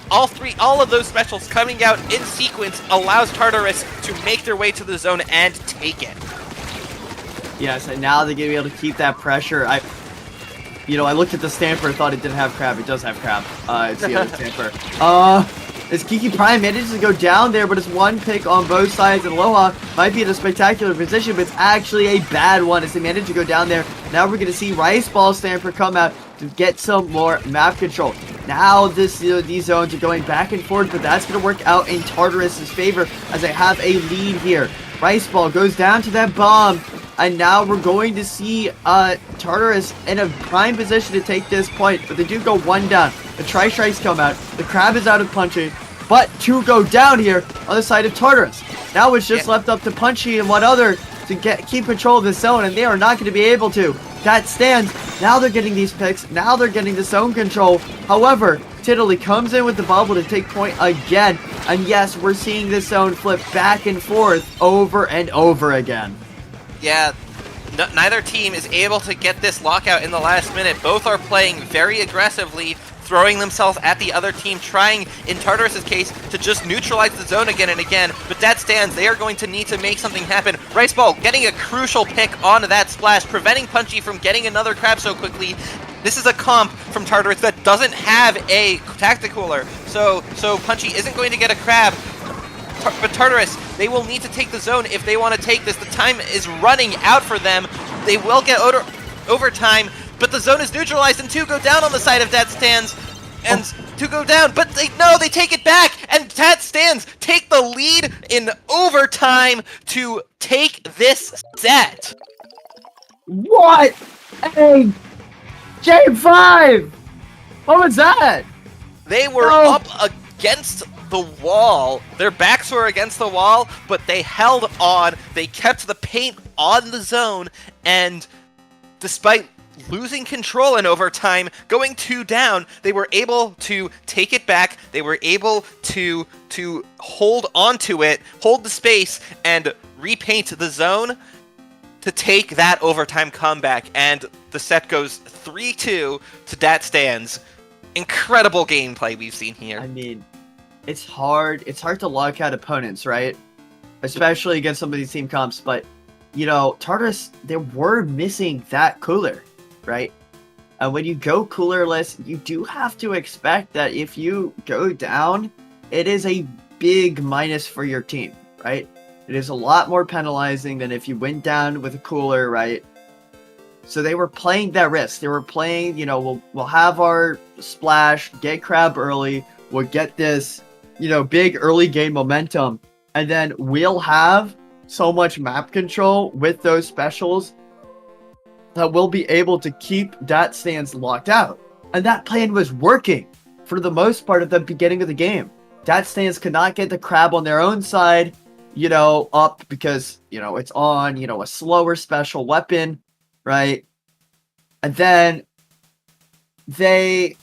all of those specials coming out in sequence allows Tartarus to make their way to the zone and take it. Yes, and now they're going to be able to keep that pressure. I looked at the Stamper, thought it didn't have crab. It does have crab. It's the other Stamper. As Kiki Prime manages to go down there, but it's one pick on both sides, and Aloha might be in a spectacular position, but it's actually a bad one as they manage to go down there. Now we're going to see Rice Ball Stamper come out to get some more map control. Now these zones are going back and forth, but that's going to work out in Tartarus' favor as they have a lead here. Rice Ball goes down to that bomb, and now we're going to see Tartarus in a prime position to take this point, but they do go one down. The Tri-Strikes come out, the crab is out of Punchy, but 2 go down here on the side of Tartarus. Now it's just left up to Punchy and one other to keep control of this zone, and they are not going to be able to. That stands. Now they're getting these picks. Now they're getting the zone control. However, Tiddly comes in with the bubble to take point again. And yes, we're seeing this zone flip back and forth over and over again. Yeah, neither team is able to get this lockout in the last minute. Both are playing very aggressively, throwing themselves at the other team, trying, in Tartarus' case, to just neutralize the zone again and again. But that stands. They are going to need to make something happen. Rice Ball getting a crucial pick onto that splash, preventing Punchy from getting another crab so quickly. This is a comp from Tartarus that doesn't have a Tacticooler, so Punchy isn't going to get a crab. But Tartarus, they will need to take the zone if they want to take this. The time is running out for them. They will get overtime, but the zone is neutralized, and 2 go down on the side of Dad Stands, and 2 go down, but they take it back, and Dad Stands take the lead in overtime to take this set. What? Hey, Game 5! What was that? They were up against the wall. Their backs were against the wall, but they held on. They kept the paint on the zone, and despite losing control in overtime, going 2 down, they were able to take it back. They were able to hold onto it, hold the space, and repaint the zone to take that overtime comeback. And the set goes 3-2 to Dat Stands. Incredible gameplay we've seen here. I mean, it's hard to lock out opponents, right? Especially against some of these team comps, but Tartarus, they were missing that cooler, right? And when you go coolerless, you do have to expect that if you go down, it is a big minus for your team, right? It is a lot more penalizing than if you went down with a cooler, right? So they were playing that risk. They were playing, we'll have our splash, get crab early, we'll get this, big early game momentum, and then we'll have so much map control with those specials that we'll be able to keep Dat Stands locked out. And that plan was working for the most part at the beginning of the game. Dat Stands could not get the crab on their own side, up because, it's on, a slower special weapon, right? And then they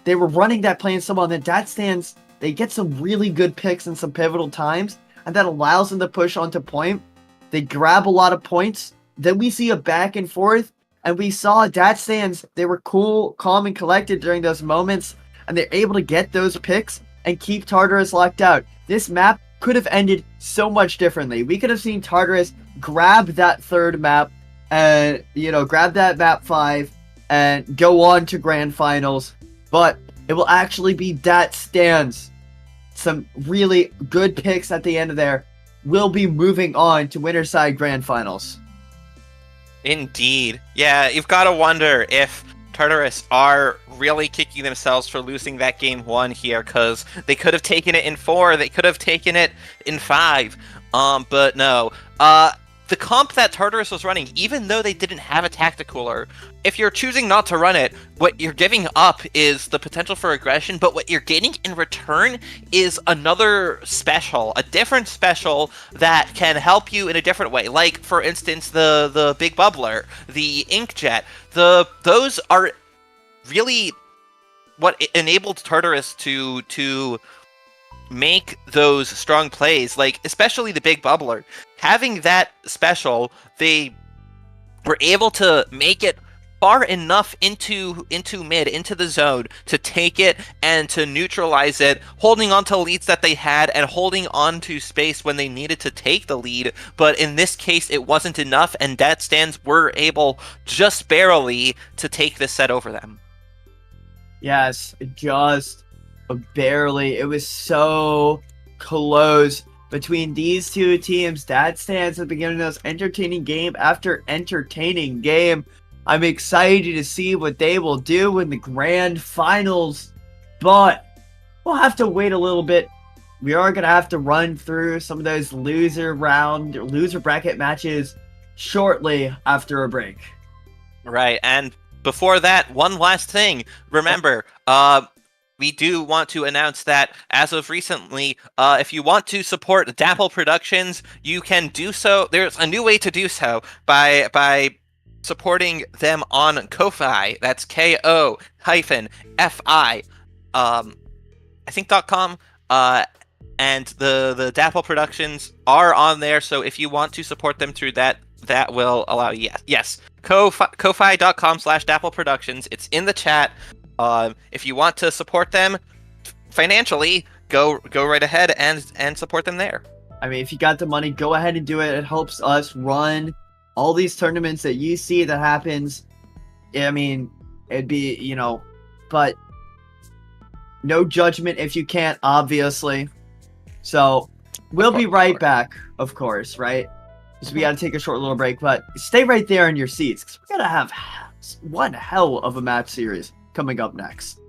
were running that plan somehow, and then Dat Stands, they get some really good picks in some pivotal times, and that allows them to push onto point. They grab a lot of points. Then we see a back and forth, and we saw Dat Stands, they were cool, calm, and collected during those moments, and they're able to get those picks and keep Tartarus locked out. This map could have ended so much differently. We could have seen Tartarus grab that third map and, grab that map 5 and go on to grand finals. But it will actually be Dat Stands. Some really good picks at the end of there will be moving on to winner side grand finals. Indeed. Yeah, you've got to wonder if Tartarus are really kicking themselves for losing that game 1 here, because they could have taken it in 4, they could have taken it in 5, but no. The comp that Tartarus was running, even though they didn't have a tacticooler, if you're choosing not to run it, what you're giving up is the potential for aggression, but what you're getting in return is another special, a different special that can help you in a different way. Like, for instance, the Big Bubbler, the Inkjet. Those are really what enabled Tartarus to make those strong plays, like especially the Big Bubbler. Having that special, they were able to make it far enough into mid, into the zone, to take it and to neutralize it, holding on to leads that they had and holding on to space when they needed to take the lead. But in this case, it wasn't enough, and Dat Stands were able just barely to take this set over them. Yes, just barely. It was so close between these two teams. Dat Stands at the beginning of this entertaining game after entertaining game. I'm excited to see what they will do in the grand finals, but we'll have to wait a little bit. We are going to have to run through some of those loser bracket matches shortly after a break. Right, and before that, one last thing. Remember, we do want to announce that as of recently, if you want to support Dapple Productions, you can do so. There's a new way to do so by supporting them on Ko-Fi. That's Ko-Fi, I think .com. And the Dapple Productions are on there. So if you want to support them through that will allow you. Yes. Ko-fi.com/Dapple Productions. It's in the chat. If you want to support them financially, go right ahead and support them there. I mean, if you got the money, go ahead and do it. It helps us run all these tournaments that you see that happens. I mean, it'd be, but no judgment if you can't, obviously. So we'll be right back, of course, right? Because we got to take a short little break, but stay right there in your seats, because we're going to have one hell of a match series coming up next.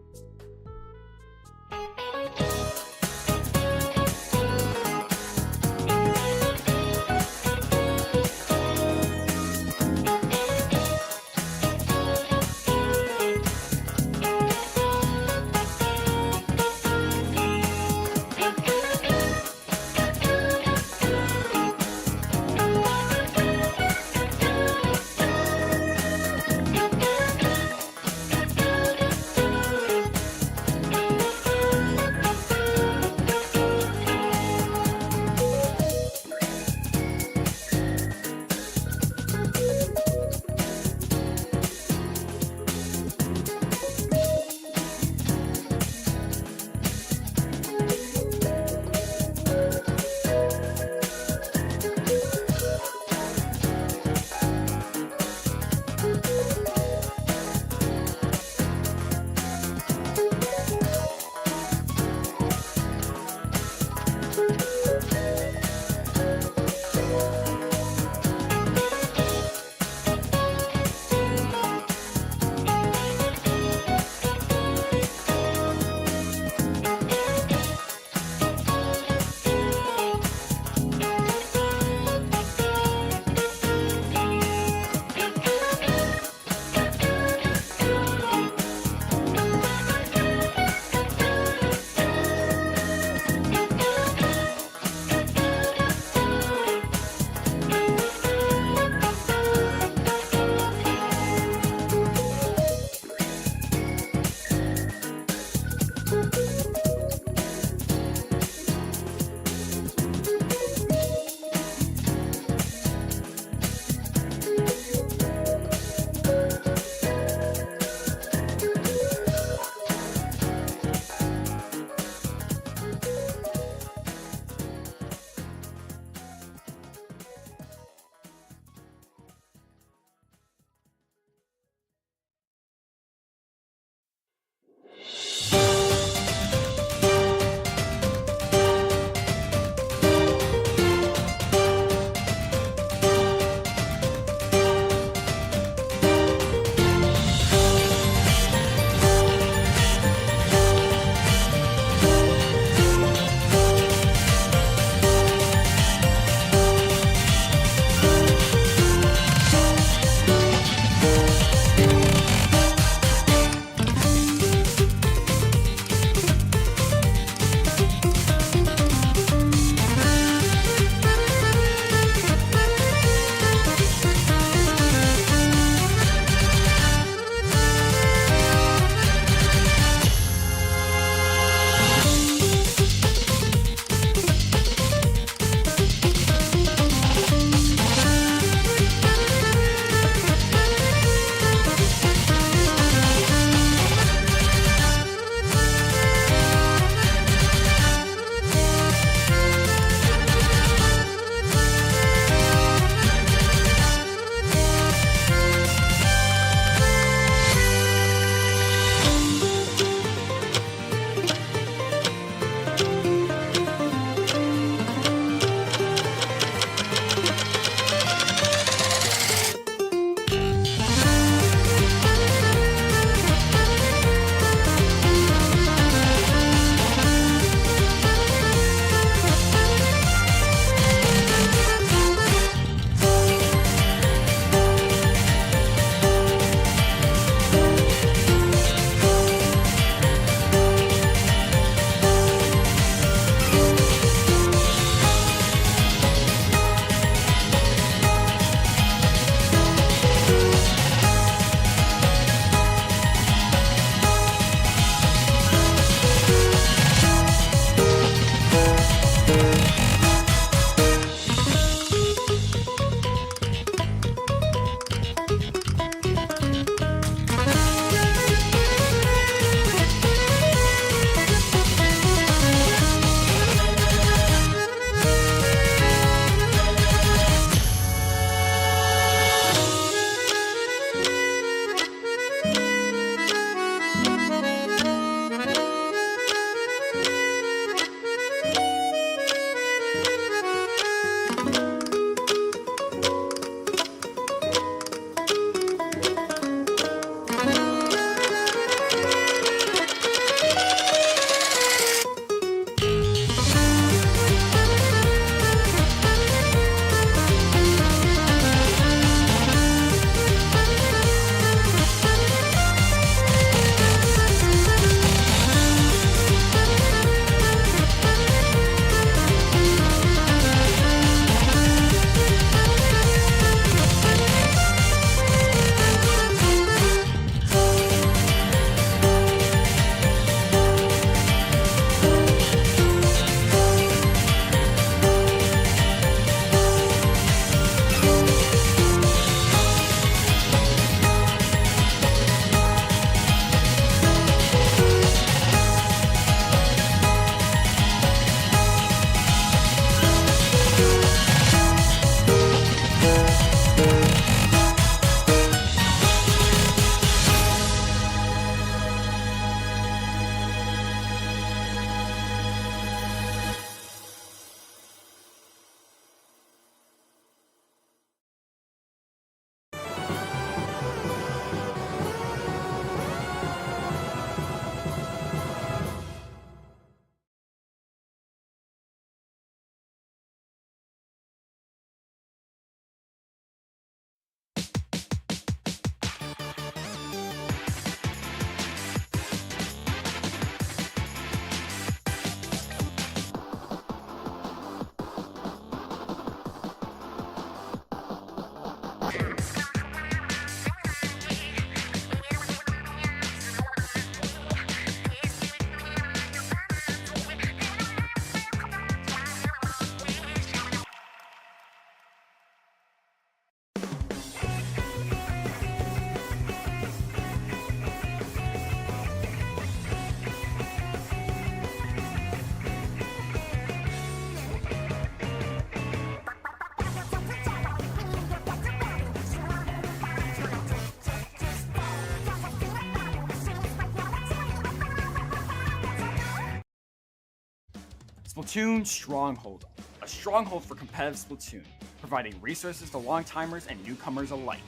Splatoon Stronghold, a stronghold for competitive Splatoon, providing resources to long-timers and newcomers alike.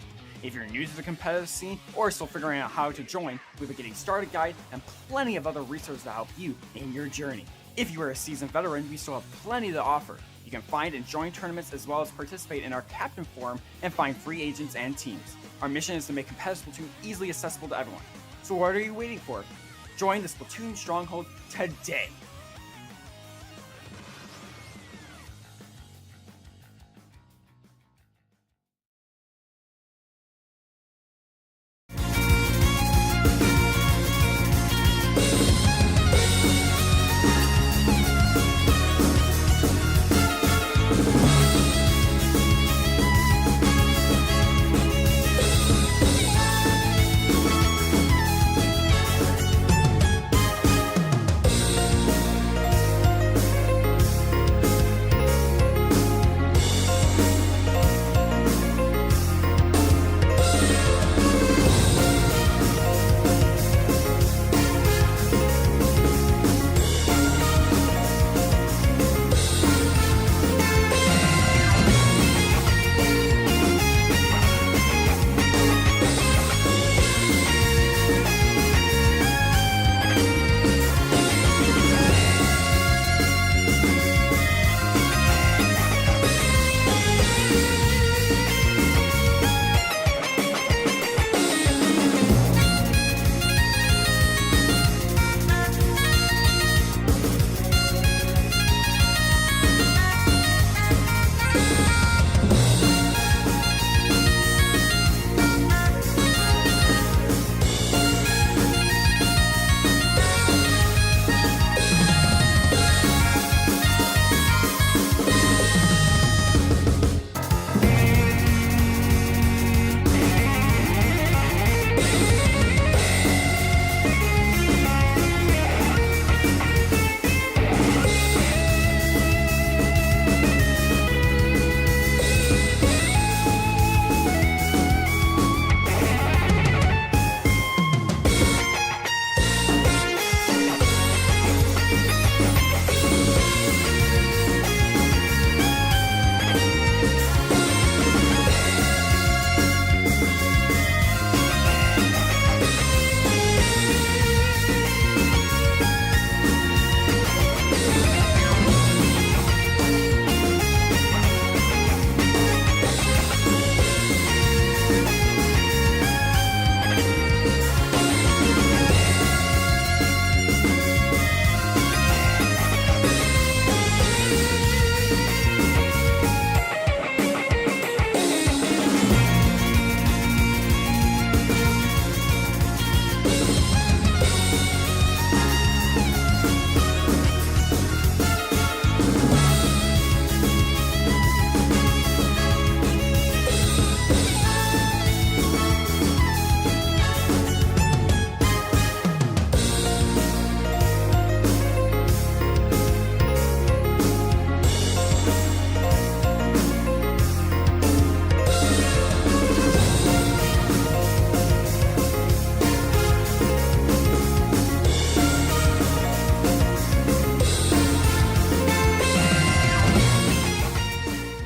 If you're new to the competitive scene or still figuring out how to join, we have a getting started guide and plenty of other resources to help you in your journey. If you are a seasoned veteran, we still have plenty to offer. You can find and join tournaments as well as participate in our Captain Forum and find free agents and teams. Our mission is to make competitive Splatoon easily accessible to everyone. So what are you waiting for? Join the Splatoon Stronghold today!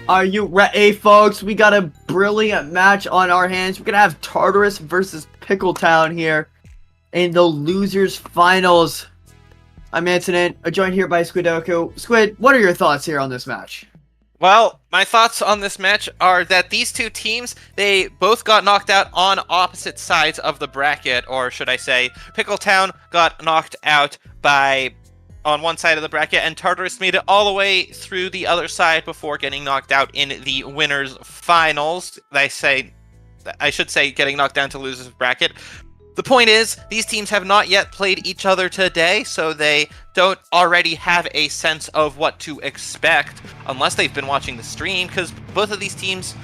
Are you ready, folks? We got a brilliant match on our hands. We're gonna have Tartarus versus Pickletown here in the losers finals. I'm Antonin, joined here by Squidoku. Squid, what are your thoughts here on this match? Well, my thoughts on this match are that these two teams, they both got knocked out on opposite sides of the bracket, or should I say, Pickletown got knocked out on one side of the bracket, and Tartarus made it all the way through the other side before getting knocked out in the winners finals. I should say getting knocked down to losers bracket. The point is, these teams have not yet played each other today, so they don't already have a sense of what to expect, unless they've been watching the stream, because both of these teams,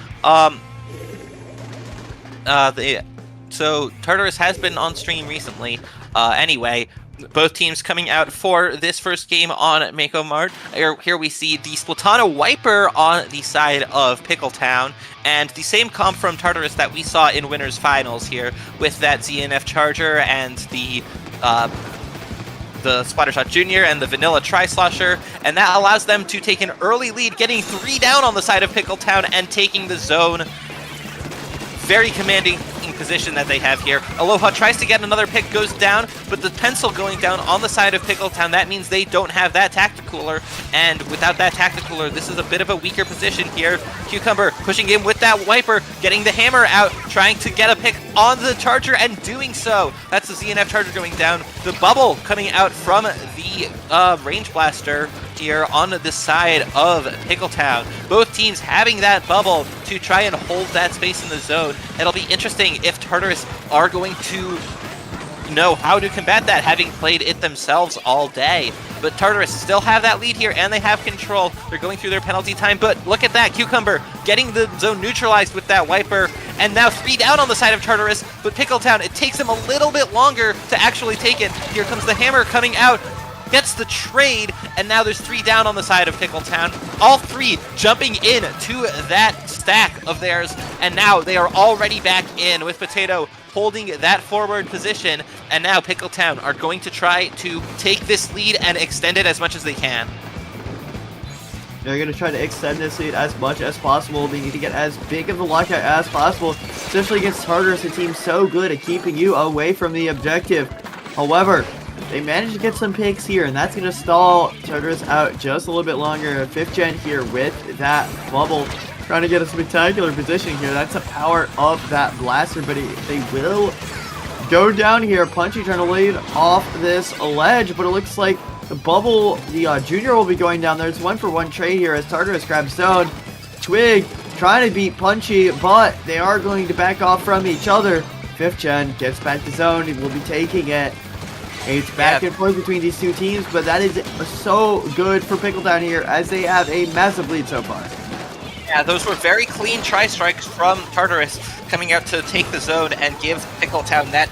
so Tartarus has been on stream recently, anyway. Both teams coming out for this first game on Mako Mart. Here we see the Splatana Wiper on the side of Pickletown, and the same comp from Tartarus that we saw in Winners Finals here, with that ZNF Charger and the the Splattershot Jr. and the Vanilla Tri-Slosher, and that allows them to take an early lead, getting 3 down on the side of Pickletown and taking the zone. Very commanding position that they have here. Aloha tries to get another pick, goes down, but the pencil going down on the side of Pickletown, that means they don't have that Tacticooler, and without that Tacticooler, this is a bit of a weaker position here. Cucumber pushing in with that Wiper, getting the hammer out, trying to get a pick on the Charger, and doing so. That's the ZNF Charger going down. The bubble coming out from the Range Blaster here on the side of Pickletown. Both teams having that bubble to try and hold that space in the zone. It'll be interesting if Tartarus are going to know how to combat that, having played it themselves all day. But Tartarus still have that lead here, and they have control. They're going through their penalty time, but look at that. Cucumber getting the zone neutralized with that Wiper, and now 3 down on the side of Tartarus, but Pickletown, it takes them a little bit longer to actually take it. Here comes the hammer coming out, gets the trade, and now there's 3 down on the side of Pickletown. All 3 jumping in to that stack of theirs, and now they are already back in with Potato holding that forward position, and now Pickletown are going to try to take this lead and extend it as much as they can. They're going to try to extend this lead as much as possible. They need to get as big of a lockout as possible, especially against Tartarus, a team so good at keeping you away from the objective. However, they managed to get some picks here, and that's going to stall Tartarus out just a little bit longer. 5th gen here with that bubble, trying to get a spectacular position here. That's the power of that blaster, but they will go down here. Punchy trying to lead off this ledge, but it looks like the bubble, the Junior will be going down there. It's 1-for-1 trade here as Tartarus grabs zone. Twig trying to beat Punchy, but they are going to back off from each other. 5th gen gets back to zone. He will be taking it. It's back and forth between these two teams, but that is so good for Pickletown here as they have a massive lead so far. Yeah, those were very clean tri-strikes from Tartarus coming out to take the zone and give Pickletown that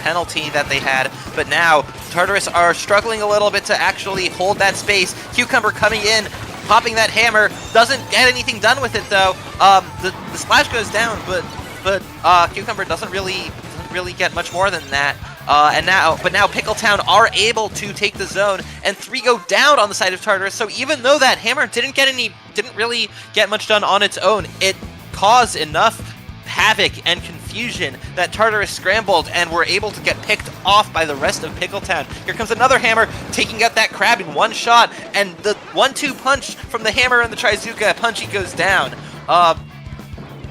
penalty that they had. But now, Tartarus are struggling a little bit to actually hold that space. Cucumber coming in, popping that hammer, doesn't get anything done with it though. The splash goes down, but Cucumber doesn't really get much more than that. But now Pickletown are able to take the zone, and 3 go down on the side of Tartarus. So even though that hammer didn't really get much done on its own, it caused enough havoc and confusion that Tartarus scrambled and were able to get picked off by the rest of Pickletown. Here comes another hammer, taking out that crab in one shot, and the 1-2 punch from the hammer and the Trizuka, Punchy goes down.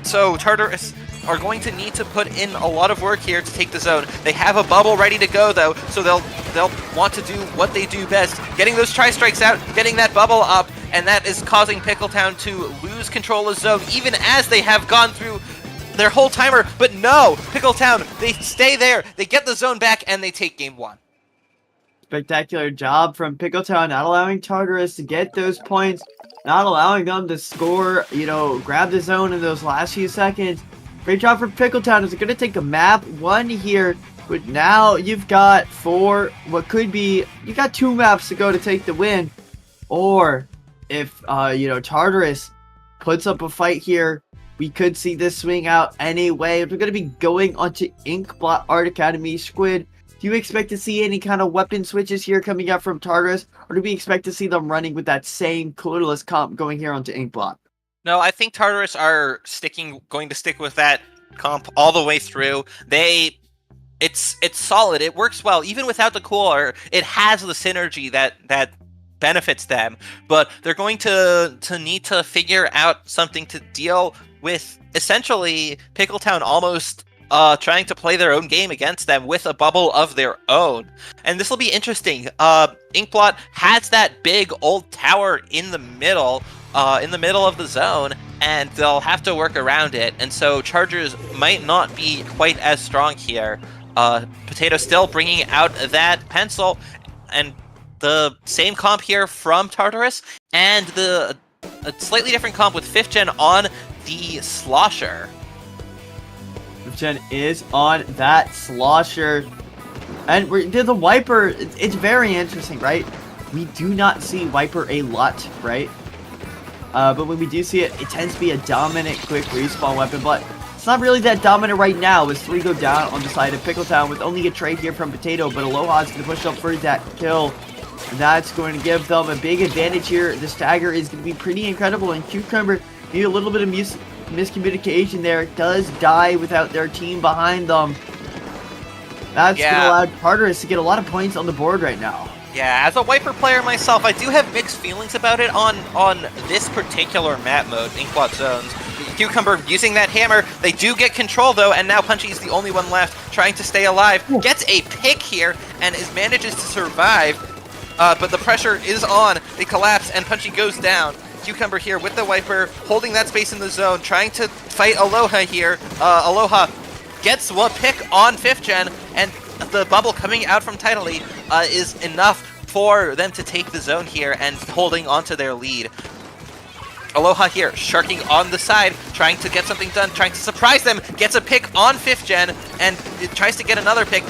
So Tartarus are going to need to put in a lot of work here to take the zone. They have a bubble ready to go though, so they'll want to do what they do best, getting those tri-strikes out, getting that bubble up, and that is causing Pickletown to lose control of zone even as they have gone through their whole timer. But no, Pickletown, they stay there, they get the zone back, and they take game 1. Spectacular job from Pickletown, not allowing Tartarus to get those points, not allowing them to score, grab the zone in those last few seconds. Great job for Pickletown. It's going to take a map 1 here, but now you've got 4, you got 2 maps to go to take the win. Or if, Tartarus puts up a fight here, we could see this swing out anyway. We're going to be going onto Inkblot Art Academy. Squid, do you expect to see any kind of weapon switches here coming out from Tartarus, or do we expect to see them running with that same colorless comp going here onto Inkblot? No, I think Tartarus are going to stick with that comp all the way through. It's solid. It works well. Even without the cooler, it has the synergy that benefits them. But they're going to need to figure out something to deal with, essentially, Pickletown almost trying to play their own game against them with a bubble of their own. And this will be interesting. Inkblot has that big old tower in the middle of the zone, and they'll have to work around it, and so Chargers might not be quite as strong here. Potato still bringing out that pencil, and the same comp here from Tartarus, and a slightly different comp with 5th gen on the Slosher. 5th gen is on that Slosher, and the Wiper. It's very interesting, right? We do not see Wiper a lot, right? But when we do see it, it tends to be a dominant, quick respawn weapon. But it's not really that dominant right now as 3 go down on the side of Pickletown with only a trade here from Potato, but Aloha's going to push up for that kill. And that's going to give them a big advantage here. The stagger is going to be pretty incredible, and Cucumber need a little bit of miscommunication there. It does die without their team behind them. That's going to allow Tartarus to get a lot of points on the board right now. Yeah, as a Wiper player myself, I do have mixed feelings about it on this particular map mode, Inkblot Zones. Cucumber using that hammer, they do get control though, and now Punchy is the only one left trying to stay alive. Gets a pick here and manages to survive, but the pressure is on. They collapse and Punchy goes down. Cucumber here with the Wiper, holding that space in the zone, trying to fight Aloha here. Aloha gets one pick on 5th gen, and the bubble coming out from Tidally is enough for them to take the zone here and holding onto their lead. Aloha here, sharking on the side, trying to get something done, trying to surprise them, gets a pick on 5th gen, and it tries to get another pick,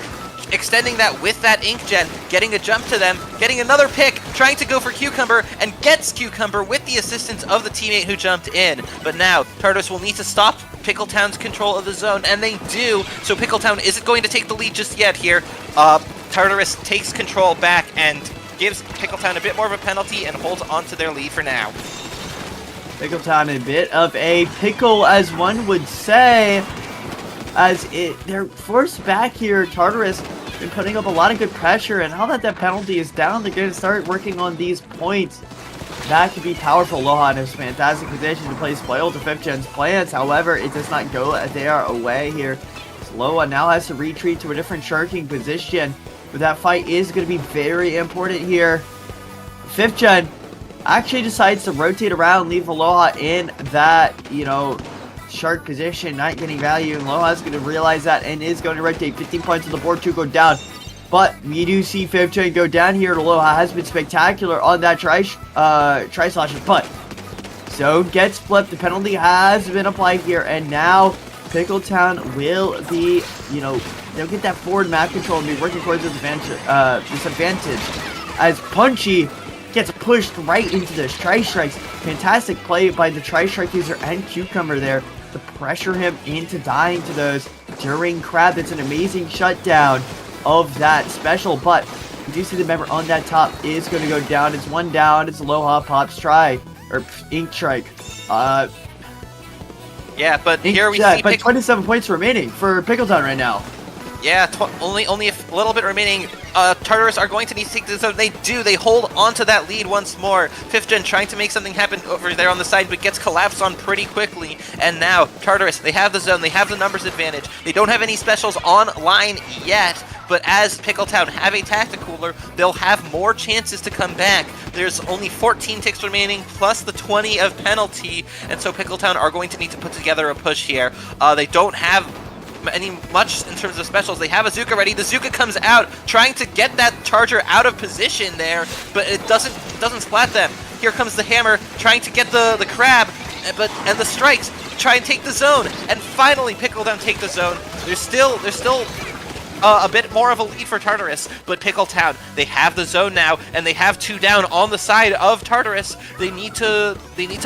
extending that with that Ink Gen, getting a jump to them, getting another pick, trying to go for Cucumber, and gets Cucumber with the assistance of the teammate who jumped in. But now, Tartarus will need to stop Pickletown's control of the zone, and they do, so Pickletown isn't going to take the lead just yet here. Tartarus takes control back and gives Pickletown a bit more of a penalty and holds on to their lead for now. Pickletown in a bit of a pickle, as one would say, as they're forced back here. Tartarus been putting up a lot of good pressure, and now that penalty is down, they're going to start working on these points. That could be powerful. Aloha in a fantastic position to play spoil to 5th gen's plans. However, it does not go as they are away here. So Aloha now has to retreat to a different sharking position, but that fight is going to be very important here. 5th gen actually decides to rotate around, leave Aloha in that, shark position, not getting value, and Aloha's going to realize that and is going to rotate. 15 points on the board, 2 go down. But we do see 5th gen go down here. Aloha has been spectacular on that tri-slasher, but zone gets flipped. The penalty has been applied here, and now Pickletown will be, they'll get that forward map control and be working towards this advantage. As Punchy gets pushed right into those tri-strikes. Fantastic play by the tri-strike user and Cucumber there to pressure him into dying to those during Crab. It's an amazing shutdown of that special, but you do see the member on that top is going to go down. It's one down. It's Aloha Pop's try, or Ink Strike. Yeah, but here we see... But 27 points remaining for Pickletown right now. Yeah, only a little bit remaining. Tartarus are going to need to take this out. They do. They hold onto that lead once more. 5th gen trying to make something happen over there on the side, but gets collapsed on pretty quickly. And now, Tartarus, they have the zone. They have the numbers advantage. They don't have any specials online yet, but as Pickletown have a Tacticooler, they'll have more chances to come back. There's only 14 ticks remaining, plus the 20 of penalty, and so Pickletown are going to need to put together a push here. They don't have much in terms of specials. They have a Zuka ready. The Zuka comes out, trying to get that charger out of position there, but it doesn't splat them. Here comes the hammer, trying to get the crab, and the strikes try and take the zone, and finally Pickletown take the zone. There's still a bit more of a lead for Tartarus, but Pickletown, they have the zone now, and they have 2 down on the side of Tartarus. They need to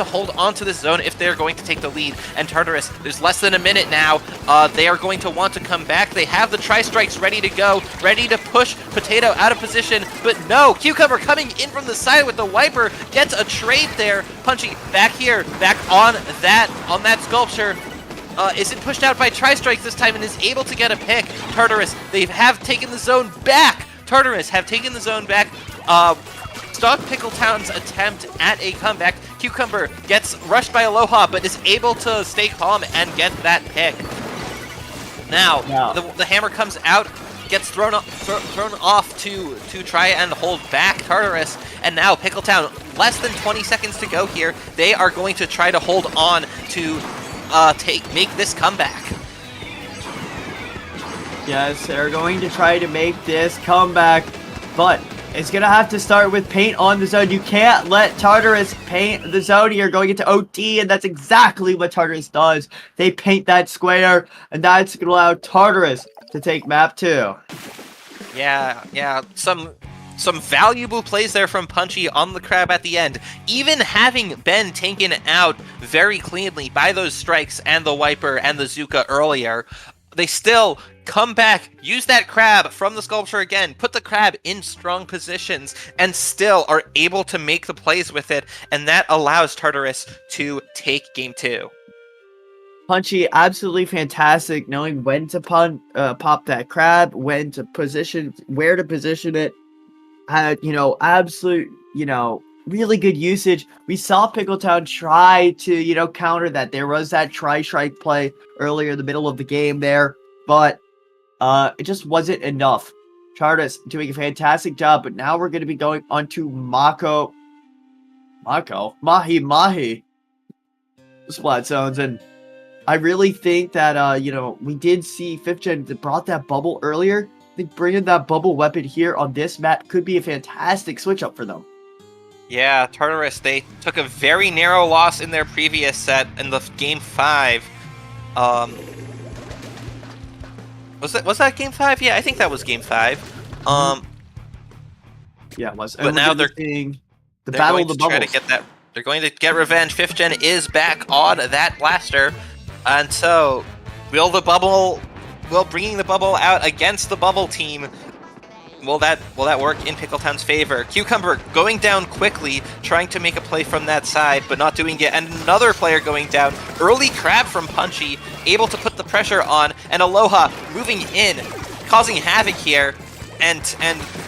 hold on to this zone if they're going to take the lead. And Tartarus, there's less than a minute now. They are going to want to come back. They have the tri-strikes ready to go, ready to push Potato out of position, but no, Cucumber coming in from the side with the Wiper, gets a trade there. Punchy back here, back on that sculpture. Isn't pushed out by tri-strikes this time and is able to get a pick. Tartarus, they have taken the zone back. Tartarus have taken the zone back. Stop Pickletown's attempt at a comeback. Cucumber gets rushed by Aloha, but is able to stay calm and get that pick. Now, the hammer comes out, gets thrown off to try and hold back Tartarus, and now Pickletown, less than 20 seconds to go here. They are going to try to hold on to make this comeback. Yes, they're going to try to make this comeback, but it's going to have to start with paint on the zone. You can't let Tartarus paint the zone. You're going into OT, and that's exactly what Tartarus does. They paint that square, and that's going to allow Tartarus to take map 2. Yeah, some some valuable plays there from Punchy on the crab at the end. Even having been taken out very cleanly by those strikes and the wiper and the Zuka earlier, they still come back, use that crab from the sculpture again, put the crab in strong positions, and still are able to make the plays with it, and that allows Tartarus to take game 2. Punchy, absolutely fantastic, knowing when to pop that crab, when to position, where to position it. Absolute, really good usage. We saw Pickletown try to, counter that. There was that try-strike play earlier in the middle of the game there, but it just wasn't enough. Tartarus doing a fantastic job, but now we're going to be going on to Mahi splat zones, and I really think that, we did see 5th Gen that brought that bubble earlier. I think bringing that bubble weapon here on this map could be a fantastic switch up for them. Yeah, Tartarus, they took a very narrow loss in their previous set in the game 5. Was that game 5? Yeah, I think that was game 5. Yeah, it was. But now they're seeing the battle of the bubbles. Try to get that. They're going to get revenge. 5th Gen is back on that blaster, and so will bringing the bubble out against the bubble team? Will that work in Pickletown's favor? Cucumber going down quickly, trying to make a play from that side, but not doing it. And another player going down. Early crab from Punchy, able to put the pressure on, and Aloha moving in, causing havoc here, and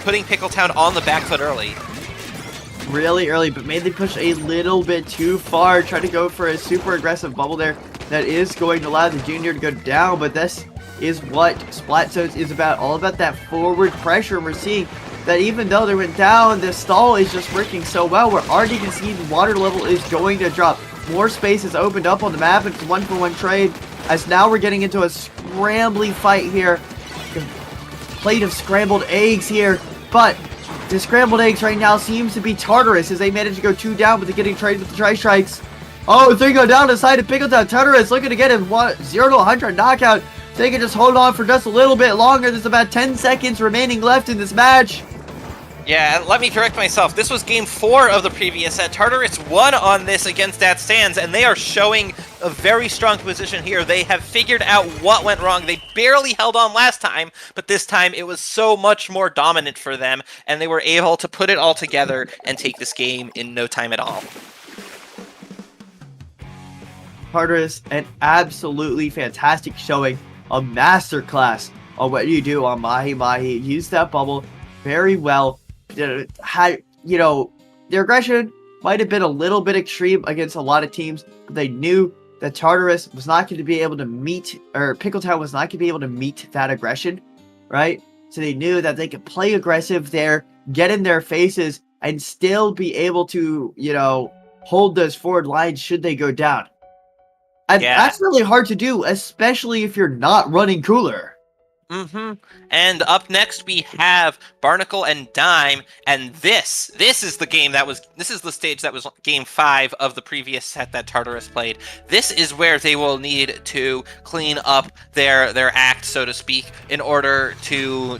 putting Pickletown on the back foot early. Really early, but made they push a little bit too far. Try to go for a super aggressive bubble there. That is going to allow the junior to go down, but this is what Splat Zones is about. All about that forward pressure. And we're seeing that even though they went down, the stall is just working so well. We're already can see the water level is going to drop. More space is opened up on the map. It's 1-for-1 trade. As now we're getting into a scrambly fight here. Plate of scrambled eggs here, but the scrambled eggs right now seems to be Tartarus as they manage to go 2 down, but they're getting traded with the tri-strikes. Oh, 3 go down to the side of Pickletown. Tartarus looking to get him 0 to 100 knockout. They can just hold on for just a little bit longer. There's about 10 seconds remaining left in this match. Yeah, let me correct myself. This was game 4 of the previous set. Tartarus won on this against that stands, and they are showing a very strong position here. They have figured out what went wrong. They barely held on last time, but this time it was so much more dominant for them, and they were able to put it all together and take this game in no time at all. Tartarus, an absolutely fantastic showing. A masterclass on what you do on Mahi Mahi. Use that bubble very well. Their aggression might have been a little bit extreme against a lot of teams, but they knew that Tartarus was not going to be able to meet, or Pickletown was not going to be able to meet that aggression, right? So they knew that they could play aggressive there, get in their faces, and still be able to, hold those forward lines should they go down. And that's really hard to do, especially if you're not running cooler. And up next we have Barnacle and Dime, and this is the game this is the stage that was game 5 of the previous set that Tartarus played. This is where they will need to clean up their act, so to speak, in order to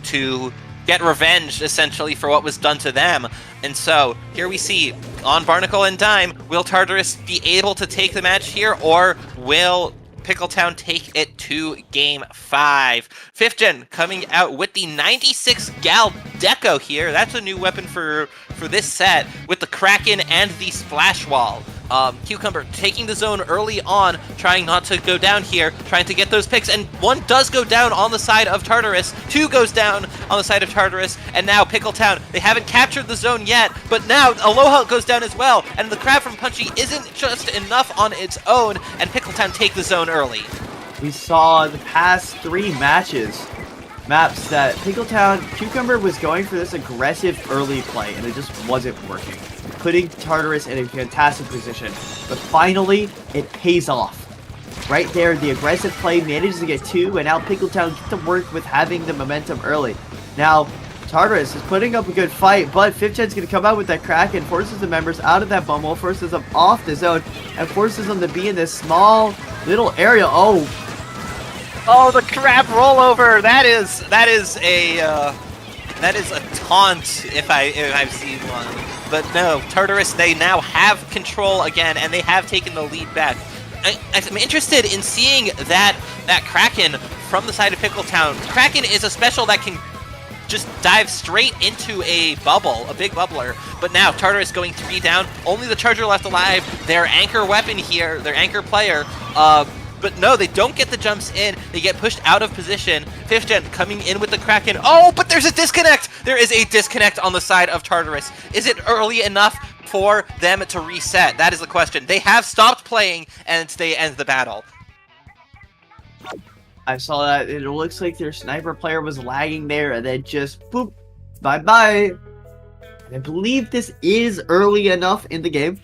get revenge, essentially, for what was done to them. And so, here we see, on Barnacle and Dime, will Tartarus be able to take the match here, or will Pickletown take it to game 5? 5th Gen coming out with the 96 Gal Deco here. That's a new weapon for this set, with the Kraken and the Splash Wall. Cucumber taking the zone early on, trying not to go down here, trying to get those picks, and 1 does go down on the side of Tartarus, 2 goes down on the side of Tartarus, and now Pickletown, they haven't captured the zone yet, but now Aloha goes down as well, and the crab from Punchy isn't just enough on its own, and Pickletown take the zone early. We saw the past 3 maps that Pickletown, Cucumber was going for this aggressive early play, and it just wasn't working, putting Tartarus in a fantastic position. But finally, it pays off. Right there, the aggressive play manages to get 2, and now Pickletown gets to work with having the momentum early. Now, Tartarus is putting up a good fight, but 5th Gen's going to come out with that crack and forces the members out of that bumble, forces them off the zone, and forces them to be in this small little area. Oh, the crab rollover! That is That is a taunt if I've seen one. But no, Tartarus, they now have control again, and they have taken the lead back. I'm interested in seeing that Kraken from the side of Pickletown. Kraken is a special that can just dive straight into a bubble, a big bubbler. But now Tartarus going 3 down, only the Charger left alive. Their anchor weapon here, their anchor player. But no, they don't get the jumps in. They get pushed out of position. 5th Gen coming in with the Kraken. Oh, but there's a disconnect! There is a disconnect on the side of Tartarus. Is it early enough for them to reset? That is the question. They have stopped playing, and they end the battle. I saw that. It looks like their sniper player was lagging there, and then just boop, bye-bye. And I believe this is early enough in the game.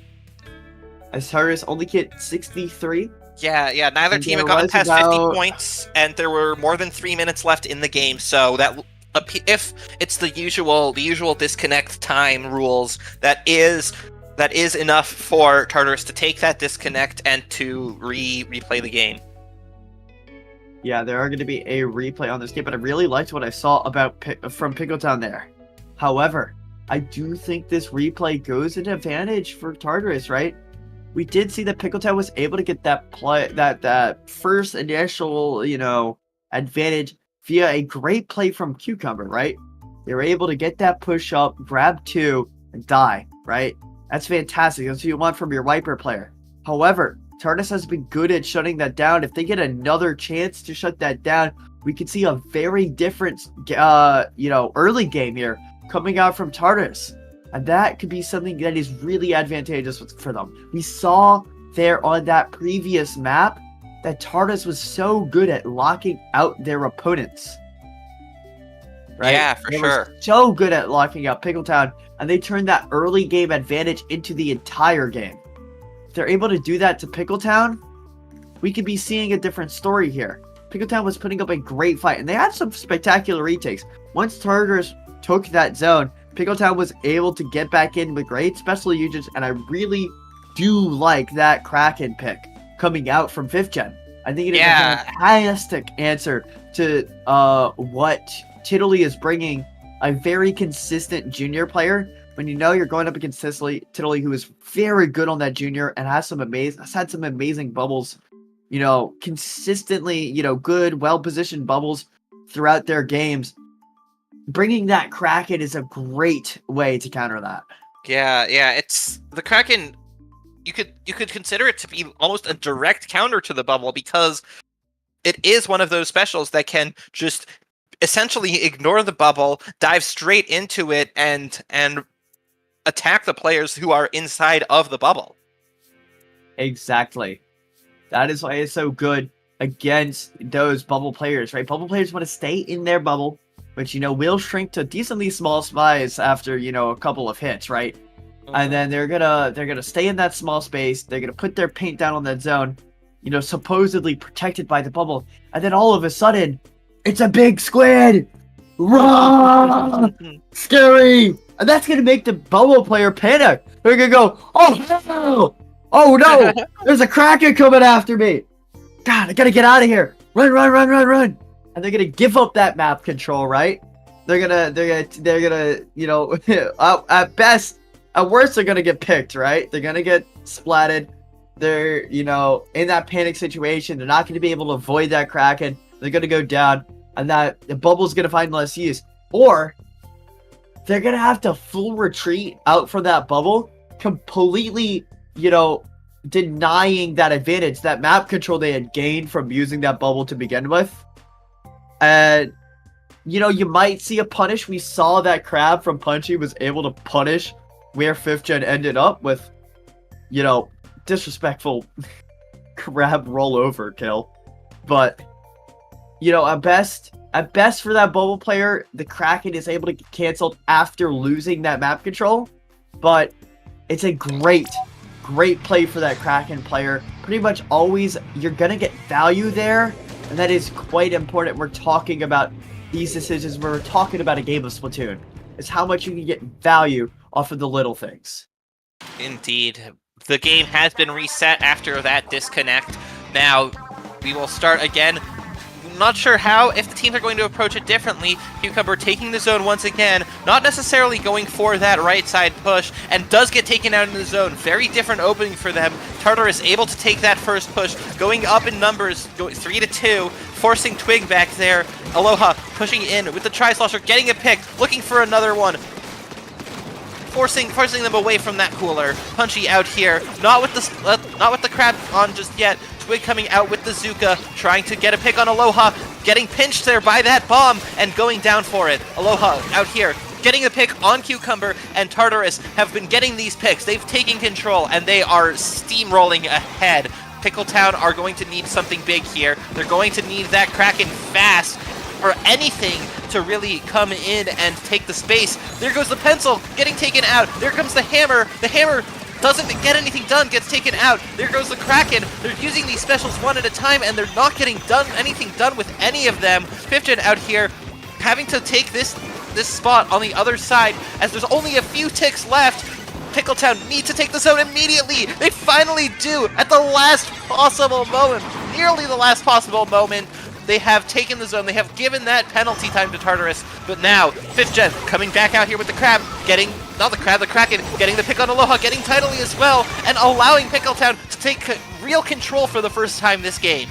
As Tartarus only hit 63. Yeah, neither team had gotten past 50 points, and there were more than 3 minutes left in the game, so that if it's the usual disconnect time rules, that is enough for Tartarus to take that disconnect and to replay the game. Yeah, there are going to be a replay on this game, but I really liked what I saw from Pickletown there. However, I do think this replay goes an advantage for Tartarus, right? We did see that Pickletown was able to get that first initial, advantage via a great play from Cucumber, right? They were able to get that push up, grab 2, and die, right? That's fantastic. That's what you want from your Viper player. However, Tartarus has been good at shutting that down. If they get another chance to shut that down, we could see a very different, early game here coming out from Tartarus. And that could be something that is really advantageous for them. We saw there on that previous map that Tartarus was so good at locking out their opponents. Right? Yeah, for sure. So good at locking out Pickletown, and they turned that early game advantage into the entire game. If they're able to do that to Pickletown, we could be seeing a different story here. Pickletown was putting up a great fight, and they had some spectacular retakes. Once Tartarus took that zone, Pickletown was able to get back in with great special usage, and I really do like that Kraken pick coming out from 5th Gen. I think it is a fantastic answer to what Tiddly is bringing, a very consistent junior player. When you know you're going up against Tiddly, who is very good on that junior and has had some amazing bubbles, consistently, good, well-positioned bubbles throughout their games. Bringing that Kraken is a great way to counter that. Yeah, it's the Kraken. You could consider it to be almost a direct counter to the bubble, because it is one of those specials that can just essentially ignore the bubble, dive straight into it, and attack the players who are inside of the bubble. Exactly. That is why it's so good against those bubble players, right? Bubble players want to stay in their bubble, which, will shrink to decently small size after, a couple of hits, right? And then they're gonna stay in that small space. They're gonna put their paint down on that zone, supposedly protected by the bubble. And then all of a sudden, it's a big squid! Run! Scary! And that's gonna make the bubble player panic. They're gonna go, oh no! Oh no! There's a Kraken coming after me! God, I gotta get out of here! Run, run, run, run, run! And they're gonna give up that map control, right? They're gonna, at worst, they're gonna get picked, right? They're gonna get splatted. They're, in that panic situation. They're not gonna be able to avoid that Kraken. They're gonna go down, and that the bubble's gonna find less use. Or they're gonna have to full retreat out from that bubble, completely, denying that advantage, that map control they had gained from using that bubble to begin with. And, you might see a punish. We saw that Crab from Punchy was able to punish where 5th Gen ended up with, disrespectful Crab rollover kill. But, at best for that bubble player, the Kraken is able to get canceled after losing that map control. But it's a great play for that Kraken player. Pretty much always, you're going to get value there. And that is quite important. We're talking about these decisions. We're talking about a game of Splatoon. It's how much you can get value off of the little things. Indeed. The game has been reset after that disconnect. Now, we will start again. not sure how, if the teams are going to approach it differently. Cucumber taking the zone once again, not necessarily going for that right side push, and does get taken out in the zone. Very different opening for them. Tartarus able to take that first push, going up in numbers, going 3-2, forcing Twig back there. Aloha pushing in with the Tri-Slosher, getting a pick, looking for another one. Forcing them away from that cooler. Punchy out here, not with the crab on just yet. Twig coming out with the Zuka, trying to get a pick on Aloha, getting pinched there by that bomb and going down for it. Aloha out here, getting a pick on Cucumber, and Tartarus have been getting these picks. They've taken control and they are steamrolling ahead. Pickletown are going to need something big here. They're going to need that Kraken fast or anything to really come in and take the space. There goes the pencil, getting taken out. There comes the hammer. The hammer doesn't get anything done, gets taken out. There goes the Kraken. They're using these specials one at a time, and they're not getting anything done with any of them. 5th out here having to take this spot on the other side as there's only a few ticks left. Pickletown need to take the zone immediately. They finally do at the last possible moment, nearly the last possible moment. They have taken the zone. They have given that penalty time to Tartarus. But now, 5th Gen coming back out here with the crab, getting, not the crab, the Kraken, getting the pick on Aloha, getting tidally as well, and allowing Pickletown to take real control for the first time this game.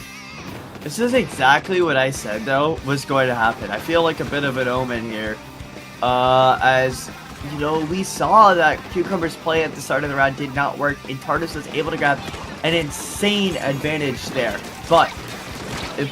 This is exactly what I said, though, was going to happen. I feel like a bit of an omen here. As, you know, we saw that Cucumber's play at the start of the round did not work, and Tartarus was able to grab an insane advantage there. But the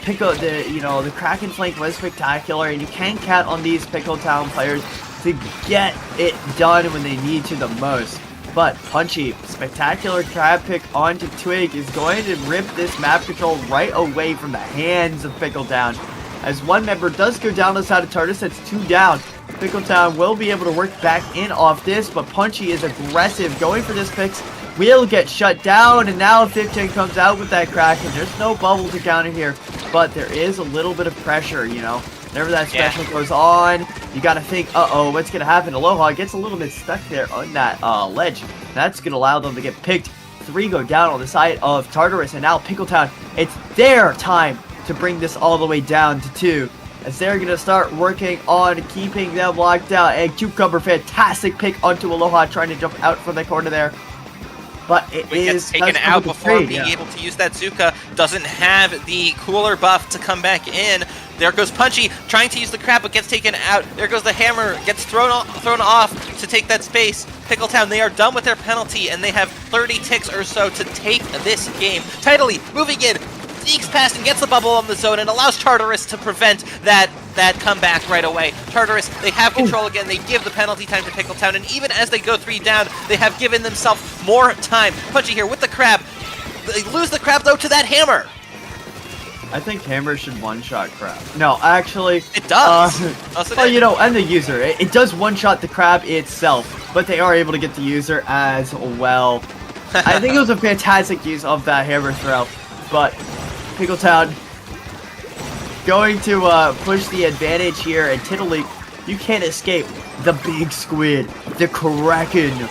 Kraken flank was spectacular, and you can count on these Pickletown players to get it done when they need to the most. But Punchy, spectacular crab pick onto Twig, is going to rip this map control right away from the hands of Pickletown. As one member does go down the side of Tartarus, that's 2 down. Pickletown will be able to work back in off this, but Punchy is aggressive, going for this picks. Will get shut down, and now 15 comes out with that Kraken. There's no bubble to counter here, but there is a little bit of pressure, you know. Whenever that special goes on, you gotta think, uh-oh, what's gonna happen? Aloha gets a little bit stuck there on that ledge. That's gonna allow them to get picked. 3 go down on the side of Tartarus, and now Pickletown, it's their time to bring this all the way down to 2. As they're gonna start working on keeping them locked out. And Cucumber, fantastic pick onto Aloha, trying to jump out from the corner there. But it gets taken out before being able to use that Zuka. Doesn't have the cooler buff to come back in. There goes Punchy, trying to use the crab, but gets taken out. There goes the hammer, gets thrown off to take that space. Pickletown, they are done with their penalty, and they have 30 ticks or so to take this game. Tidally moving in, sneaks past and gets the bubble on the zone and allows Tartarus to prevent that comeback right away. Tartarus, they have control again. They give the penalty time to Pickletown, and even as they go 3 down, they have given themselves more time. Punchy here with the crab. They lose the crab, though, to that hammer. I think hammer should one-shot crab. No, actually... It does. Well, you know, and the user. It does one-shot the crab itself, but they are able to get the user as well. I think it was a fantastic use of that hammer throw, but Pickletown going to push the advantage here, and Tiddly, you can't escape the big squid, the Kraken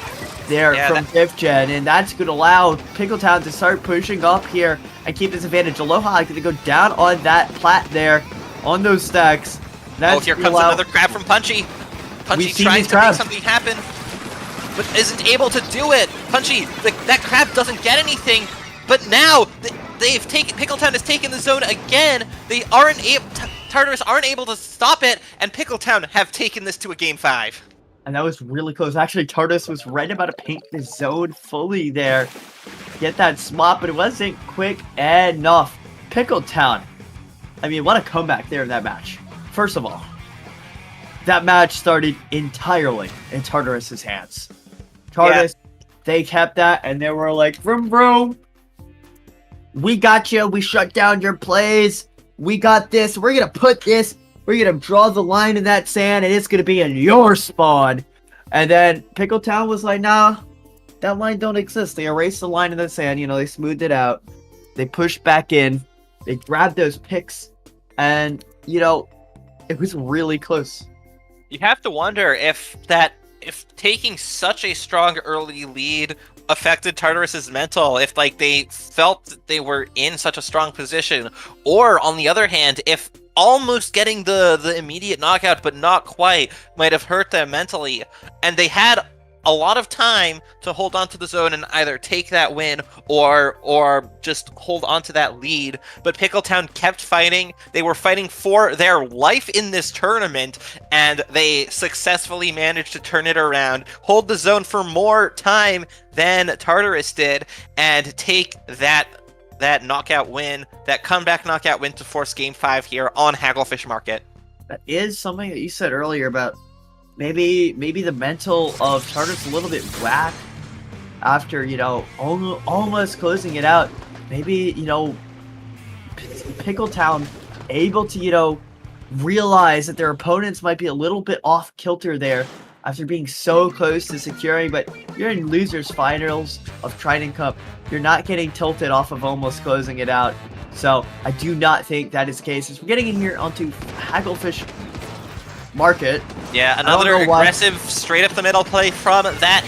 there from 5th Gen, and that's going to allow Pickletown to start pushing up here and keep this advantage. Aloha going to go down on that plat there, on those stacks. That's here comes another crab from Punchy. Punchy tries to make something happen, but isn't able to do it. Punchy, that crab doesn't get anything, but now Pickletown has taken the zone again. They aren't able, Tartarus aren't able to stop it, and Pickletown have taken this to a game 5. And that was really close. Actually, Tartarus was right about to paint the zone fully there. Get that spot, but it wasn't quick enough. Pickletown. I mean, what a comeback there in that match. First of all, that match started entirely in Tartarus' hands. Tartarus, they kept that, and they were like, vroom, vroom. We got you. We shut down your plays. We got this. We're going to put this. We're going to draw the line in that sand, and it's going to be in your spawn. And then Pickletown was like, nah, that line don't exist. They erased the line in the sand. You know, they smoothed it out. They pushed back in. They grabbed those picks. And, you know, it was really close. You have to wonder if that if taking such a strong early lead affected Tartarus's mental, if like they felt that they were in such a strong position, or on the other hand, if almost getting the immediate knockout but not quite might have hurt them mentally, and they had a lot of time to hold on to the zone and either take that win or just hold on to that lead. But Pickletown kept fighting. They were fighting for their life in this tournament, and they successfully managed to turn it around, hold the zone for more time than Tartarus did, and take that knockout win, that comeback knockout win to force Game 5 here on Hagglefish Market. That is something that you said earlier about maybe the mental of Tartarus a little bit whack after, almost closing it out. Maybe, Pickletown able to, realize that their opponents might be a little bit off kilter there after being so close to securing, but you're in losers finals of Triton-Cup. You're not getting tilted off of almost closing it out. So I do not think that is the case. As we're getting in here onto Hagglefish Market. Yeah, another aggressive straight up the middle play from that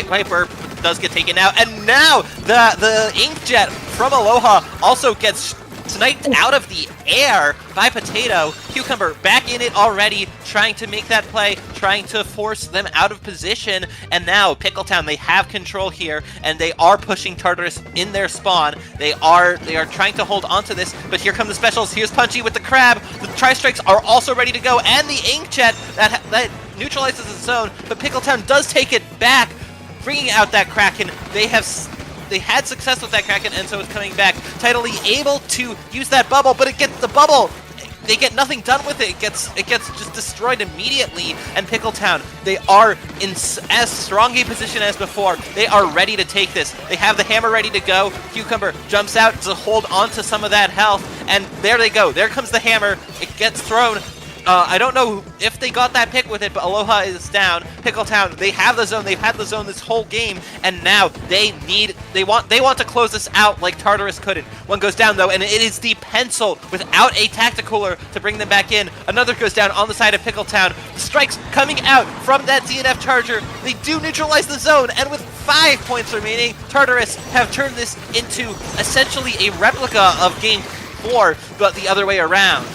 Viper does get taken out, and now the Inkjet from Aloha also gets sniped out of the air by Potato. Cucumber back in it already, trying to make that play, trying to force them out of position, and now Pickletown, they have control here, and they are pushing Tartarus in their spawn. They are trying to hold on to this, but here come the specials. Here's Punchy with the crab. The Tri-Strikes are also ready to go, and the Inkjet that neutralizes the zone, but Pickletown does take it back, bringing out that Kraken. They had success with that Kraken, and so it's coming back. Tidally able to use that bubble, but it gets the bubble. They get nothing done with it. It gets just destroyed immediately. And Pickletown, they are in as strong a position as before. They are ready to take this. They have the hammer ready to go. Cucumber jumps out to hold on to some of that health, and there they go. There comes the hammer. It gets thrown. I don't know if they got that pick with it, but Aloha is down. Pickletown, they have the zone. They've had the zone this whole game, and now they want to close this out like Tartarus couldn't. One goes down though, and it is the pencil without a tacticooler to bring them back in. Another goes down on the side of Pickletown. The strikes coming out from that ZNF Charger. They do neutralize the zone, and with 5 points remaining, Tartarus have turned this into essentially a replica of Game 4, but the other way around.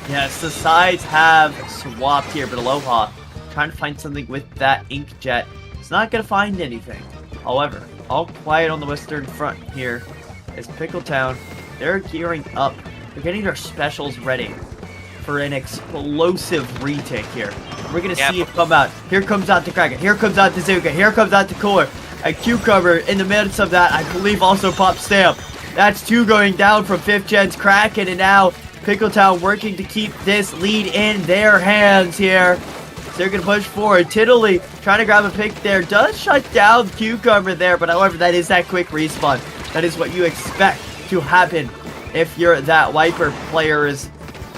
Yes, the sides have swapped here, but Aloha trying to find something with that Inkjet. It's not going to find anything. However, all quiet on the western front here is Pickletown. They're gearing up. They're getting their specials ready for an explosive retake here. We're going to see it come out. Here comes out the Kraken. Here comes out the Zuka. Here comes out the Cooler. A Cucumber in the midst of that, I believe, also Pop Stamp. That's 2 going down from 5th Gen's Kraken, and now Pickletown working to keep this lead in their hands here. So they're going to push forward. Tiddly trying to grab a pick there. Does shut down Cucumber there, but however, that is that quick respawn. That is what you expect to happen if you're that Viper player. Is,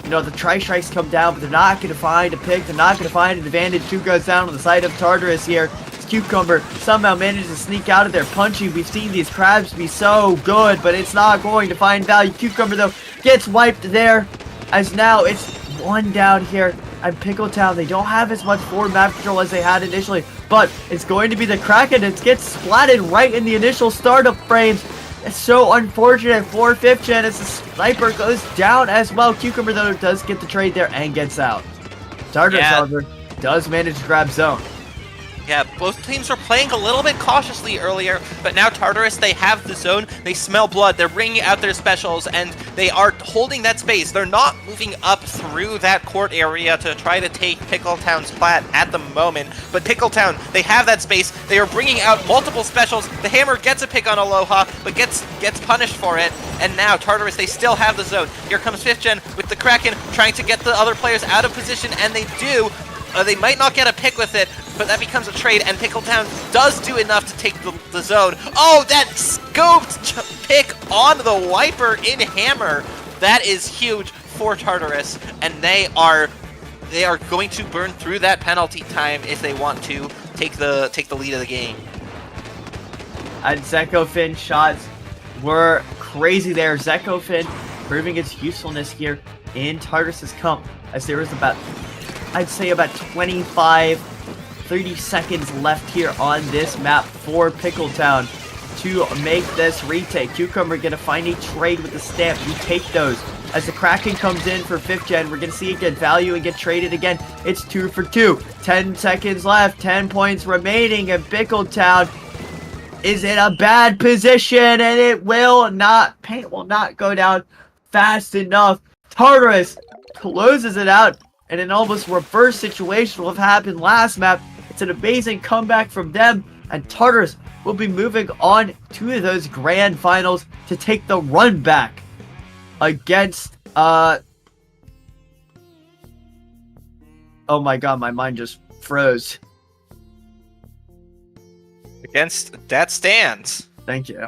the Tri-Strikes come down, but they're not going to find a pick. They're not going to find an advantage. 2 goes down on the side of Tartarus here. Cucumber somehow manages to sneak out of there. Punchy, we've seen these crabs be so good, but it's not going to find value. Cucumber, though, gets wiped there, as now it's 1 down here. And Pickletown, they don't have as much forward map control as they had initially, but it's going to be the Kraken. It gets splatted right in the initial startup frames. It's so unfortunate for 5th Gen as the sniper goes down as well. Cucumber, though, does get the trade there and gets out. Tartarus, however, does manage to grab zone. Yeah, both teams were playing a little bit cautiously earlier, but now Tartarus, they have the zone, they smell blood, they're bringing out their specials, and they are holding that space. They're not moving up through that court area to try to take Pickletown's plat at the moment, but Pickletown, they have that space, they are bringing out multiple specials. The hammer gets a pick on Aloha, but gets punished for it, and now Tartarus, they still have the zone. Here comes 5th Gen with the Kraken, trying to get the other players out of position, and they do. They might not get a pick with it, but that becomes a trade, and Pickletown does do enough to take the zone. Oh, that scoped pick on the Viper in hammer. That is huge for Tartarus, and they are going to burn through that penalty time if they want to take the lead of the game. And Zekofin shots were crazy there. Zekofin proving its usefulness here in Tartarus's comp, as there was about, I'd say, about 25 30 seconds left here on this map for Pickletown to make this retake. Cucumber gonna find a trade with the stamp. You take those. As the Kraken comes in for 5th gen, we're gonna see it get value and get traded again. It's 2 for 2. 10 seconds left, 10 points remaining, and Pickletown is in a bad position, and it will not, paint will not go down fast enough. Tartarus closes it out, and an almost reverse situation will have happened last map. It's an amazing comeback from them, and Tartarus will be moving on to those grand finals to take the run back against, oh my god, my mind just froze. Against That Stands. Thank you.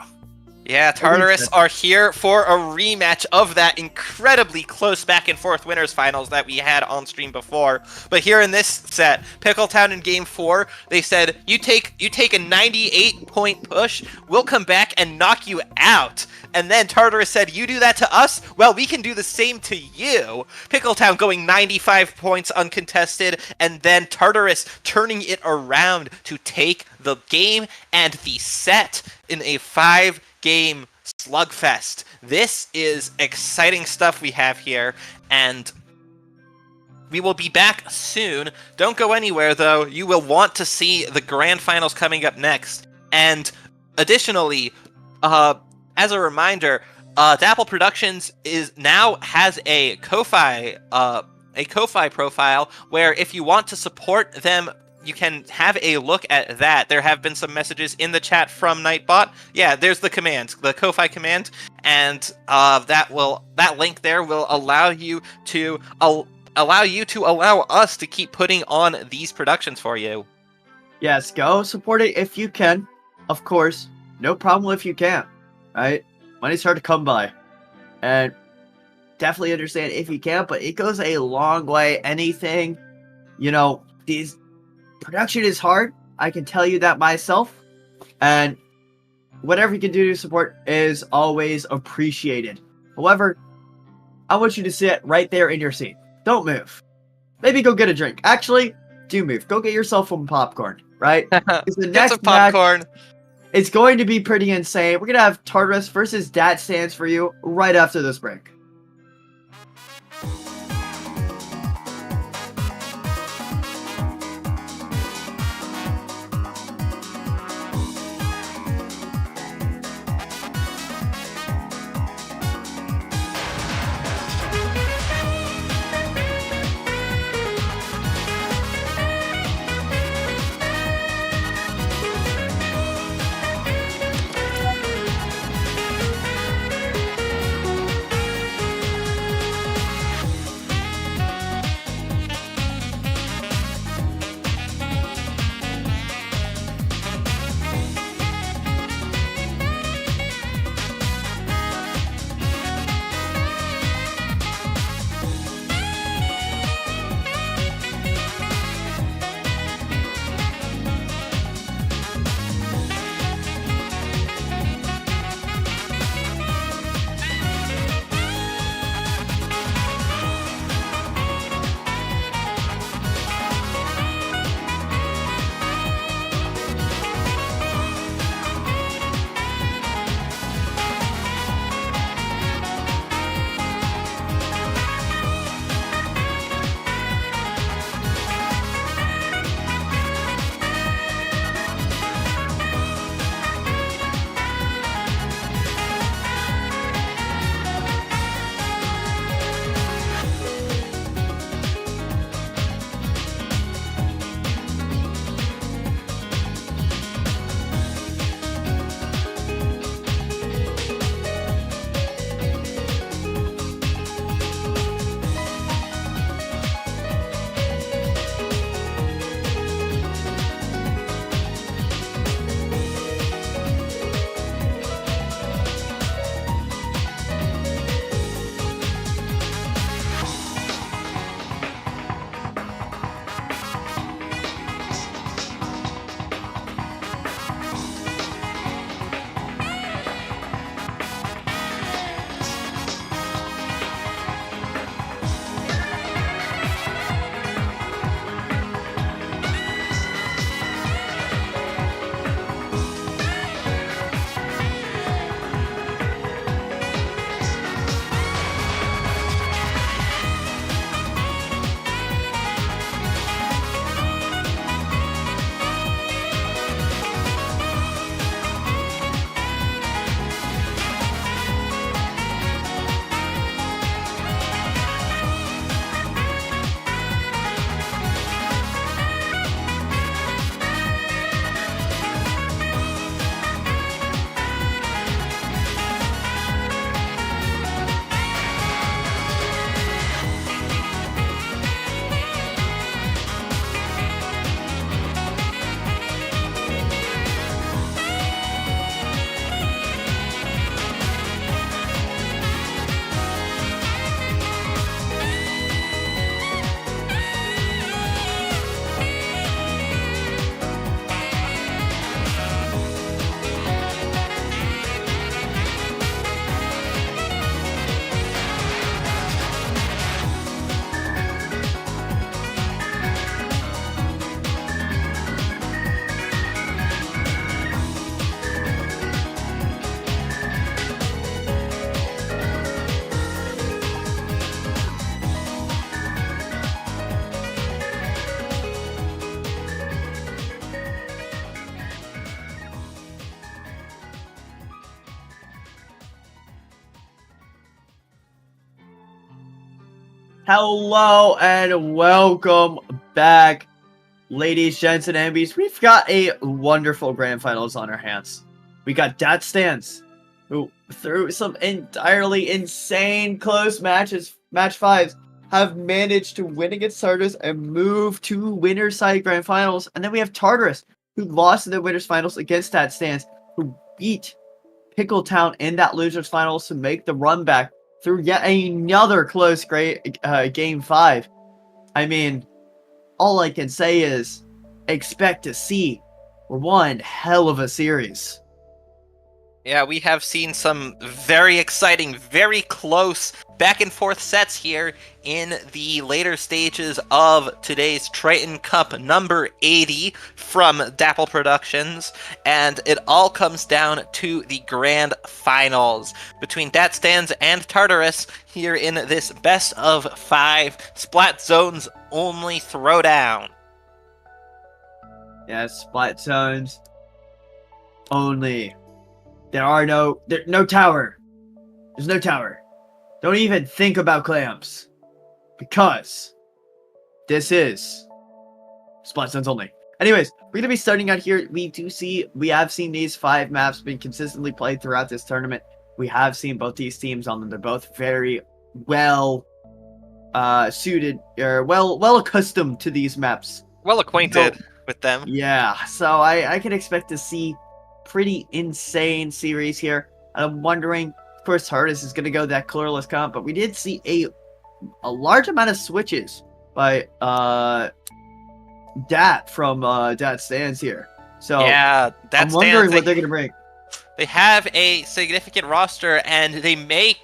Yeah, Tartarus are here for a rematch of that incredibly close back and forth winners finals that we had on stream before. But here in this set, Pickletown in game 4, they said, you take a 98-point push, we'll come back and knock you out. And then Tartarus said, you do that to us? Well, we can do the same to you. Pickletown going 95 points uncontested, and then Tartarus turning it around to take the game and the set in a 5-game slugfest. This is exciting stuff we have here, and we will be back soon. Don't go anywhere, though. You will want to see the grand finals coming up next. And additionally, as a reminder, Dapple Productions has a Ko-Fi profile where if you want to support them, you can have a look at that. There have been some messages in the chat from Nightbot. Yeah, there's the command, the Ko-Fi command, and that link there will allow you to allow us to keep putting on these productions for you. Yes, go support it if you can. Of course, no problem if you can't. Right? Money's hard to come by, and definitely understand if you can't. But it goes a long way. Anything, production is hard. I can tell you that myself. And whatever you can do to support is always appreciated. However, I want you to sit right there in your seat. Don't move. Maybe go get a drink. Actually, do move. Go get yourself some popcorn, right? Because the Get some popcorn. It's going to be pretty insane. We're going to have Tartarus versus Dat Stands for you right after this break. Hello and welcome back, ladies, gents, and ambies. We've got a wonderful grand finals on our hands. We got Dat Stans, who through some entirely insane close matches, match fives, have managed to win against Tartarus and move to winner's side grand finals. And then we have Tartarus, who lost in the winner's finals against Dat Stans, who beat Pickletown in that loser's finals to make the run back through yet another close game 5. I mean, all I can say is expect to see one hell of a series. Yeah, we have seen some very exciting, very close back and forth sets here in the later stages of today's Triton Cup number 80 from Dapple Productions, and it all comes down to the grand finals between Dat Stans and Tartarus here in this best of 5 Splat Zones only throwdown. Yes, Splat Zones only. There's no tower. There's no tower. Don't even think about clams. Because this is Splat Zones only. Anyways, we're going to be starting out here. We have seen these 5 maps being consistently played throughout this tournament. We have seen both these teams on them. They're both very well suited, or well accustomed to these maps. Well acquainted with them. Yeah, so I can expect to see pretty insane series here. I'm wondering, of course, Tartarus is going to go that colorless comp, but we did see a large amount of switches by Dat from Dat Stans here. So yeah, I'm wondering what they're going to bring. They have a significant roster, and they may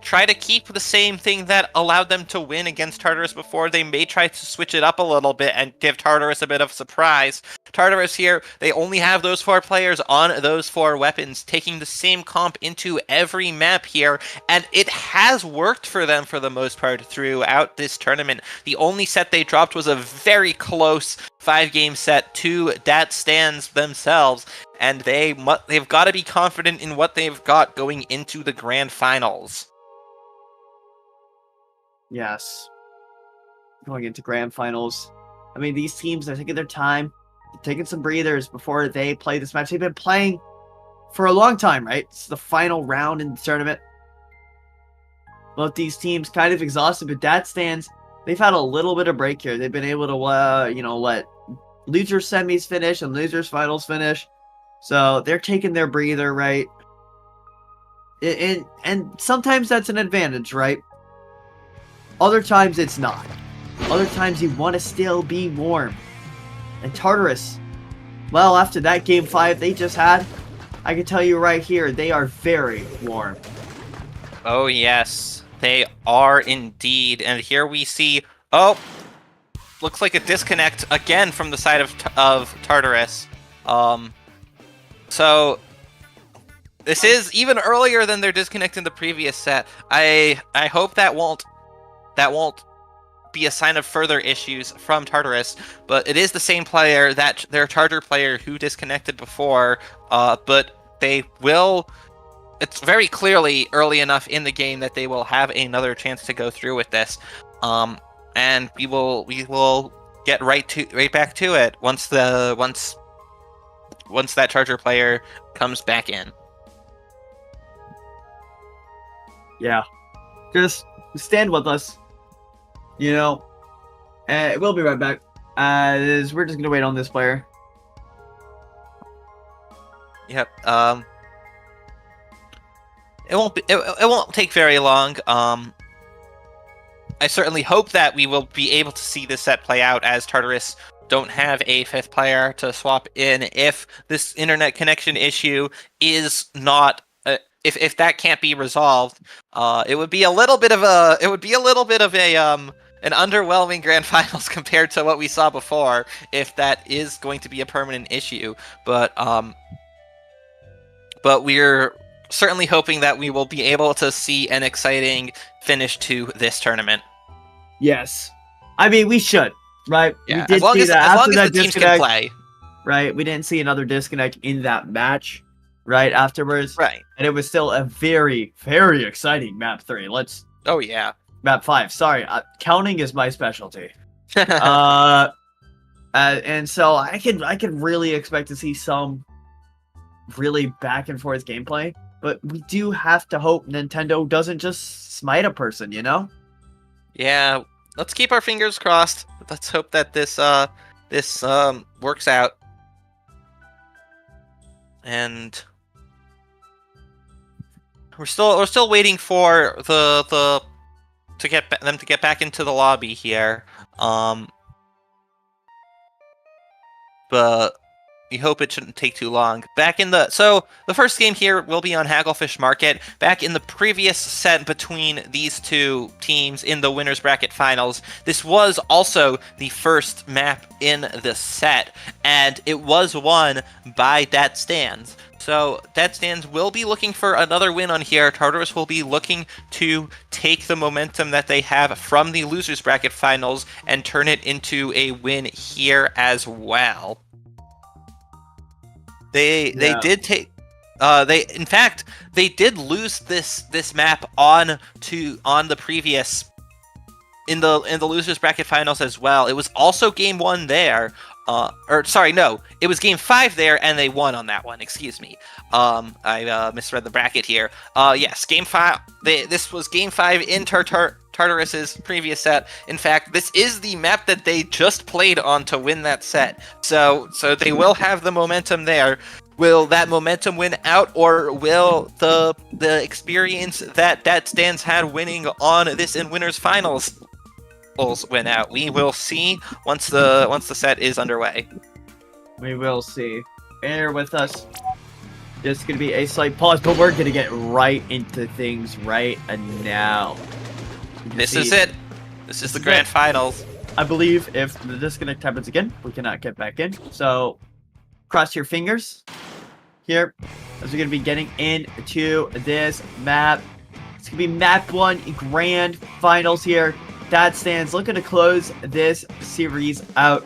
try to keep the same thing that allowed them to win against Tartarus before. They may try to switch it up a little bit and give Tartarus a bit of surprise. Tartarus here, they only have those 4 players on those 4 weapons, taking the same comp into every map here, and it has worked for them for the most part throughout this tournament. The only set they dropped was a very close 5-game set to Dat Stans themselves, and they've got to be confident in what they've got going into the grand finals. Yes. Going into grand finals. I mean, these teams are taking their time, taking some breathers before they play this match. They've been playing for a long time, right? It's the final round in the tournament. Both these teams kind of exhausted, but Dat Stans, they've had a little bit of break here. They've been able to, let loser semis finish and losers finals finish. So they're taking their breather, right? And sometimes that's an advantage, right? Other times it's not. Other times you want to still be warm. And Tartarus, well, after that game 5 they just had, I can tell you right here, they are very warm. Oh yes, they are indeed. And here we see, looks like a disconnect again from the side of Tartarus. So this is even earlier than their disconnect in the previous set. I hope that won't be a sign of further issues from Tartarus, but it is the same player, that their Charger player who disconnected before, but they will, it's very clearly early enough in the game that they will have another chance to go through with this, and we will get right back to it once that Charger player comes back in. Yeah, just stand with us. We'll be right back. We're just gonna wait on this player. Yep. It won't take very long. I certainly hope that we will be able to see this set play out, as Tartarus don't have a 5th player to swap in. If this internet connection issue is not, if that can't be resolved, it would be a little bit of an underwhelming grand finals compared to what we saw before, if that is going to be a permanent issue. But we're certainly hoping that we will be able to see an exciting finish to this tournament. Yes. I mean, we should, right? Yeah, we did see that as long after as that the teams disconnect, can play. right? We didn't see another disconnect in that match, right, afterwards. Right. And it was still a very, very exciting map 3. Oh, yeah. Map 5. Sorry, counting is my specialty. And so I could really expect to see some really back and forth gameplay, but we do have to hope Nintendo doesn't just smite a person, you know? Yeah, let's keep our fingers crossed. Let's hope that this works out. And we're still waiting for them to get back into the lobby here. But we hope it shouldn't take too long. So the first game here will be on Hagglefish Market. Back in the previous set between these two teams in the winners bracket finals, this was also the first map in the set, and it was won by Dat Stands. So Dat Stands will be looking for another win on here. Tartarus will be looking to take the momentum that they have from the losers bracket finals and turn it into a win here as well. They did take they did lose this map on the previous in the losers bracket finals as well. It was also game 1 there. It was game 5 there, and they won on that one. Excuse me. I misread the bracket here. Yes, game 5. This was game 5 in Tartarus's previous set. In fact, this is the map that they just played on to win that set. So they will have the momentum there. Will that momentum win out, or will the experience that Stands had winning on this in winners finals win out? We will see once the set is underway. We will see. Bear with us. There's going to be a slight pause, but we're going to get right into things right now. This is it. This is the grand finals. I believe if the disconnect happens again, we cannot get back in. So cross your fingers here as we're going to be getting into this map. It's going to be map 1 grand finals here. Dat Stands looking to close this series out.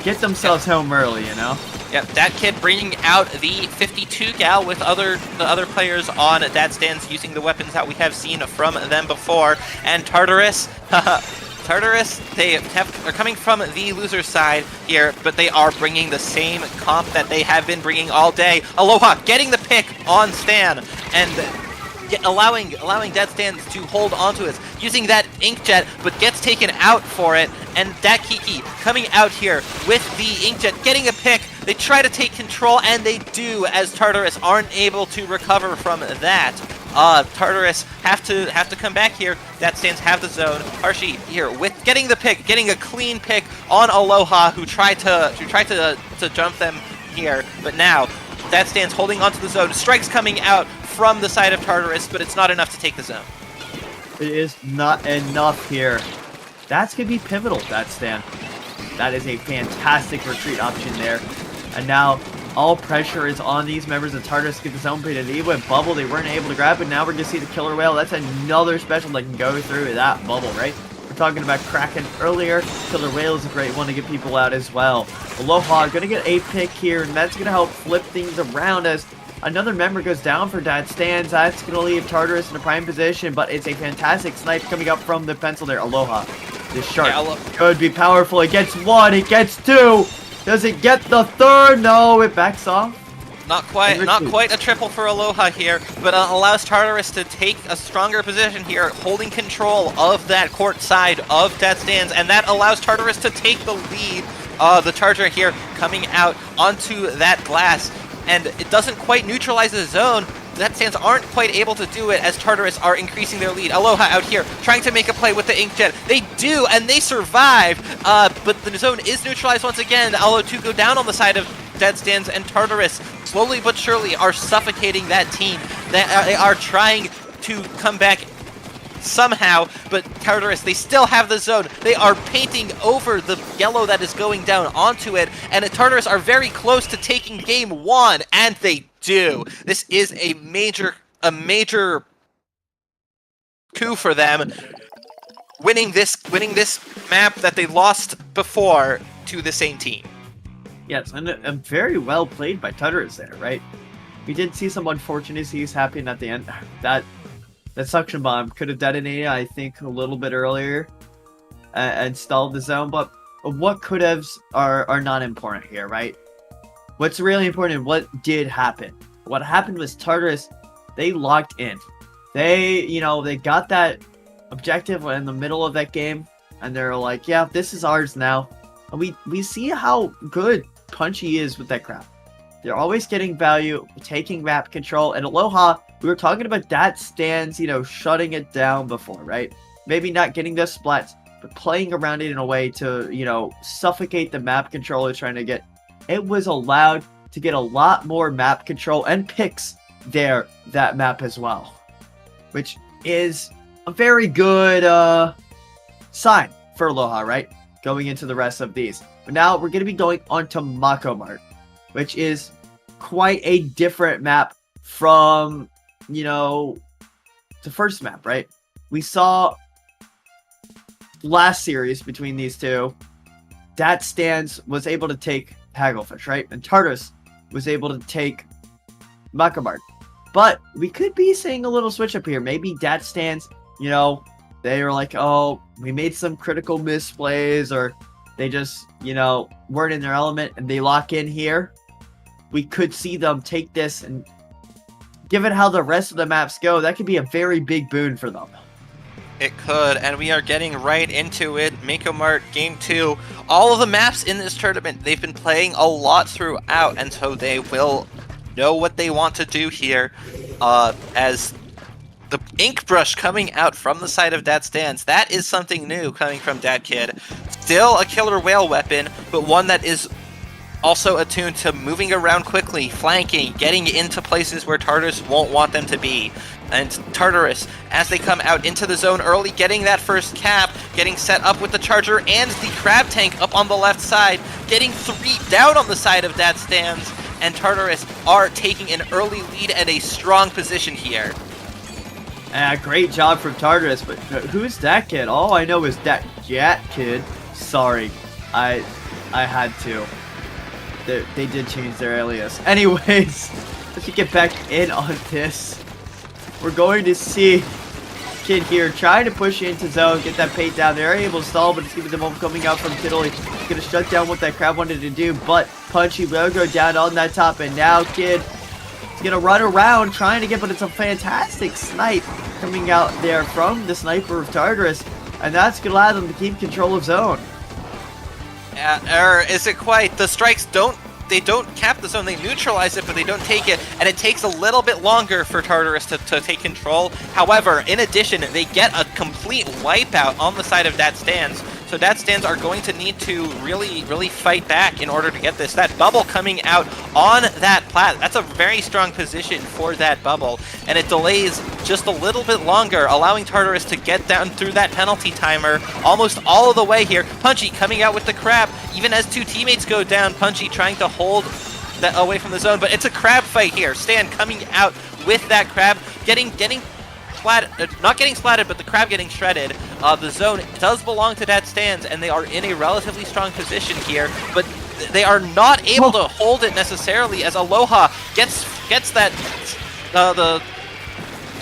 Get themselves home early, you know? Yep, that kid bringing out the 52 gal with the other players on Dat Stands using the weapons that we have seen from them before. And Tartarus, they're coming from the loser side here, but they are bringing the same comp that they have been bringing all day. Aloha getting the pick on Stan and allowing Dat Stands to hold onto it, using that Inkjet, but gets taken out for it. And Dat Kiki coming out here with the Inkjet, getting a pick. They try to take control, and they do, as Tartarus aren't able to recover from that. Tartarus have to come back here. Dat Stands have the zone. Harshi here with getting the pick, getting a clean pick on Aloha, who tried to jump them here, but now Dat Stands holding onto the zone. Strikes coming out from the side of Tartarus, but it's not enough to take the zone. It is not enough here. That's going to be pivotal, Dat Stand. That is a fantastic retreat option there. And now all pressure is on these members of Tartarus to get the zone, but they went bubble. They weren't able to grab it. Now we're going to see the killer whale. That's another special that can go through that bubble, right? We're talking about Kraken earlier. Killer whale is a great one to get people out as well. Aloha going to get a pick here, and that's going to help flip things around as another member goes down for Dat Stands. That's going to leave Tartarus in a prime position, but it's a fantastic snipe coming up from the pencil there. Aloha. This shark could be powerful. It gets 1, it gets 2. Does it get the 3rd? No, it backs off. Not quite a triple for Aloha here, but allows Tartarus to take a stronger position here, holding control of that court side of Dat Stands, and that allows Tartarus to take the lead. The Charger here coming out onto that glass, and it doesn't quite neutralize the zone. Dat Stands aren't quite able to do it as Tartarus are increasing their lead. Aloha out here trying to make a play with the Inkjet. They do, and they survive, but the zone is neutralized once again. Alo2 go down on the side of Dat Stands, and Tartarus slowly but surely are suffocating that team. They are trying to come back somehow, but Tartarus, they still have the zone. They are painting over the yellow that is going down onto it, and the Tartarus are very close to taking game 1, and they do. This is a major coup for them, winning this map that they lost before to the same team. Yes, and very well played by Tartarus there, right? We did see some unfortunates. He's happy at the end that that suction bomb could have detonated, I think, a little bit earlier and stalled the zone. But what could have are not important here, right? What's really important, what did happen? What happened was Tartarus, they locked in. They, they got that objective in the middle of that game, and they're like, yeah, this is ours now. And we see how good Punchy is with that crap. They're always getting value, taking map control, and Aloha, we were talking about that stands, shutting it down before, right? Maybe not getting those splats, but playing around it in a way to, suffocate the map control they're trying to get. It was allowed to get a lot more map control and picks there, that map as well. Which is a very good sign for Aloha, right? Going into the rest of these. But now we're going to be going on to Mako Mart, which is quite a different map from, the first map, right? We saw last series between these two, that Stans was able to take Hagglefish, right? And Tartarus was able to take Mako Mart. But we could be seeing a little switch up here. Maybe Dat Stans, they were like, oh, we made some critical misplays, or they just, weren't in their element, and they lock in here. We could see them take this, and given how the rest of the maps go, that could be a very big boon for them. It could, and we are getting right into it. Mako Mart Game 2. All of the maps in this tournament, they've been playing a lot throughout, and so they will know what they want to do here. As the ink brush coming out from the side of Dat Stans, that is something new coming from Dat Kid. Still a killer whale weapon, but one that is also attuned to moving around quickly, flanking, getting into places where Tartarus won't want them to be. And Tartarus, as they come out into the zone early, getting that first cap, getting set up with the Charger and the Crab Tank up on the left side, getting 3 down on the side of Dat Stans, and Tartarus are taking an early lead and a strong position here. Great job from Tartarus, but who's that kid? All I know is that Jet kid. Sorry, I had to. They did change their alias. Anyways, let's get back in on this. We're going to see Kid here trying to push into zone, get that paint down. They're able to stall, but it's giving them coming out from Tiddly. He's going to shut down what that crab wanted to do, but Punchy will go down on that top, and now Kid is going to run around trying to get, but it's a fantastic snipe coming out there from the sniper of Tartarus, and that's going to allow them to keep control of zone. Or is it quite? The strikes don't cap the zone, they neutralize it, but they don't take it, and it takes a little bit longer for Tartarus to take control. However, in addition, they get a complete wipeout on the side of Dat Stans, so Dat Stans are going to need to really fight back in order to get this. That bubble coming out on that plat, that's a very strong position for that bubble, and it delays just a little bit longer, allowing Tartarus to get down through that penalty timer almost all of the way here. Punchy coming out with the crab, even as 2 teammates go down. Punchy trying to hold that away from the zone, but it's a crab fight here. Stan coming out with that crab, getting splatted, not getting splatted, but the crab getting shredded. The zone does belong to Dat Stans, and they are in a relatively strong position here, but they are not able to hold it necessarily, as Aloha gets that the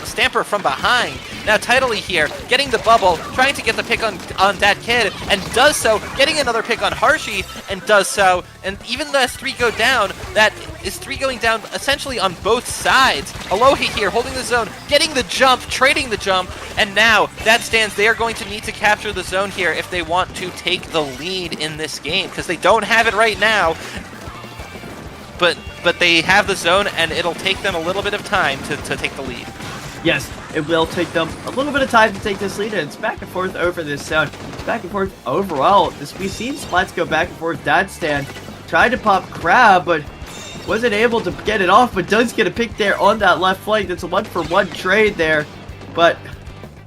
Stamper from behind. Now Tidally here, getting the bubble, trying to get the pick on Dat Kid, and does so, getting another pick on Harshy, and does so, and even as 3 go down, that is 3 going down essentially on both sides. Aloha here, holding the zone, getting the jump, trading the jump, and now Dat Stans, they are going to need to capture the zone here if they want to take the lead in this game, because they don't have it right now, but they have the zone, and it'll take them a little bit of time to take the lead. Yes, it will take them a little bit of time to take this lead, and it's back and forth over this zone. It's back and forth overall. We've seen splats go back and forth. Dat Stan tried to pop Crab, but wasn't able to get it off, but does get a pick there on that left flank. That's a 1-for-1 trade there, but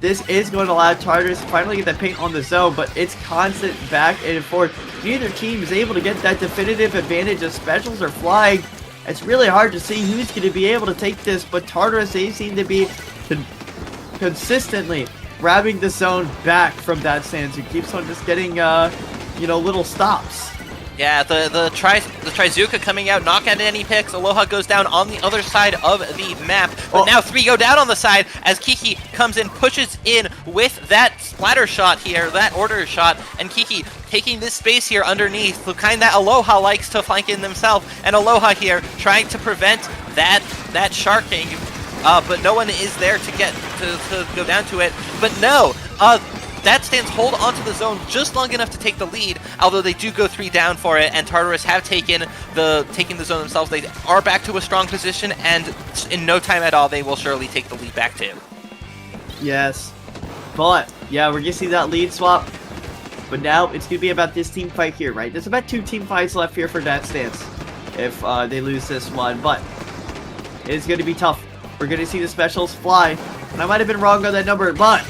this is going to allow Tartarus to finally get that paint on the zone, but it's constant back and forth. Neither team is able to get that definitive advantage as specials are flying. It's really hard to see who's going to be able to take this, but Tartarus, they seem to be consistently grabbing the zone back from Dat Stans, who keeps on just getting, little stops. Yeah, the Trizuka coming out, not getting any picks. Aloha goes down on the other side of the map, but now 3 go down on the side as Kiki comes in, pushes in with that splatter shot here, that order shot, and Kiki taking this space here underneath, the kind that Aloha likes to flank in themselves, and Aloha here trying to prevent that sharking, but no one is there to get to go down to it. But no, that stands hold onto the zone just long enough to take the lead, although they do go 3 down for it, and Tartarus have taken the zone themselves. They are back to a strong position, and in no time at all, they will surely take the lead back too. Yes. But, yeah, we're gonna see that lead swap. But now, it's gonna be about this team fight here, right? There's about 2 team fights left here for that stance, if they lose this one, but it's gonna be tough. We're gonna see the specials fly, and I might have been wrong on that number, but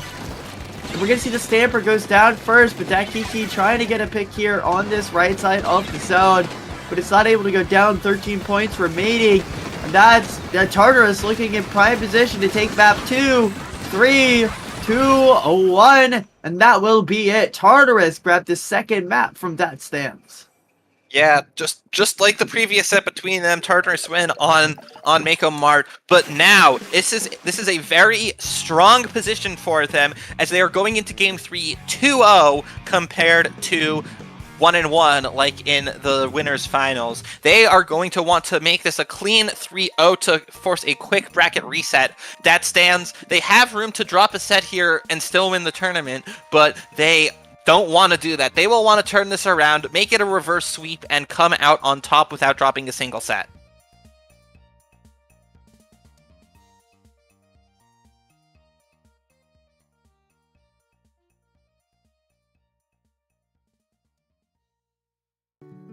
we're going to see the Stamper goes down first, but that Kiki trying to get a pick here on this right side of the zone, but it's not able to go down. 13 points remaining, and that's Tartarus looking in prime position to take map 2, 3, 2, 1, and that will be it. Tartarus grabbed the second map from that stance. Yeah, just like the previous set between them, Tartarus win on Mako Mart, but now this is a very strong position for them as they are going into game 3 2-0 compared to 1-1 like in the winners finals. They are going to want to make this a clean 3-0 to force a quick bracket reset. That stands. They have room to drop a set here and still win the tournament, but they don't want to do that. They will want to turn this around, make it a reverse sweep, and come out on top without dropping a single set.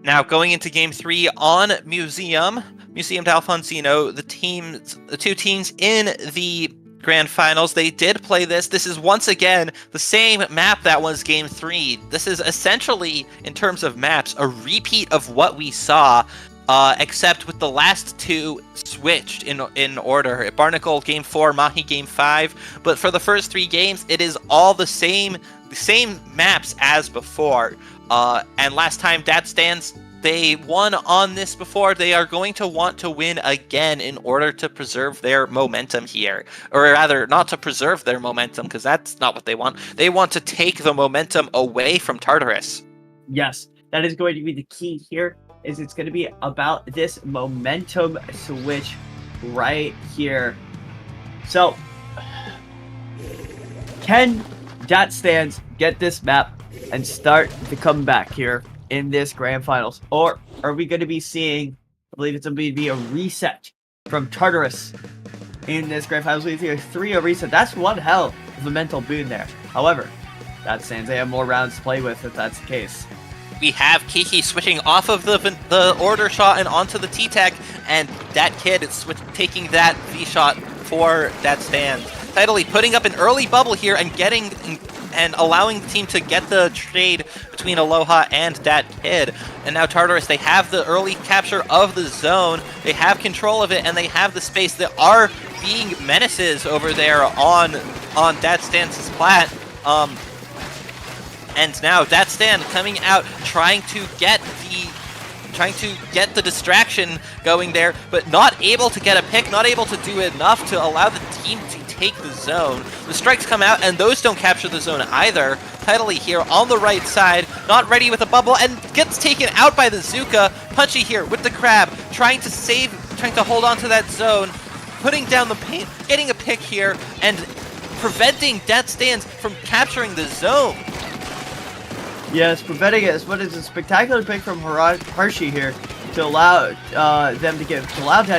Now going into game 3 on Museum d'Alfonsino, the 2 teams in the Grand Finals, they did play this. This is once again the same map that was game 3. This is essentially, in terms of maps, a repeat of what we saw, except with the last 2 switched in order. Barnacle game 4, Mahi game 5, but for the first 3 games, it is all the same maps as before. And last time that stands, they won on this before. They are going to want to win again in order to preserve their momentum here. Or rather, not to preserve their momentum, because that's not what they want. They want to take the momentum away from Tartarus. Yes, that is going to be the key here, is it's going to be about this momentum switch right here. So, can Dat Stands get this map and start the comeback here in this Grand Finals? Or are we going to be seeing, I believe it's going to be a reset from Tartarus in this Grand Finals? We see a 3-0 reset. That's one hell of a mental boon there. However, that stands, they have more rounds to play with if that's the case. We have Kiki switching off of the order shot and onto the T-Tech, and that kid is taking that V-shot for that stand. Tidally putting up an early bubble here and allowing the team to get the trade between Aloha and that kid. And now Tartarus, they have the early capture of the zone, they have control of it, and they have the space. There are being menaces over there on Dat Stan's plat. And now Dat Stan coming out, trying to get the distraction going there, but not able to get a pick, not able to do enough to allow the team to take the zone. The strikes come out, and those don't capture the zone either. Tidally here on the right side, not ready with a bubble, and gets taken out by the Zuka. Punchy here with the crab, trying to hold on to that zone, putting down the paint, getting a pick here, and preventing Dat Stands from capturing the zone. Yes, preventing it, but it's a spectacular pick from Harshi here to allow Dat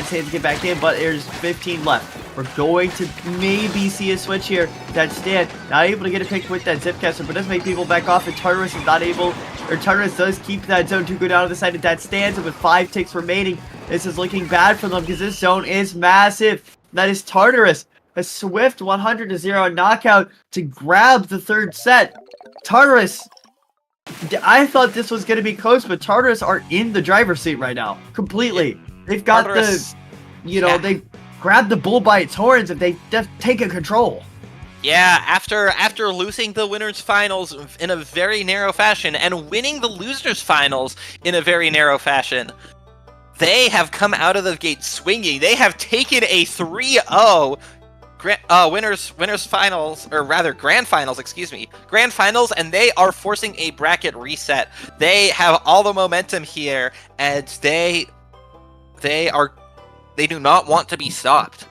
Stands to get back in, but there's 15 left. We're going to maybe see a switch here. Dat Stan not able to get a pick with that Zipcaster, but does make people back off, and Tartarus is not able, or Tartarus does keep that zone to go down to the side of Dat Stands, and with 5 ticks remaining, this is looking bad for them because this zone is massive. That is Tartarus, a swift 100-0 knockout to grab the 3rd set. Tartarus, I thought this was going to be close, but Tartarus are in the driver's seat right now, completely. They've got Tartarus, they grabbed the bull by its horns and they just taken control. Yeah, after losing the winners finals in a very narrow fashion and winning the losers finals in a very narrow fashion, they have come out of the gate swinging. They have taken a 3-0 winners finals, or rather grand finals, grand finals, and they are forcing a bracket reset. They have all the momentum here, and they do not want to be stopped.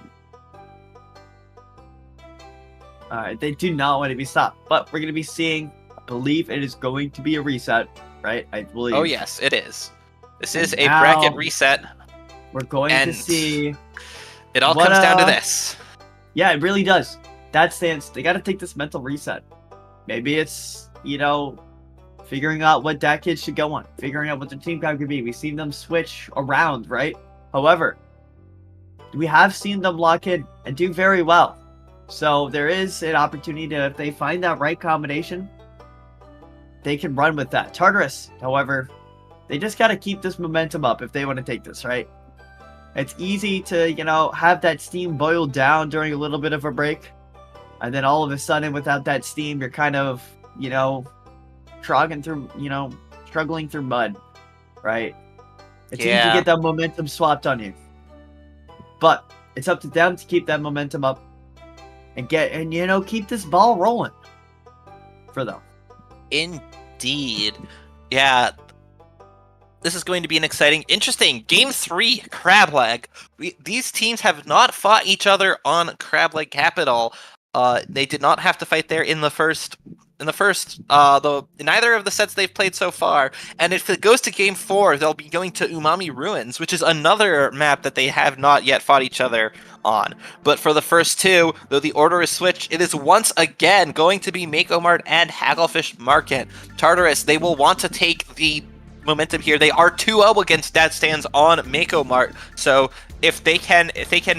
They do not want to be stopped, but we're going to be seeing, I believe it is going to be a reset, right? I believe. Oh yes, it is. This is a now bracket reset. We're going to see. It all comes down to this. Yeah, it really does. That stance, they got to take this mental reset. Maybe it's, figuring out what that kid should go on, figuring out what their team card could be. We've seen them switch around, right? However, we have seen them lock in and do very well. So there is an opportunity to, if they find that right combination, they can run with that. Tartarus, however, they just got to keep this momentum up if they want to take this, right? It's easy to, have that steam boil down during a little bit of a break. And then all of a sudden, without that steam, you're kind of, struggling through mud, right? It's easy to get that momentum swapped on you. But it's up to them to keep that momentum up and keep this ball rolling for them. Indeed. Yeah. This is going to be an exciting, interesting Game 3 Crab Leg. These teams have not fought each other on Crab Leg Capital. They did not have to fight there in neither of the sets they've played so far. And if it goes to Game 4, they'll be going to Umami Ruins, which is another map that they have not yet fought each other on. But for the first two, though the order is switched, it is once again going to be Mako Mart and Hagglefish Market. Tartarus, they will want to take the momentum here. They are 2-0 against Dat Stands on Mako Mart. So if they can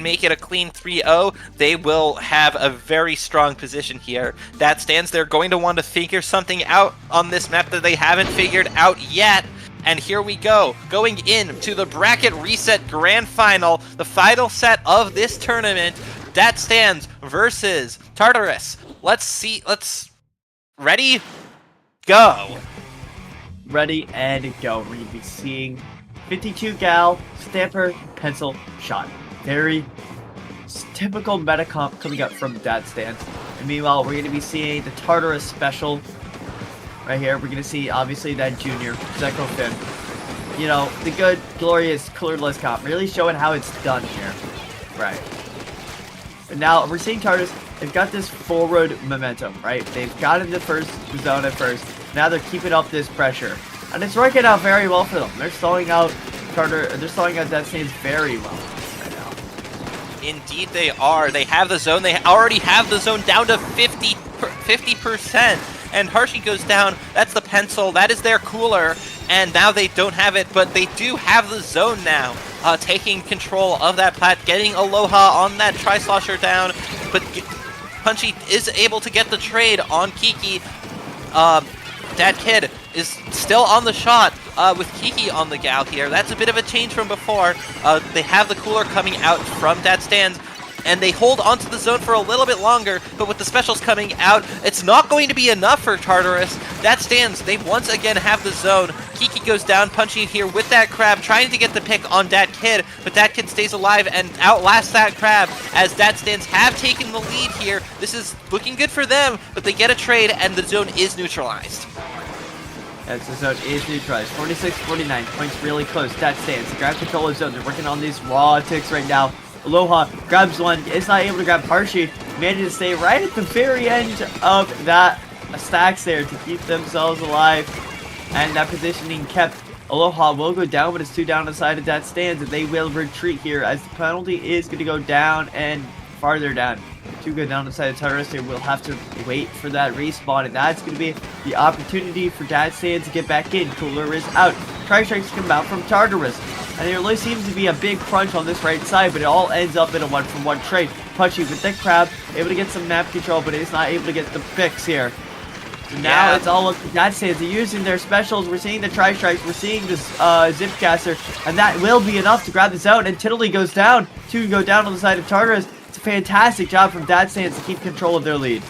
make it a clean 3-0, they will have a very strong position here. Dat Stands, they're going to want to figure something out on this map that they haven't figured out yet. And here we go, going into the bracket reset grand final, the final set of this tournament. Dat Stands versus Tartarus. Ready? Go. Ready and go. We're going to be seeing 52 gal, stamper, pencil, shot. Very typical meta comp coming up from Dat Stands. And meanwhile, we're going to be seeing the Tartarus special right here. We're going to see, obviously, that junior, Zeko Finn. The good, glorious, colorless comp. Really showing how it's done here. Right. And now, we're seeing Tartarus. They've got this forward momentum, right? They've got in the first zone at first. Now they're keeping up this pressure. And it's working out very well for them. They're stalling out Dat Stands very well right now. Indeed they are. They have the zone. They already have the zone down to 50%. And Hershey goes down. That's the pencil. That is their cooler. And now they don't have it, but they do have the zone now. Taking control of that plat, getting Aloha on that Tri-Slosher down. But Punchy is able to get the trade on Kiki. Dat Kid is still on the shot with Kiki on the gal here. That's a bit of a change from before. They have the cooler coming out from Dat Stands, and they hold onto the zone for a little bit longer, but with the specials coming out, it's not going to be enough for Tartarus. Dat Stands, they once again have the zone. Kiki goes down, Punchy here with that crab, trying to get the pick on Dat Kid, but Dat Kid stays alive and outlasts that crab as Dat Stands have taken the lead here. This is looking good for them, but they get a trade and the zone is neutralized. As the zone is neutralized. 46-49, points really close. Dat Stands, grab control of zone. They're working on these raw ticks right now. Aloha grabs one, is not able to grab Hershey. Managed to stay right at the very end of that stacks there to keep themselves alive. And that positioning kept. Aloha will go down, but it's 2 down on the side of Dat Stands, and they will retreat here as the penalty is going to go down and farther down. 2 go down on the side of Tartarus. They will have to wait for that respawn, and that's going to be the opportunity for Dat Stands to get back in. Cooler is out. Tri-Strikes come out from Tartarus. And there really seems to be a big crunch on this right side, but it all ends up in a 1-for-1 trade. Punchy with that crab, able to get some map control, but it's not able to get the picks here. So now it's all up to Dat Stands. They're using their specials. We're seeing the Tri-Strikes. We're seeing this Zipcaster, and that will be enough to grab the zone. And Tiddly goes down. 2 go down on the side of Tartarus. It's a fantastic job from Dad Sands to keep control of their lead.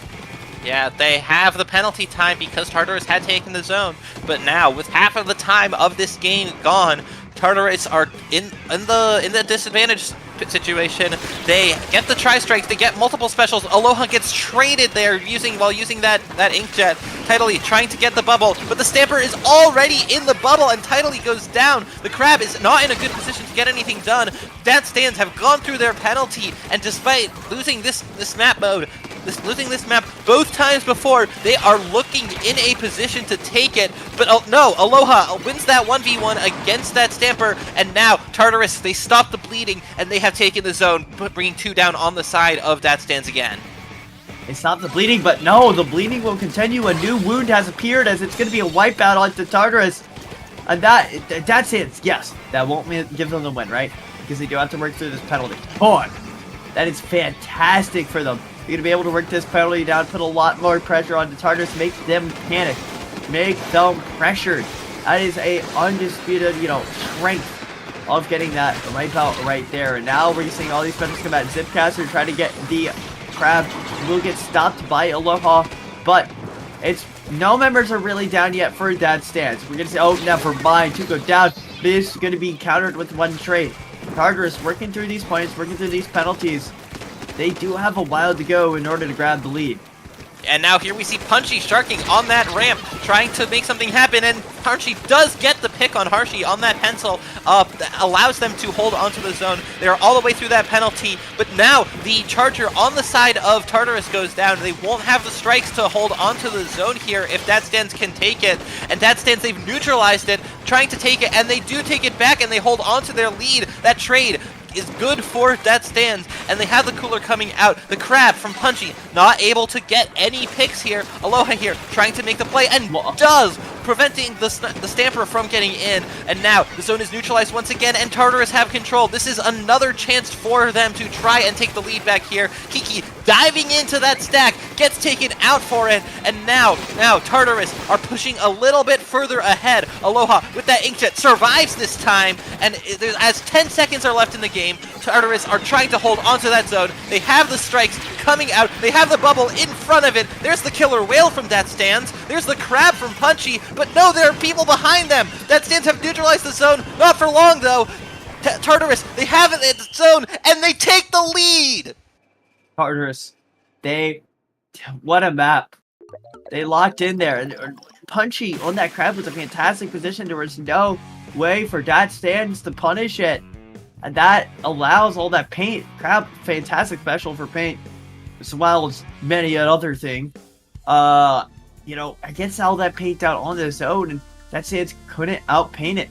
Yeah, they have the penalty time because Tartarus had taken the zone, but now with half of the time of this game gone, Tartarus are in the disadvantage situation. They get the tri-strikes, they get multiple specials. Aloha gets traded there while using that inkjet. Tidally trying to get the bubble, but the Stamper is already in the bubble and Tidally goes down. The Crab is not in a good position to get anything done. Dad Stands have gone through their penalty, and despite losing this map mode, losing this map both times before, they are looking in a position to take it. But no, Aloha wins that 1v1 against that Stamper, and now Tartarus, they stop the bleeding, and they have taken the zone, bringing 2 down on the side of Dad Stands again. They stopped the bleeding, but no, the bleeding will continue. A new wound has appeared as it's going to be a wipeout onto Tartarus. And Dad Stands, yes, that won't give them the win, right? Because they do have to work through this penalty. But that is fantastic for them. You're going to be able to work this penalty down, put a lot more pressure on the Tartarus, make them panic, make them pressured. That is a undisputed, strength of getting that wipeout right there. And now we're seeing all these specials come out. Zipcaster trying to get the Crab, will get stopped by Aloha, but no members are really down yet for Dad Stands. We're going to say, oh, never mind, 2 go down. This is going to be countered with 1 trade. Tartarus working through these points, working through these penalties. They do have a while to go in order to grab the lead. And now here we see Punchy sharking on that ramp, trying to make something happen, and Punchy does get the pick on Harshy on that pencil, that allows them to hold onto the zone. They're all the way through that penalty, but now the Charger on the side of Tartarus goes down. They won't have the strikes to hold onto the zone here if Dad Stands can take it, and Dad Stands, they've neutralized it, trying to take it, and they do take it back, and they hold onto their lead. That trade is good for Dad Stands, and they have the cooler coming out. The Crab from Punchy not able to get any picks here. Aloha here trying to make the play, and does, preventing the Stamper from getting in. And now the zone is neutralized once again, and Tartarus have control. This is another chance for them to try and take the lead back here. Kiki diving into that stack, gets taken out for it, and now Tartarus are pushing a little bit further ahead. Aloha with that inkjet survives this time, and as 10 seconds are left in the game, Tartarus are trying to hold onto that zone. They have the strikes coming out. They have the bubble in front of it. There's the killer whale from Dad Stands. There's the Crab from Punchy, but no, there are people behind them. Dad Stands have neutralized the zone. Not for long, though. Tartarus, they have it in the zone, and they take the lead. Tartarus, what a map. They locked in there, and Punchy on that Crab was a fantastic position. There was no way for Dad Stands to punish it. And that allows all that paint. Crab, fantastic special for paint, as well as many other thing. Gets all that paint down on the zone, and Dad Stands couldn't outpaint it.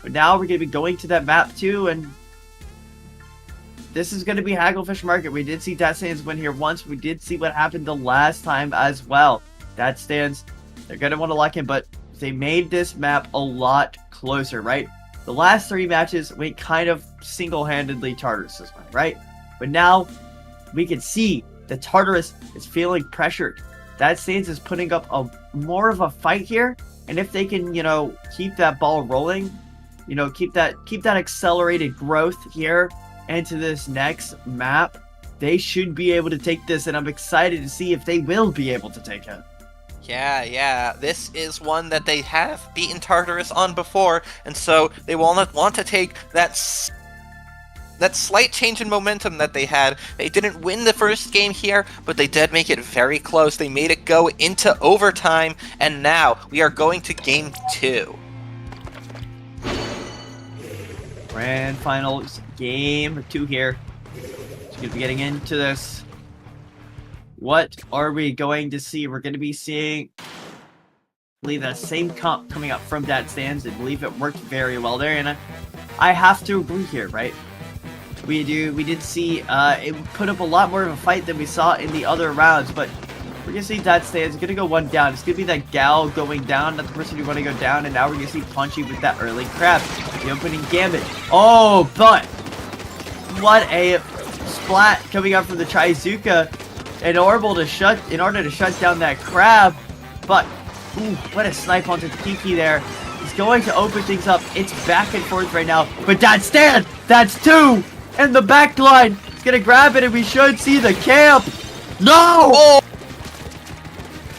But now we're going to be going to that map too, and this is going to be Hagglefish Market. We did see Dad Stands win here once. We did see what happened the last time as well. Dad Stands, they're going to want to lock in, but they made this map a lot closer, right? The last 3 matches went kind of single-handedly Tartarus' way, right? But now we can see that Tartarus is feeling pressured. Dad Stands is putting up more of a fight here, and if they can, keep that ball rolling, keep that accelerated growth here into this next map, they should be able to take this, and I'm excited to see if they will be able to take it. Yeah, this is one that they have beaten Tartarus on before, and so they will not want to take that slight change in momentum that they had. They didn't win the first game here, but they did make it very close. They made it go into overtime, and now we are going to game 2. Grand finals, game 2 here. Just gonna be getting into this. What are we going to see? We're going to be seeing, I believe, that same comp coming up from Dad Stands. I believe it worked very well there, and I have to agree here, right? We did see it put up a lot more of a fight than we saw in the other rounds, but we're going to see Dad Stands going to go 1 down. It's going to be that Gal going down, not the person who want to go down, and now we're going to see Punchy with that early Crab. The opening gambit. Oh, but what a splat coming up from the Trizuka. In order to shut down that Crab, but ooh, what a snipe onto Kiki there. He's going to open things up. It's back and forth right now, but Dad Stand, that's 2 in the back line. He's gonna grab it, and we should see the camp. No! Oh!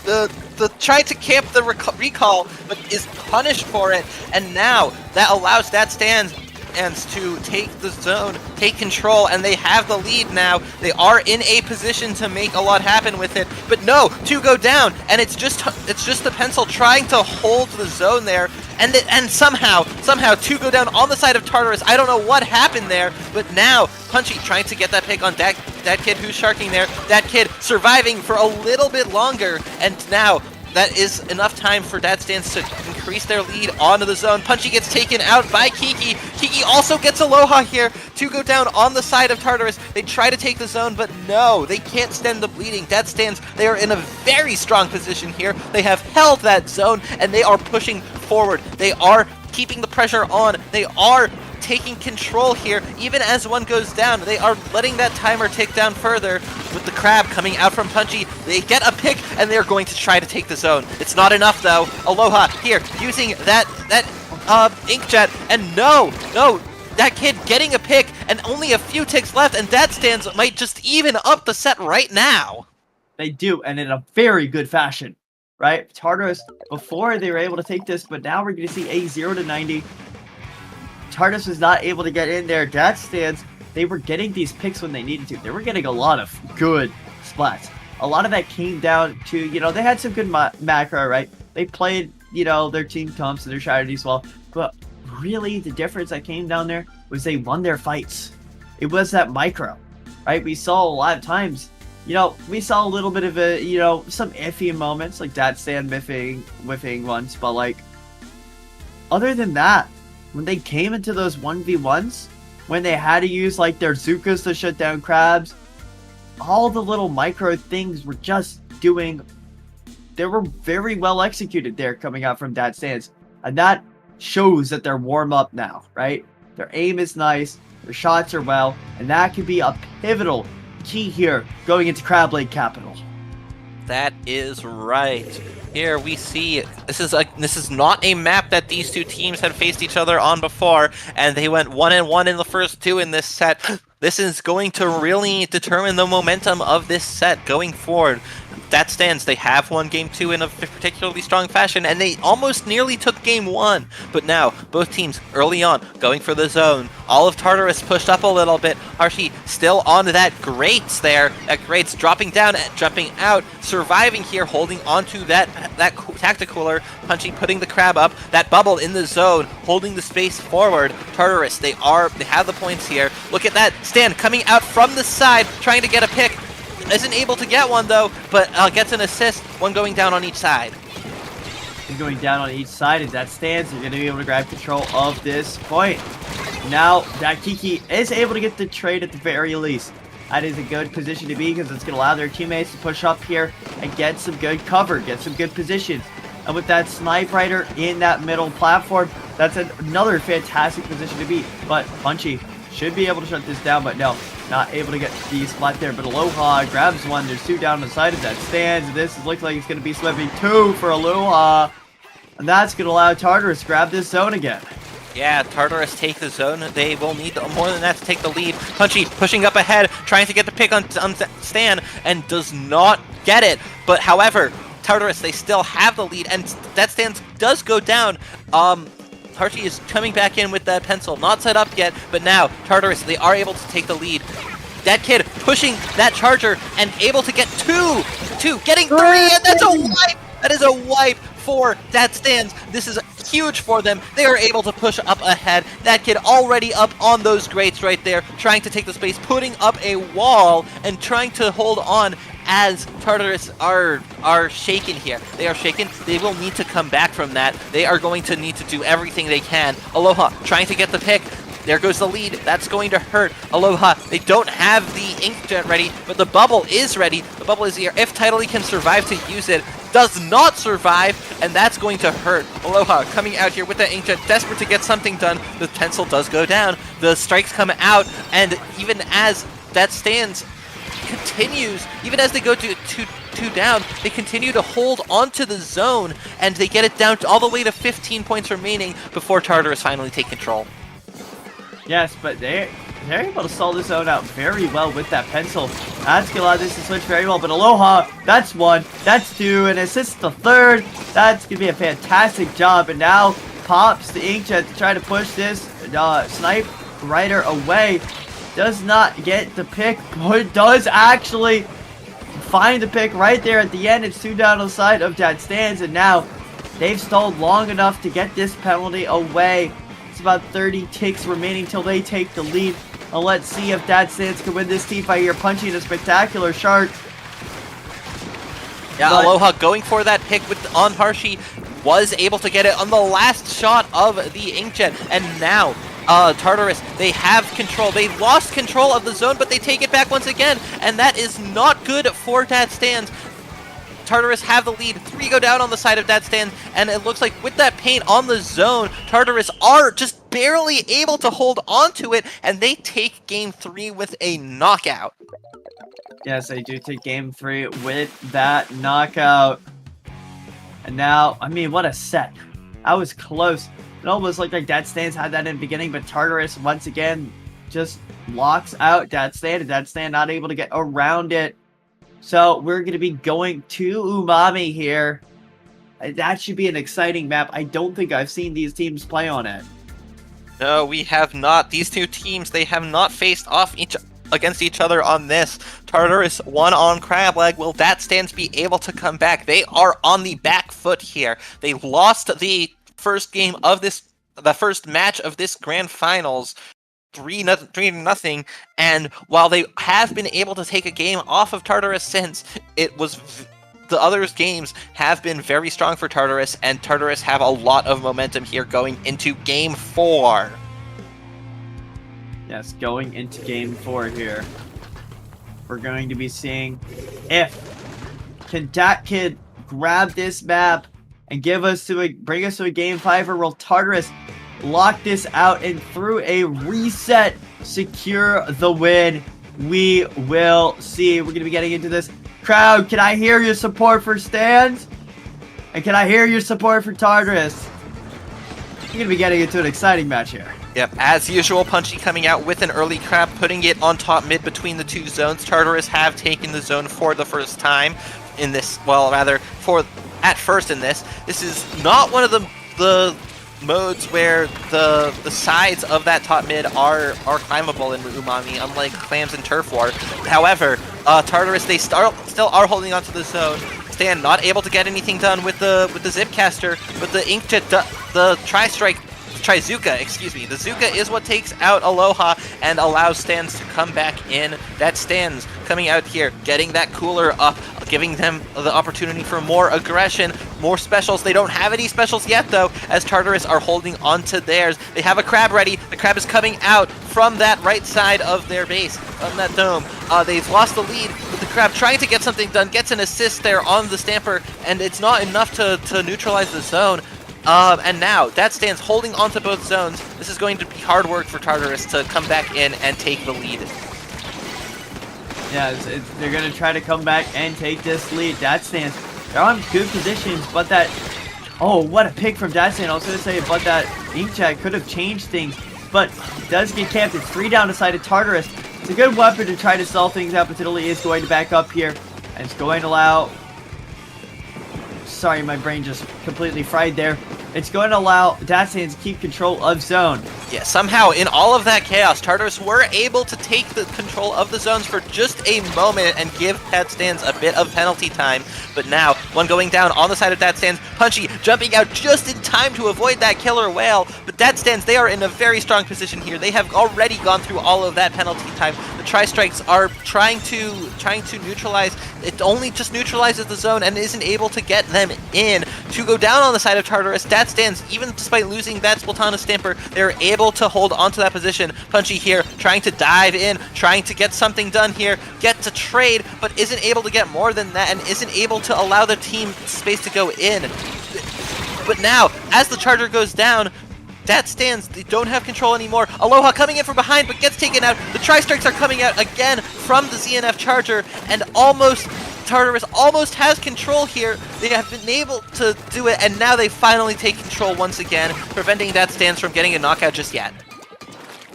The tried to camp the recall, but is punished for it, and now that allows that stands to take the zone, take control, and they have the lead now. They are in a position to make a lot happen with it, but no, 2 go down, and it's just the pencil trying to hold the zone there, and somehow 2 go down on the side of Tartarus. I don't know what happened there, but now Punchy trying to get that pick on that kid who's sharking there. That kid surviving for a little bit longer, and now that is enough time for Dad Stands to increase their lead onto the zone. Punchy gets taken out by Kiki. Kiki also gets Aloha here. 2 go down on the side of Tartarus. They try to take the zone, but no, they can't stem the bleeding. Dad Stands, they are in a very strong position here. They have held that zone, and they are pushing forward. They are keeping the pressure on. They are taking control here. Even as 1 goes down, they are letting that timer tick down further. With the crab coming out from Punchy, they get a pick, and they're going to try to take the zone. It's not enough though. Aloha here using that inkjet, and no, that kid getting a pick, and only a few ticks left, and Dad Stands might just even up the set right now. They do, and in a very good fashion, right? Tartarus, before they were able to take this, but now we're going to see a 0-90. Tartarus was not able to get in there. Dad Stands, they were getting these picks when they needed to. They were getting a lot of good splats. A lot of that came down to, they had some good macro, right? They played, their team comps and their strategies well. But really, the difference that came down there was they won their fights. It was that micro, right? We saw a lot of times, we saw a little bit of a, some iffy moments, like Dad Stand whiffing once. But, like, other than that, when they came into those 1v1s, when they had to use like their Zukas to shut down crabs, all the little micro things were just doing, they were very well executed there coming out from Dad Stands. And that shows that they're warm up now, right? Their aim is nice, their shots are well, and that could be a pivotal key here going into Crab Lake Capital. That is right. Here we see this is not a map that these 2 teams had faced each other on before, and they went 1-1 in the first 2 in this set. This is going to really determine the momentum of this set going forward. That Stands, they have won game 2 in a particularly strong fashion, and they almost nearly took game 1. But now, both teams early on going for the zone. All of Tartarus pushed up a little bit. Harshy still on that Grates there. That Grates dropping down and jumping out, surviving here, holding onto that tacticooler. Punchy putting the crab up. That bubble in the zone, holding the space forward. Tartarus, they have the points here. Look at that Stand coming out from the side, trying to get a pick. Isn't able to get one though, but gets an assist. 1 going down on each side. And going down on each side, as That Stands, they're going to be able to grab control of this point. Now that Kiki is able to get the trade at the very least. That is a good position to be, because it's going to allow their teammates to push up here and get some good cover, get some good positions. And with that Snipe Rider in that middle platform, that's another fantastic position to be. But Punchy should be able to shut this down, but no, not able to get the splat there. But Aloha grabs 1. There's 2 down on the side of That Stands. This looks like it's going to be sweeping 2 for Aloha. And that's going to allow Tartarus to grab this zone again. Yeah, Tartarus take the zone. They will need more than that to take the lead. Punchy pushing up ahead, trying to get the pick on Stan, and does not get it. But however, Tartarus, they still have the lead, and That Stands does go down. Harshy is coming back in with that pencil, not set up yet, but now Tartarus, they are able to take the lead. That kid pushing that charger and able to get 2, getting 3, and that's a wipe! That is a wipe for That Stands. This is huge for them. They are able to push up ahead. That kid already up on those grates right there, trying to take the space, putting up a wall, and trying to hold on as Tartarus are shaken here. They are shaken. They will need to come back from that. They are going to need to do everything they can. Aloha trying to get the pick. There goes the lead. That's going to hurt. Aloha, they don't have the inkjet ready, but the bubble is ready. The bubble is here. If Tidally can survive to use it, does not survive, and that's going to hurt. Aloha coming out here with the inkjet, desperate to get something done. The pencil does go down. The strikes come out, and even as That Stands continues, even as they go to 2 down, they continue to hold onto the zone, and they get it down to all the way to 15 points remaining before Tartarus finally take control. Yes, but they're able to stall this zone out very well with that pencil. That's going to allow this to switch very well. But Aloha, that's 1, that's 2, and assist the 3rd. That's going to be a fantastic job. And now pops the Inkjet to try to push this Snipe Rider away. Does not get the pick, but does actually find the pick right there at the end. It's 2 down on the side of Dad Stands, and now they've stalled long enough to get this penalty away. It's about 30 ticks remaining till they take the lead. And let's see if Dad Stands can win this team fight here, punching a spectacular shark. Yeah, but Aloha going for that pick on Harshy, was able to get it on the last shot of the Inkjet, and now Tartarus, they have control. They lost control of the zone, but they take it back once again, and that is not good for Dad Stands. Tartarus have the lead. 3 go down on the side of Dad Stands, and it looks like with that paint on the zone, Tartarus are just barely able to hold on to it, and they take game 3 with a knockout. Yes, they do take game 3 with that knockout. And now, I mean, what a set. That was close. It almost looked like Dad Stands had that in the beginning, but Tartarus once again just locks out Dad Stand, and Dad Stand not able to get around it. So we're going to be going to Umami here. That should be an exciting map. I don't think I've seen these teams play on it. No, we have not. These two teams, they have not faced off against each other on this. Tartarus won on Crab Leg. Will Dad Stands be able to come back? They are on the back foot here. They lost the first game of the first match of this grand finals 3-0, and while they have been able to take a game off of Tartarus since, it was the other games have been very strong for Tartarus, and Tartarus have a lot of momentum here going into game 4. Yes, going into game 4 here. We're going to be seeing if can Dat Kid grab this map and bring us to a game 5, or will Tartarus lock this out and through a reset secure the win? We will see. We're going to be getting into this. Crowd, can I hear your support for Stands? And can I hear your support for Tartarus? We're going to be getting into an exciting match here. Yep, as usual, Punchy coming out with an early crab, putting it on top mid between the two zones. Tartarus have taken the zone for the first time in this, well, rather, at first in this. This is not one of the modes where the sides of that top mid are climbable in Umami, unlike Clams and Turf War. However, Tartarus, they still are holding onto the zone. Stan not able to get anything done with the Zipcaster, but the Inkjet, the Trizuka, excuse me. The Zuka is what takes out Aloha and allows Stands to come back in. That Stands coming out here, getting that cooler up, giving them the opportunity for more aggression, more specials. They don't have any specials yet, though, as Tartarus are holding on to theirs. They have a crab ready. The crab is coming out from that right side of their base, on that dome. They've lost the lead, but the crab trying to get something done, gets an assist there on the Stamper, and it's not enough to neutralize the zone. And now, that Stands holding onto both zones. This is going to be hard work for Tartarus to come back in and take the lead. Yeah, they're going to try to come back and take this lead. That Stands, they're on good positions, but that... Oh, what a pick from Dat Stand. I was going to say, but that Inkjet could have changed things, but does get camped. It's 3 down the side of Tartarus. It's a good weapon to try to stall things out, but Italy is going to back up here, and it's going to allow... Sorry, my brain just completely fried there. It's going to allow Dat Stands to keep control of zone. Yeah, somehow, in all of that chaos, Tartarus were able to take the control of the zones for just a moment and give Dat Stands a bit of penalty time. But now, one going down on the side of Dat Stands, Punchy jumping out just in time to avoid that killer whale. But Dat Stands, they are in a very strong position here. They have already gone through all of that penalty time. The Tri-Strikes are trying to neutralize. It only just neutralizes the zone and isn't able to get them in. To go down on the side of Tartarus, Dat Stands, even despite losing that Splatoon Stamper, they're able to hold onto that position. Punchy here, trying to dive in, trying to get something done here, get to trade, but isn't able to get more than that and isn't able to allow the team space to go in. But now, as the charger goes down, Dat Stands, they don't have control anymore. Aloha coming in from behind, but gets taken out. The Tri-Strikes are coming out again from the ZNF charger, and Tartarus almost has control here. They have been able to do it, and now they finally take control once again, preventing Dat Stands from getting a knockout just yet.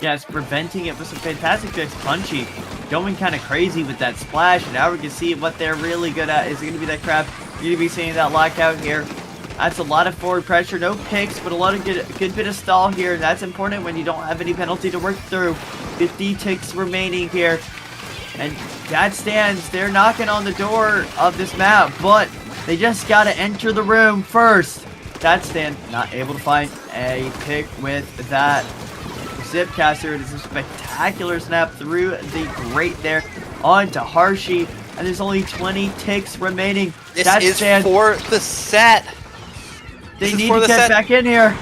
Yes, preventing it with some fantastic picks. Punchy going kind of crazy with that splash. And now we can see what they're really good at. Is it going to be that crab? You're going to be seeing that lockout here. That's a lot of forward pressure. No picks, but a lot of good bit of stall here. That's important when you don't have any penalty to work through. 50 ticks remaining here. And that stands. They're knocking on the door of this map, but they just got to enter the room first. That stand not able to find a pick with that Zipcaster. It is a spectacular snap through the grate there onto Hershey. And there's only 20 ticks remaining. This that is stand, for the set. they need to get back in here.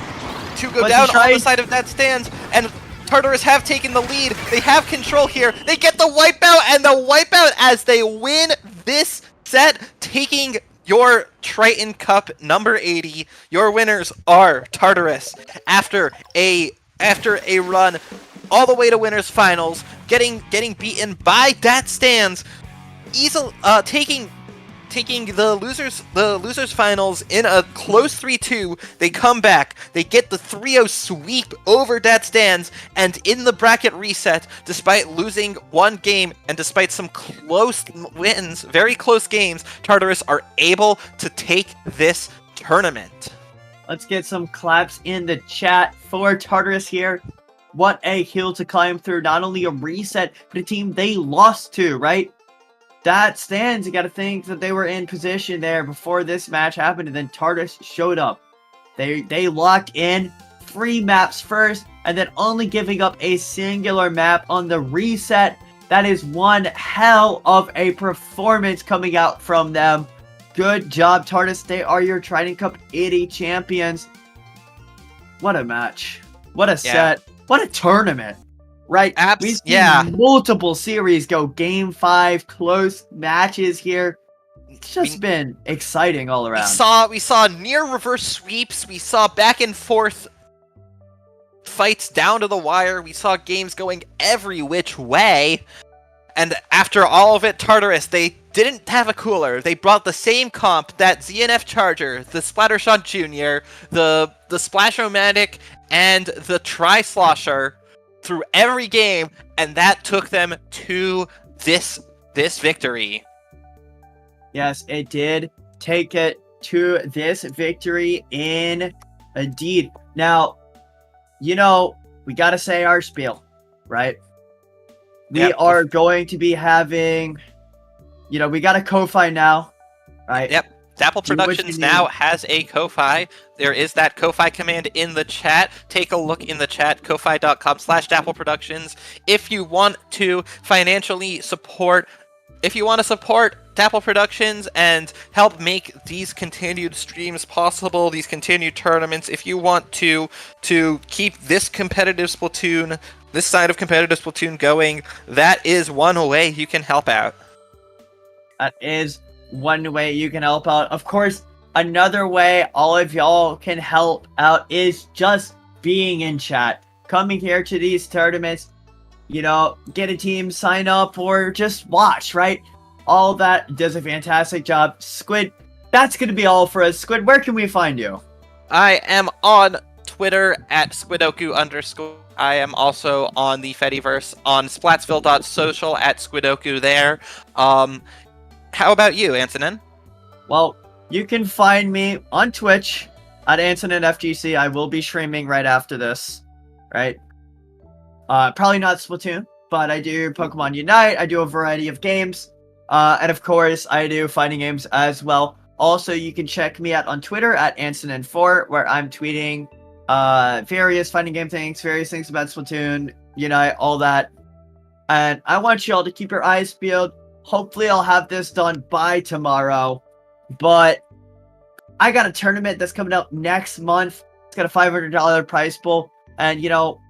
To go down on the side of that stands, and Tartarus have taken the lead. They have control here. They get the wipeout, and the wipeout as they win this set, taking your Triton Cup number 80. Your winners are Tartarus after a run all the way to winners finals, getting beaten by that stands, easily taking the losers finals in a close 3-2. They come back, they get the 3-0 sweep over that stands, and in the bracket reset, despite losing one game and despite some close wins, very close games, Tartarus are able to take this tournament. Let's get some claps in the chat for Tartarus here. What a hill to climb through. Not only a reset, but a team they lost to, right? That stands. You got to think that they were in position there before this match happened, and then Tartarus showed up. They locked in 3 maps first, and then only giving up a singular map on the reset. That is one hell of a performance coming out from them. Good job, Tartarus. They are your Triton Cup 80 champions. What a match. What a set. What a tournament. Right? We've seen multiple series go game 5, close matches here. It's just been exciting all around. We saw near reverse sweeps. We saw back and forth fights down to the wire. We saw games going every which way. And after all of it, Tartarus, they didn't have a cooler. They brought the same comp, that ZNF Charger, the Splattershot Jr., the Splash-O-Matic, and the Tri-Slosher through every game, and that took them to this victory. Yes, it did take it to this victory indeed. Now, you know, we gotta say our spiel, right? We are going to be having, you know, we got a Ko-Fi now, right? Yep. Dapple Productions now has a Ko-Fi. There is that Ko-Fi command in the chat. Take a look in the chat, ko-fi.com/Dapple Productions. If you want to financially support, Dapple Productions and help make these continued streams possible, these continued tournaments, if you want to keep this competitive Splatoon, this side of competitive Splatoon going, that is one way you can help out. That is one way you can help out. Of course, another way all of y'all can help out is just being in chat. Coming here to these tournaments, you know, get a team, sign up, or just watch, right? All that does a fantastic job. Squid, that's going to be all for us. Squid, where can we find you? I am on Twitter at Squidoku_. I am also on the Fediverse on Splatsville.social at Squidoku there. How about you, Antonin? Well, you can find me on Twitch at AntoninFGC. I will be streaming right after this, right? Probably not Splatoon, but I do Pokemon Unite. I do a variety of games. And of course, I do fighting games as well. Also, you can check me out on Twitter at Antonin4, where I'm tweeting various fighting game things, various things about Splatoon, Unite, all that. And I want you all to keep your eyes peeled. Hopefully I'll have this done by tomorrow, but I got a tournament that's coming up next month. It's got a $500 prize pool, and, you know,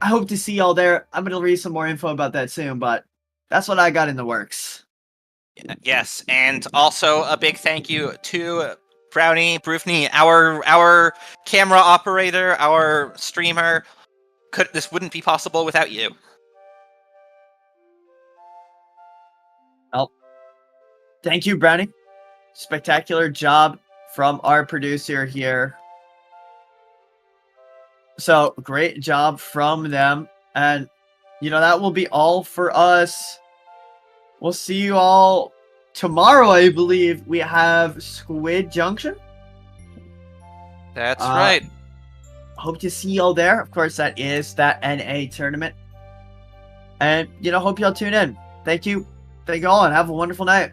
I hope to see y'all there. I'm going to read some more info about that soon, but that's what I got in the works. Yes, and also a big thank you to Brufney, our camera operator, our streamer. This wouldn't be possible without you. Well, thank you, Brownie. Spectacular job from our producer here. So, great job from them. And, that will be all for us. We'll see you all tomorrow, I believe. We have Squid Junction. That's right. Hope to see y'all there. Of course, that is that NA tournament. And, hope y'all tune in. Thank you. Thank you all, and have a wonderful night.